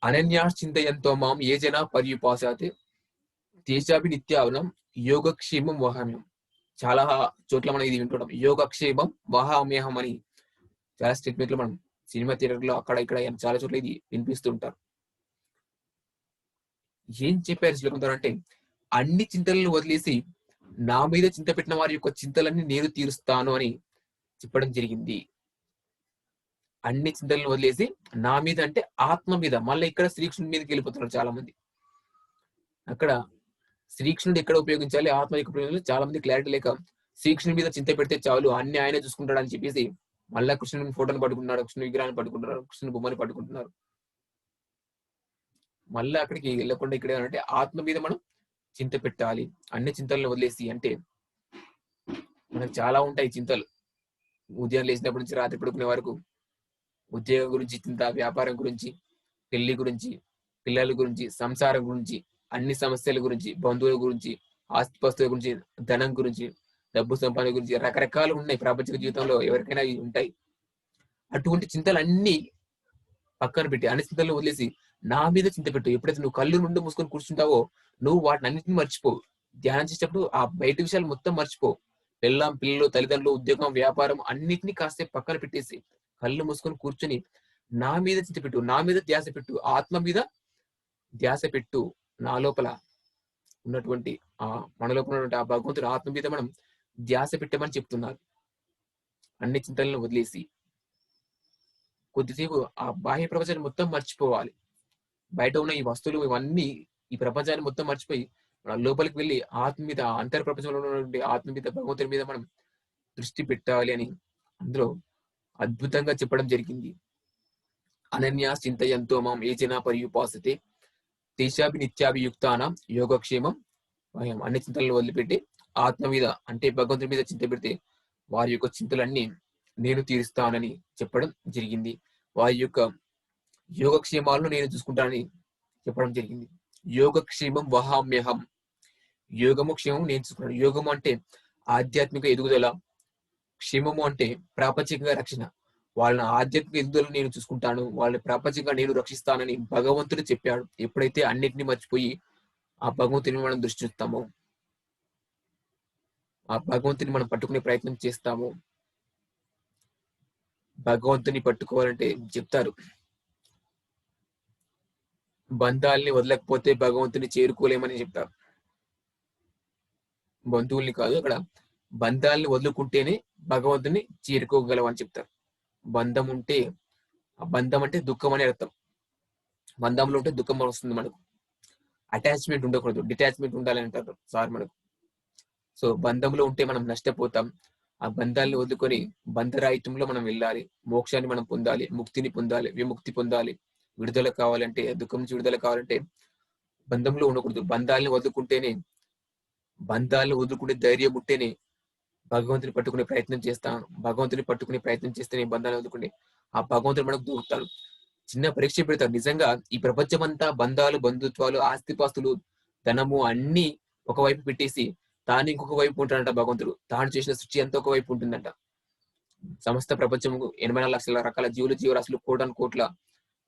అనన్యాశ్చింతయంతో మాం ఏ జనా పర్యుపాసతే తేషాభి నిత్యానం యోగక్షేమం వహామ్యం. చాలా చోట్ల మనం ఇది వింటుంటాం, యోగక్షేమం వహామ్యహం అని. చాలా స్టేట్మెంట్లు మనం సినిమా థియేటర్ లో అక్కడ ఇక్కడ చాలా చోట్ల ఇది వినిపిస్తూ ఉంటారు. ఏం చెప్పారు శ్లోకంతో అంటే, అన్ని చింతలను వదిలేసి నా మీద చింత పెట్టిన వారి యొక్క చింతలన్నీ నేను తీరుస్తాను అని చెప్పడం జరిగింది. అన్ని చింతలను వదిలేసి నా మీద అంటే ఆత్మ మీద. మళ్ళీ ఇక్కడ శ్రీకృష్ణుడి మీదకి వెళ్ళిపోతున్నారు చాలా మంది. అక్కడ శ్రీకృష్ణుడు ఎక్కడ ఉపయోగించాలి, ఆత్మ ఎక్కడ ఉపయోగించాలి చాలా మంది క్లారిటీ లేక శ్రీకృష్ణుడి మీద చింత పెడితే చాలు అన్ని ఆయనే చూసుకుంటాడు అని చెప్పేసి మళ్ళా కృష్ణుని ఫోటోని పట్టుకుంటున్నారు, కృష్ణుని విగ్రహాన్ని పట్టుకుంటున్నారు, కృష్ణుని బొమ్మని పట్టుకుంటున్నారు. మళ్ళీ అక్కడికి వెళ్ళకుండా ఇక్కడ అంటే ఆత్మ మీద మనం చింత పెట్టాలి, అన్ని చింతలను వదిలేసి. అంటే మనకు చాలా ఉంటాయి చింతలు. ఉదయం లేచినప్పటి నుంచి రాత్రి పడుకునే వరకు ఉద్యోగం గురించి చింత, వ్యాపారం గురించి, పెళ్లి గురించి, పిల్లల గురించి, సంసారం గురించి, అన్ని సమస్యల గురించి, బంధువుల గురించి, ఆస్తిపాస్తుల గురించి, ధనం గురించి, డబ్బు సంపాదన గురించి రకరకాలు ఉన్నాయి ప్రాపంచిక జీవితంలో, ఎవరికైనా ఉంటాయి. అటువంటి చింతలన్నీ పక్కన పెట్టి అన్ని చింతలను వదిలేసి నా మీద చింత పెట్టు. ఎప్పుడైతే నువ్వు కళ్ళు నుండి మూసుకొని కూర్చుంటావో నువ్వు వాటిని అన్నింటినీ మర్చిపో. ధ్యానం చేసేటప్పుడు ఆ బయట విషయాలు మొత్తం మర్చిపో. పిల్లలు, తల్లిదండ్రులు, ఉద్యోగం, వ్యాపారం అన్నిటినీ కాసేపు పక్కన పెట్టేసి కళ్ళు మూసుకొని కూర్చొని నా మీద చింత పెట్టు, నా మీద ధ్యాస పెట్టు, ఆత్మ మీద ధ్యాస పెట్టు. నా లోపల ఉన్నటువంటి మన లోపల ఉన్నటువంటి ఆ భగవంతుడు ఆత్మ మీద మనం ధ్యాస పెట్టమని చెప్తున్నారు. అన్ని చింతలను వదిలేసి కొద్దిసేపు ఆ బాహ్య ప్రపంచాన్ని మొత్తం మర్చిపోవాలి. బయట ఉన్న ఈ వస్తువులు ఇవన్నీ, ఈ ప్రపంచాన్ని మొత్తం మర్చిపోయి మన లోపలికి వెళ్ళి ఆత్మ మీద, అంతర్ ప్రపంచంలో ఉన్నటువంటి ఆత్మ మీద, భగవంతుని మీద మనం దృష్టి పెట్టాలి అని అందులో అద్భుతంగా చెప్పడం జరిగింది. అనన్యాస్ చింతయంతో మాం ఏ జనా పర్యుపాసతే తేషాభి నిత్యాభియుక్తానాం యోగక్షేమం వహామ్యహం. అన్ని చింతలను వదిలిపెట్టి ఆత్మ మీద అంటే భగవంతుని మీద చింత పెడితే వారి యొక్క చింతలన్నీ నేను తీరుస్తానని చెప్పడం జరిగింది. వారి యొక్క యోగక్షేమాలను నేను చూసుకుంటానని చెప్పడం జరిగింది. యోగక్షేమం వహామ్యహం. యోగము క్షేమం నేను చూసుకుంటాను. యోగము అంటే ఆధ్యాత్మిక ఎదుగుదల, క్షేమము అంటే ప్రాపంచికంగా రక్షణ. వాళ్ళ ఆధ్యాత్మిక ఎదుగుదల నేను చూసుకుంటాను, వాళ్ళని ప్రాపంచికంగా నేను రక్షిస్తానని భగవంతుడు చెప్పాడు. ఎప్పుడైతే అన్నిటిని మర్చిపోయి ఆ భగవంతుని మనం దృష్టి చూస్తామో, ఆ భగవంతుని మనం పట్టుకునే ప్రయత్నం చేస్తామో, భగవంతుని పట్టుకోవాలంటే చెప్తారు, బంధాలని వదలకపోతే భగవంతుని చేరుకోలేమని చెప్తారు. బంధువుల్ని కాదు, అక్కడ బంధాలని వదులుకుంటేనే భగవంతుని చేరుకోగలవని చెప్తారు. బంధం ఉంటే, ఆ బంధం అంటే దుఃఖం అనే అర్థం. బంధంలో ఉంటే దుఃఖం వస్తుంది మనకు. అటాచ్మెంట్ ఉండకూడదు, డిటాచ్మెంట్ ఉండాలి అంటారు సార్ మనకు. సో బంధంలో ఉంటే మనం నష్టపోతాం. ఆ బంధాలను వదులుకొని బంధరాహిత్యంలో మనం వెళ్ళాలి, మోక్షాన్ని మనం పొందాలి, ముక్తిని పొందాలి, విముక్తి పొందాలి. విడుదల కావాలంటే, దుఃఖం నుంచి విడుదల కావాలంటే బంధంలో ఉండకూడదు. బంధాలను వదులుకుంటేనే, బంధాలను వదులుకునే ధైర్యం ఉంటేనే భగవంతుని పట్టుకునే ప్రయత్నం చేస్తాను. భగవంతుని పట్టుకునే ప్రయత్నం చేస్తేనే బంధాలను వదులుకుని ఆ భగవంతుడు మనకు దొరుకుతాడు. చిన్న పరీక్ష పెడతారు. నిజంగా ఈ ప్రపంచం అంతా బంధాలు, బంధుత్వాలు, ఆస్తిపాస్తులు, ధనము అన్ని ఒకవైపు పెట్టేసి తాను ఇంకొక వైపు ఉంటాడంట భగవంతుడు. తాను చేసిన సృష్టి అంతా ఒక వైపు ఉంటుందంట. సమస్త ప్రపంచం 84 లక్షల రకాల జీవరాశులు కోటాను కోట్ల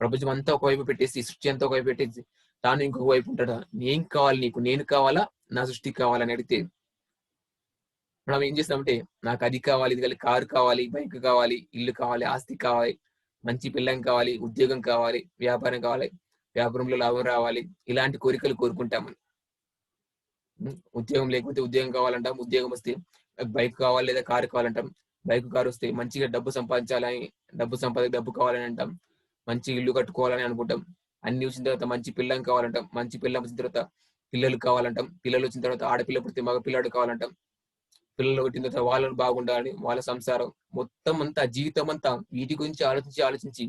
ప్రపంచం అంతా ఒకవైపు పెట్టేసి సృష్టి అంతా ఒకవైపు పెట్టేసి తాను ఇంకొక వైపు ఉంటాడా. నేను కావాలి నీకు, నేను కావాలా, నా సృష్టి కావాలని అడిగితే మనం ఏం చేస్తామంటే నాకు అది కావాలి, ఇది కావాలి, కారు కావాలి, బైక్ కావాలి, ఇల్లు కావాలి, ఆస్తి కావాలి, మంచి పిల్లం కావాలి, ఉద్యోగం కావాలి, వ్యాపారం కావాలి, వ్యాపారంలో లాభం రావాలి, ఇలాంటి కోరికలు కోరుకుంటామని. ఉద్యోగం లేకపోతే ఉద్యోగం కావాలంటాం, ఉద్యోగం వస్తే బైక్ కావాలి లేదా కారు కావాలంటాం, బైక్ కారు వస్తే మంచిగా డబ్బు సంపాదించాలని, డబ్బు కావాలని అంటాం, మంచి ఇల్లు కట్టుకోవాలని అనుకుంటాం. అన్ని వచ్చిన తర్వాత మంచి పిల్లం కావాలంటాం, మంచి పిల్లం వచ్చిన తర్వాత పిల్లలు కావాలంటాం, పిల్లలు వచ్చిన తర్వాత ఆడపిల్ల పుడితే మగ పిల్లాడు కావాలంటాం, పిల్లలు పుట్టిన తర్వాత వాళ్ళు బాగుండాలని, వాళ్ళ సంసారం మొత్తం అంతా జీవితం అంతా వీటి గురించి ఆలోచించి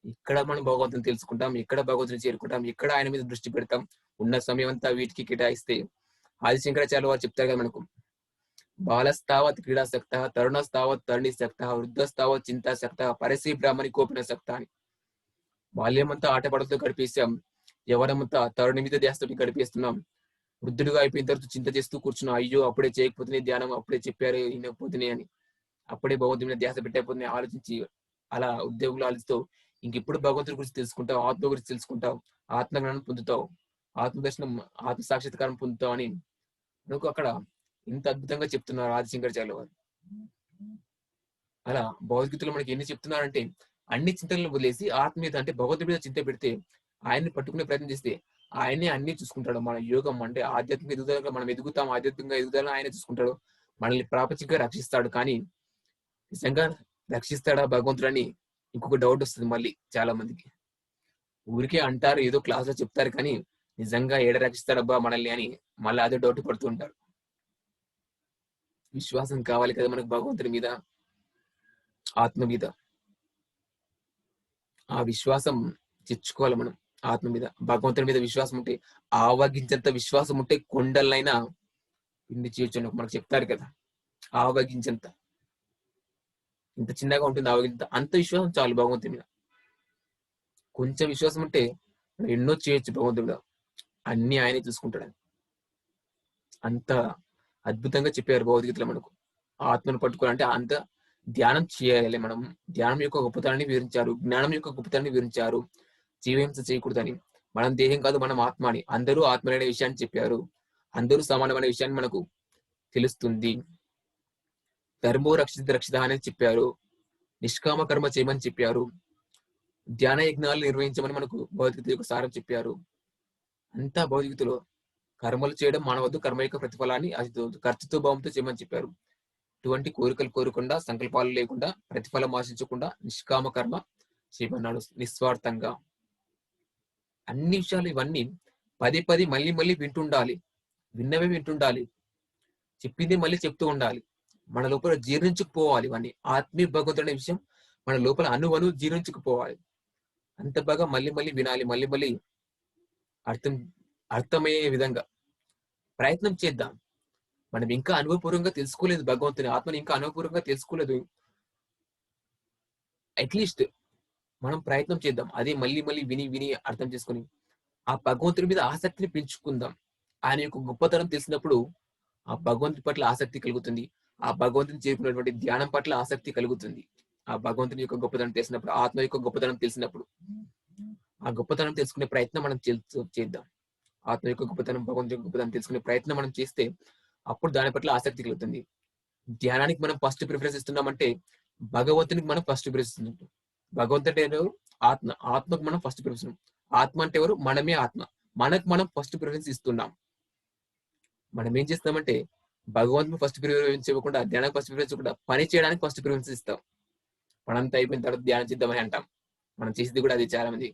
ఎక్కడ మనం భగవంతుని తెలుసుకుంటాం, ఎక్కడ భగవంతుని చేరుకుంటాం, ఎక్కడ ఆయన మీద దృష్టి పెడతాం, ఉన్న సమయం అంతా వీటికి కేటాయిస్తే ఆదిశంకరాచార్య వారు చెప్తారు కదా మనకు, బాలస్తావత్ క్రీడాసక్త, తరుణస్తావత్ తరుణీసక్త, వృద్ధస్తావత్ చింతాసక్త, పరసీ బ్రాహ్మణి కోపినసక్త అని. బాల్యమంతా ఆటపాటలతో గడిపేసాం, యవనమంతా తరుణి మీద ధ్యాసతోటి గడిపేస్తున్నాం, వృద్ధుడిగా అయిపోయిన తర్వాత చింత చేస్తూ కూర్చున్నాం, అయ్యో అప్పుడే చేయకపోతే ధ్యానం, అప్పుడే చెప్పారు వినకపోతే అని, అప్పుడే భగవంతుడి మీద ధ్యాస పెట్టకపోతే ఆలోచించి అలా ఉద్యోగులు ఆలోచిస్తూ ఇంకెప్పుడు భగవంతుడి గురించి తెలుసుకుంటావు, ఆత్మ గురించి తెలుసుకుంటావు, ఆత్మజ్ఞానం పొందుతావు, ఆత్మదర్శనం, ఆత్మ సాక్షాత్కారం పొందుతావు అని మనకు అక్కడ ఇంత అద్భుతంగా చెప్తున్నారు ఆదిశంకరాచార్యుల వారు. అలా భగవద్గీతలో మనకి ఎన్ని చెప్తున్నారంటే అన్ని చింతలను వదిలేసి ఆత్మ మీద అంటే భగవంతుడి మీద చింత పెడితే, ఆయన్ని పట్టుకునే ప్రయత్నం చేస్తే ఆయనే అన్ని చూసుకుంటాడు. మన యోగం అంటే ఆధ్యాత్మిక ఎదుగుదల, మనం ఎదుగుతాం, ఆధ్యాత్మికంగా ఎదుగుదల ఆయనే చూసుకుంటాడు, మనల్ని ప్రాపంచికంగా రక్షిస్తాడు. కానీ నిజంగా రక్షిస్తాడా భగవంతుడని ఇంకొక డౌట్ వస్తుంది మళ్ళీ చాలా మందికి. ఊరికే అంటారు, ఏదో క్లాస్ లో చెప్తారు, కానీ నిజంగా ఏడ రక్షిస్తాడబ్బా మనల్ని అని మళ్ళీ అదే డౌట్ పడుతూ ఉంటారు. విశ్వాసం కావాలి కదా మనకు భగవంతుడి మీద, ఆత్మ మీద. ఆ విశ్వాసం తెచ్చుకోవాలి మనం. ఆత్మ మీద, భగవంతుడి మీద విశ్వాసం ఉంటే, ఆవగించేంత విశ్వాసం ఉంటే కొండలైనా పిండి చేయొచ్చు మనకు చెప్తారు కదా. ఆవగించేంత, ఇంత చిన్నగా ఉంటుంది ఆవగింత, అంత విశ్వాసం చాలు భగవంతుడి మీద. కొంచెం విశ్వాసం ఉంటే ఎన్నో చేయొచ్చు భగవంతుడి మీద, అన్ని ఆయనే చూసుకుంటాడని. అంత అద్భుతంగా చెప్పారు భగవద్గీతలో మనకు. ఆత్మను పట్టుకోవాలంటే అంత ధ్యానం చేయాలి మనం. ధ్యానం యొక్క గొప్పతనాన్ని వివరించారు, జ్ఞానం యొక్క గొప్పతనాన్ని వివరించారు. జీవహింస చేయకూడదని, మనం దేహం కాదు మనం ఆత్మ అని, అందరూ ఆత్మలనే విషయాన్ని చెప్పారు. అందరూ సమానమైన విషయాన్ని మనకు తెలుస్తుంది. ధర్మో రక్షిత అనేది చెప్పారు, నిష్కామ కర్మ చేయమని చెప్పారు, ధ్యాన యజ్ఞాలు నిర్వహించమని మనకు భగవద్గీత యొక్క సారం చెప్పారు. అంతా భగవద్గీతలో కర్మలు చేయడం మానవద్దు, కర్మ యొక్క ప్రతిఫలాన్ని ఖర్చుతో భావంతో చేయమని చెప్పారు. ఇటువంటి కోరికలు కోరకుండా, సంకల్పాలు లేకుండా, ప్రతిఫలం ఆశించకుండా నిష్కామ కర్మ చేయమన్నాడు నిస్వార్థంగా. అన్ని విషయాలు ఇవన్నీ పదే మళ్ళీ వింటుండాలి, విన్నవే వింటుండాలి, చెప్పింది మళ్ళీ చెప్తూ ఉండాలి. మన లోపల జీర్ణించుకుపోవాలి. ఇవన్నీ ఆత్మీయ భగవంతుడు అనే విషయం మన లోపల అణువను జీర్ణించుకుపోవాలి. అంత బాగా మళ్ళీ వినాలి, మళ్ళీ అర్థమయ్యే విధంగా ప్రయత్నం చేద్దాం. మనం ఇంకా అనుభవపూర్వంగా తెలుసుకోలేదు భగవంతుని ఆత్మని, ఇంకా అనుభవపూర్వంగా తెలుసుకోలేదు. అట్లీస్ట్ మనం ప్రయత్నం చేద్దాం. అదే మళ్ళీ విని అర్థం చేసుకుని ఆ భగవంతుడి మీద ఆసక్తిని పెంచుకుందాం. ఆయన యొక్క గొప్పతనం తెలిసినప్పుడు ఆ భగవంతుడి పట్ల ఆసక్తి కలుగుతుంది, ఆ భగవంతుని చేరుకున్నటువంటి ధ్యానం పట్ల ఆసక్తి కలుగుతుంది. ఆ భగవంతుని యొక్క గొప్పతనం తెలిసినప్పుడు, ఆత్మ యొక్క గొప్పతనం తెలిసినప్పుడు ఆ గొప్పతనం తెలుసుకునే ప్రయత్నం మనం చేద్దాం. ఆత్మ యొక్క గొప్పతనం, భగవంతుని యొక్క గొప్పతనం తెలుసుకునే ప్రయత్నం మనం చేస్తే అప్పుడు దాని పట్ల ఆసక్తి కలుగుతుంది. ధ్యానానికి మనం ఫస్ట్ ప్రిఫరెన్స్ ఇస్తున్నామంటే భగవంతునికి మనం ఫస్ట్ ప్రిఫరెన్స్ ఇస్తున్నాం. భగవంతుడు అంటే ఎవరు? ఆత్మ. ఆత్మకు మనం ఫస్ట్ ప్రిఫరెన్స్. ఆత్మ అంటే ఎవరు? మనమే ఆత్మ. మనకు మనం ఫస్ట్ ప్రిఫరెన్స్ ఇస్తున్నాం. మనం ఏం చేస్తామంటే భగవంతుని ఫస్ట్ ప్రిఫరెన్స్ ఇవ్వకుండా, ధ్యానానికి ఫస్ట్ ప్రిఫరెన్స్ ఇవ్వకుండా, పని చేయడానికి ఫస్ట్ ప్రిఫరెన్స్ ఇస్తాం. పనంతా అయిపోయిన తర్వాత ధ్యానం చేద్దామని అంటాం. మనం చేసేది కూడా అది. చాలా మంది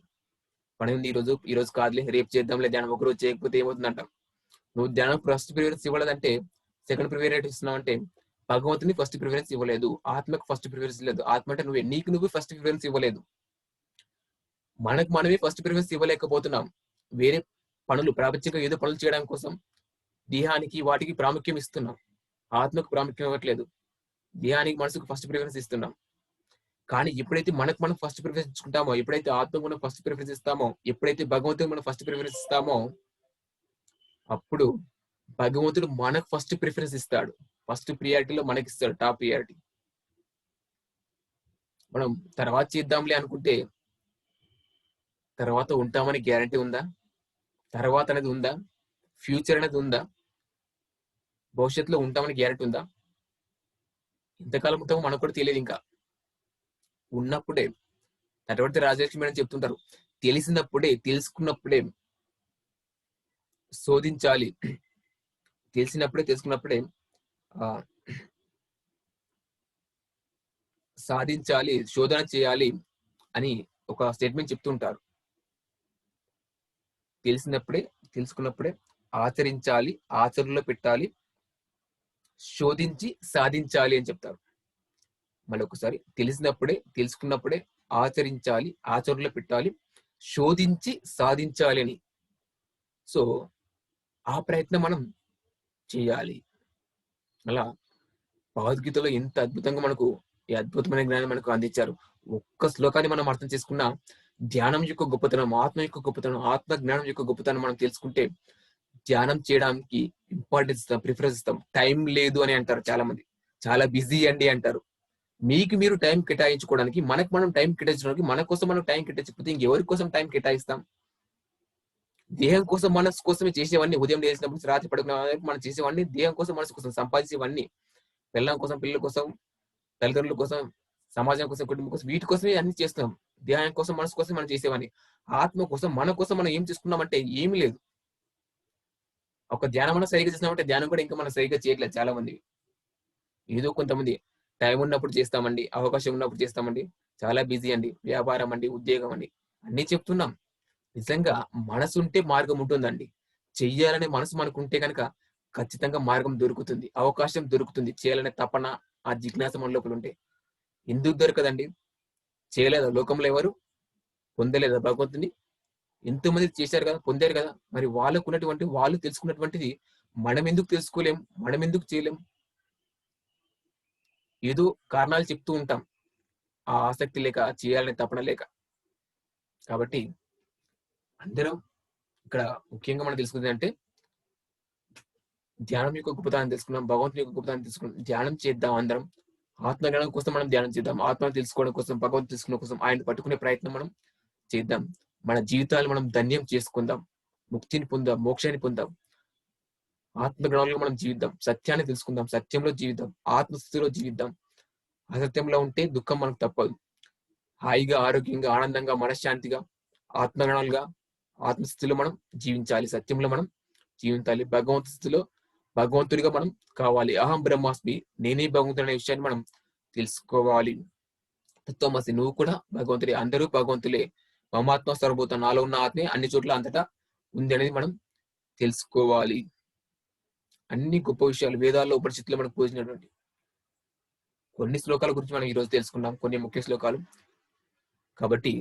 పని ఉంది ఈ రోజు కాదులే, రేపు చేద్దాంలే ధ్యానం, ఒక రోజు చేయకపోతే ఏమవుతుంది అంటాం. నువ్వు ధ్యానం ఫస్ట్ ప్రిఫరెన్స్ ఇవ్వలేదంటే, సెకండ్ ప్రిఫరెన్స్ ఇస్తున్నావు అంటే భగవంతుని ఫస్ట్ ప్రిఫరెన్స్ ఇవ్వలేదు, ఆత్మకు ఫస్ట్ ప్రిఫరెన్స్ లేదు. ఆత్మ అంటే నువ్వు ఫస్ట్ ప్రిఫరెన్స్ ఇవ్వలేదు. మనకు మనమే ఫస్ట్ ప్రిఫరెన్స్ ఇవ్వలేకపోతున్నాం. వేరే పనులు, ప్రాపంచికంగా ఏదో పనులు చేయడం కోసం దేహానికి వాటికి ప్రాముఖ్యం ఇస్తున్నాం, ఆత్మకు ప్రాముఖ్యం ఇవ్వట్లేదు. దేహానికి మనసుకు ఫస్ట్ ప్రిఫరెన్స్ ఇస్తున్నాం. కానీ ఎప్పుడైతే మనకు మనం ఫస్ట్ ప్రిఫరెన్స్ ఇచ్చుకుంటామో, ఎప్పుడైతే ఆత్మకు మనం ఫస్ట్ ప్రిఫరెన్స్ ఇస్తామో, ఎప్పుడైతే భగవంతుడికి మనం ఫస్ట్ ప్రిఫరెన్స్ ఇస్తామో, అప్పుడు భగవంతుడు మనకు ఫస్ట్ ప్రిఫరెన్స్ ఇస్తాడు. ఫస్ట్ ప్రియారిటీలో మనకి ఇస్తాడు, టాప్ ప్రియారిటీ. మనం తర్వాత చేద్దాంలే అనుకుంటే తర్వాత ఉంటామని గ్యారంటీ ఉందా? తర్వాత అనేది ఉందా? ఫ్యూచర్ అనేది ఉందా? భవిష్యత్తులో ఉంటామని గ్యారంటీ ఉందా? ఇంతకాలం ఉంటామో మనకు కూడా తెలియదు. ఇంకా ఉన్నప్పుడే నటవర్తి రాజలక్ష్మి మేడం చెప్తుంటారు, తెలిసినప్పుడే, తెలుసుకున్నప్పుడే శోధించాలి, తెలిసినప్పుడే తెలుసుకున్నప్పుడే సాధించాలి, శోధన చేయాలి అని ఒక స్టేట్మెంట్ చెప్తుంటారు. తెలిసినప్పుడే, తెలుసుకున్నప్పుడే ఆచరించాలి, ఆచరణలో పెట్టాలి, శోధించి సాధించాలి అని చెప్తారు. మళ్ళీ ఒకసారి, తెలిసినప్పుడే, తెలుసుకున్నప్పుడే ఆచరించాలి, ఆచరణలో పెట్టాలి, శోధించి సాధించాలి అని. సో ఆ ప్రయత్నం మనం చేయాలి. అలా భగవద్గీతలో ఎంత అద్భుతంగా మనకు ఈ అద్భుతమైన జ్ఞానం మనకు అందించారు. ఒక్క శ్లోకాన్ని మనం అర్థం చేసుకున్న ధ్యానం యొక్క గొప్పతనం, ఆత్మ యొక్క గొప్పతనం, ఆత్మ జ్ఞానం యొక్క గొప్పతనం మనం తెలుసుకుంటే ధ్యానం చేయడానికి ఇంపార్టెన్స్ ఇస్తాం, ప్రిఫరెన్స్ ఇస్తాం. టైం లేదు అని అంటారు చాలా మంది, చాలా బిజీ అండి అంటారు. మీకు మీరు టైం కేటాయించుకోవడానికి, మనకు మనం టైం కేటాయించడానికి, మన కోసం మనం టైం కేటాయించకపోతే ఇంకెవరి కోసం టైం కేటాయిస్తాం? దేహం కోసం, మనసు కోసమే చేసేవన్నీ, ఉదయం లేచినప్పుడు రాత్రి పడుకున్న మనం చేసేవన్నీ దేహం కోసం, మనసు కోసం, సంపాదించేవన్నీ పిల్లల కోసం, పిల్లల కోసం, తల్లిదండ్రుల కోసం, సమాజం కోసం, కుటుంబం కోసం, వీటి కోసమే అన్ని చేస్తున్నాం. దేహం కోసం, మనసు కోసం మనం చేసేవన్నీ. ఆత్మ కోసం, మన కోసం మనం ఏం చేసుకున్నామంటే ఏమీ లేదు. ఒక ధ్యానం మనం సరిగ్గా చేసినామంటే ధ్యానం కూడా ఇంకా మనం సరిగ్గా చేయట్లేదు చాలా మంది. ఏదో కొంతమంది టైం ఉన్నప్పుడు చేస్తామండి, అవకాశం ఉన్నప్పుడు చేస్తామండి, చాలా బిజీ అండి, వ్యాపారం అండి, ఉద్యోగం అండి, అన్ని చెప్తున్నాం. నిజంగా మనసు ఉంటే మార్గం ఉంటుందండి. చెయ్యాలనే మనసు మనకుంటే కనుక ఖచ్చితంగా మార్గం దొరుకుతుంది, అవకాశం దొరుకుతుంది. చేయాలనే తపన, ఆ జిజ్ఞాస మన లోపల ఉంటే. ఎందుకు దొరకదండి? చేయలేదా లోకంలో ఎవరు? పొందలేదా భగవంతుని? ఎంతో మంది చేశారు కదా, పొందారు కదా. మరి వాళ్ళకు ఉన్నటువంటి, వాళ్ళు తెలుసుకున్నటువంటిది మనం ఎందుకు తెలుసుకోలేం? మనం ఎందుకు చేయలేం? ఏదో కారణాలు చెప్తూ ఉంటాం, ఆ ఆసక్తి లేక, చేయాలనే తపన లేక. కాబట్టి అందరం ఇక్కడ ముఖ్యంగా మనం తెలుసుకుంది అంటే ధ్యానం యొక్క గొప్పతనం తెలుసుకున్నాం, భగవంతుని యొక్క గొప్పతనం తెలుసుకున్నాం. ధ్యానం చేద్దాం అందరం. ఆత్మజ్ఞానం కోసం మనం ధ్యానం చేద్దాం, ఆత్మను తెలుసుకోవడం కోసం, భగవంతుని తెలుసుకోవడం కోసం ఆయన పట్టుకునే ప్రయత్నం మనం చేద్దాం. మన జీవితాలు మనం ధన్యం చేసుకుందాం, ముక్తిని పొందాం, మోక్షాన్ని పొందాం. ఆత్మజ్ఞానంలో మనం జీవిద్దాం, సత్యాన్ని తెలుసుకుందాం, సత్యంలో జీవిద్దాం, ఆత్మస్థితిలో జీవిద్దాం. అసత్యంలో ఉంటే దుఃఖం మనకు తప్పదు. హాయిగా, ఆరోగ్యంగా, ఆనందంగా, మనశ్శాంతిగా, ఆత్మజ్ఞానాలుగా, ఆత్మస్థితిలో మనం జీవించాలి, సత్యంలో మనం జీవించాలి. భగవంతు స్థితిలో భగవంతుడిగా మనం కావాలి. అహం బ్రహ్మాస్మి, నేనే భగవంతుడు అనే విషయాన్ని మనం తెలుసుకోవాలి. తత్వమసి, నువ్వు కూడా భగవంతుడే, అందరూ భగవంతులే. మమాత్మ సర్వభూతం, నాలో ఉన్న ఆత్మే అన్ని చోట్ల అంతటా ఉంది అనేది మనం తెలుసుకోవాలి. అన్ని గొప్ప విషయాలు వేదాల్లో, ఉపనిషత్తులో మనకు పోసినటువంటి కొన్ని శ్లోకాల గురించి మనం ఈ రోజు తెలుసుకున్నాం, కొన్ని ముఖ్య శ్లోకాలు. కాబట్టి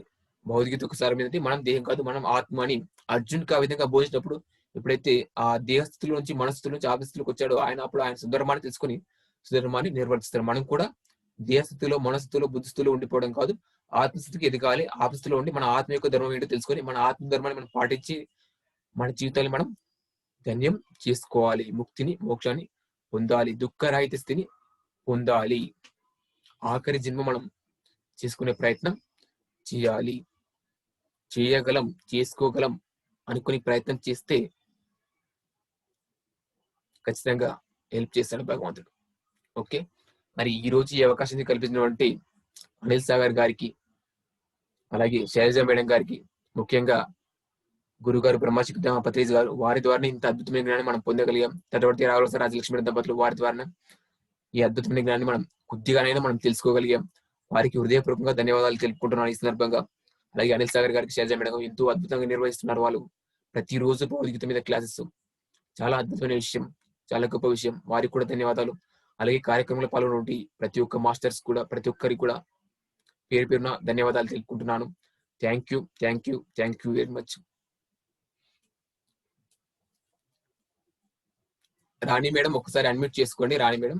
భౌతికత ఒకసారి మీద మనం దేహం కాదు, మనం ఆత్మ అని అర్జున్కి ఆ విధంగా బోధించినప్పుడు, ఎప్పుడైతే ఆ దేహస్థితిలో నుంచి మనస్థితి నుంచి ఆత్మస్థితిలోకి వచ్చాడో ఆయన, అప్పుడు ఆయన సుధర్మాన్ని తెలుసుకుని సుధర్మాన్ని నిర్వర్తిస్తారు. మనం కూడా దేహస్థితిలో, మనస్థితిలో, బుద్ధిస్థితిలో ఉండిపోవడం కాదు, ఆత్మస్థితికి ఎదగాలి. ఆత్మస్థితిలో ఉండి మన ఆత్మ యొక్క ధర్మం ఏంటో తెలుసుకొని మన ఆత్మ ధర్మాన్ని మనం పాటించి మన జీవితాన్ని మనం ధన్యం చేసుకోవాలి, ముక్తిని, మోక్షాన్ని పొందాలి, దుఃఖరహిత స్థితిని పొందాలి. ఆఖరి జన్మ మనం చేసుకునే ప్రయత్నం చేయాలి. చేయగలం, చేసుకోగలం అనుకుని ప్రయత్నం చేస్తే ఖచ్చితంగా హెల్ప్ చేస్తాడు భగవంతుడు. ఓకే, మరి ఈ రోజు ఈ అవకాశాన్ని కల్పించినటువంటి అనిల్ సాగర్ గారికి, అలాగే శైలజ మేడం గారికి, ముఖ్యంగా గురుగారు బ్రహ్మశక్తి పత్రిజ్ గారు, వారి ద్వారా ఇంత అద్భుతమైన జ్ఞానాన్ని మనం పొందగలిగాం. తటవర్తి రాఘవ రాజలక్ష్మి దంపతులు, వారి ద్వారా ఈ అద్భుతమైన జ్ఞానాన్ని మనం కొద్దిగానైనా మనం తెలుసుకోగలిగాం. వారికి హృదయపూర్వకంగా ధన్యవాదాలు తెలుపుకుంటున్నాను ఈ సందర్భంగా. అలాగే అనిల్ సాగర్ గారికి, శైలజ మేడం ఎంతో అద్భుతంగా నిర్వహిస్తున్నారు. వాళ్ళు ప్రతిరోజు భగవద్గీత మీద క్లాసెస్, చాలా అద్భుతమైన విషయం, చాలా గొప్ప విషయం. వారికి కూడా ధన్యవాదాలు. అలాగే కార్యక్రమంలో పాల్గొనే ప్రతి ఒక్క మాస్టర్స్ కూడా, ప్రతి ఒక్కరికి కూడా పేరు పేరున ధన్యవాదాలు తెలుపుకుంటున్నాను. Thank you, thank you, thank you very much. Rani madam ఒకసారి అన్మ్యూట్ చేసుకోండి. రాణి మేడం.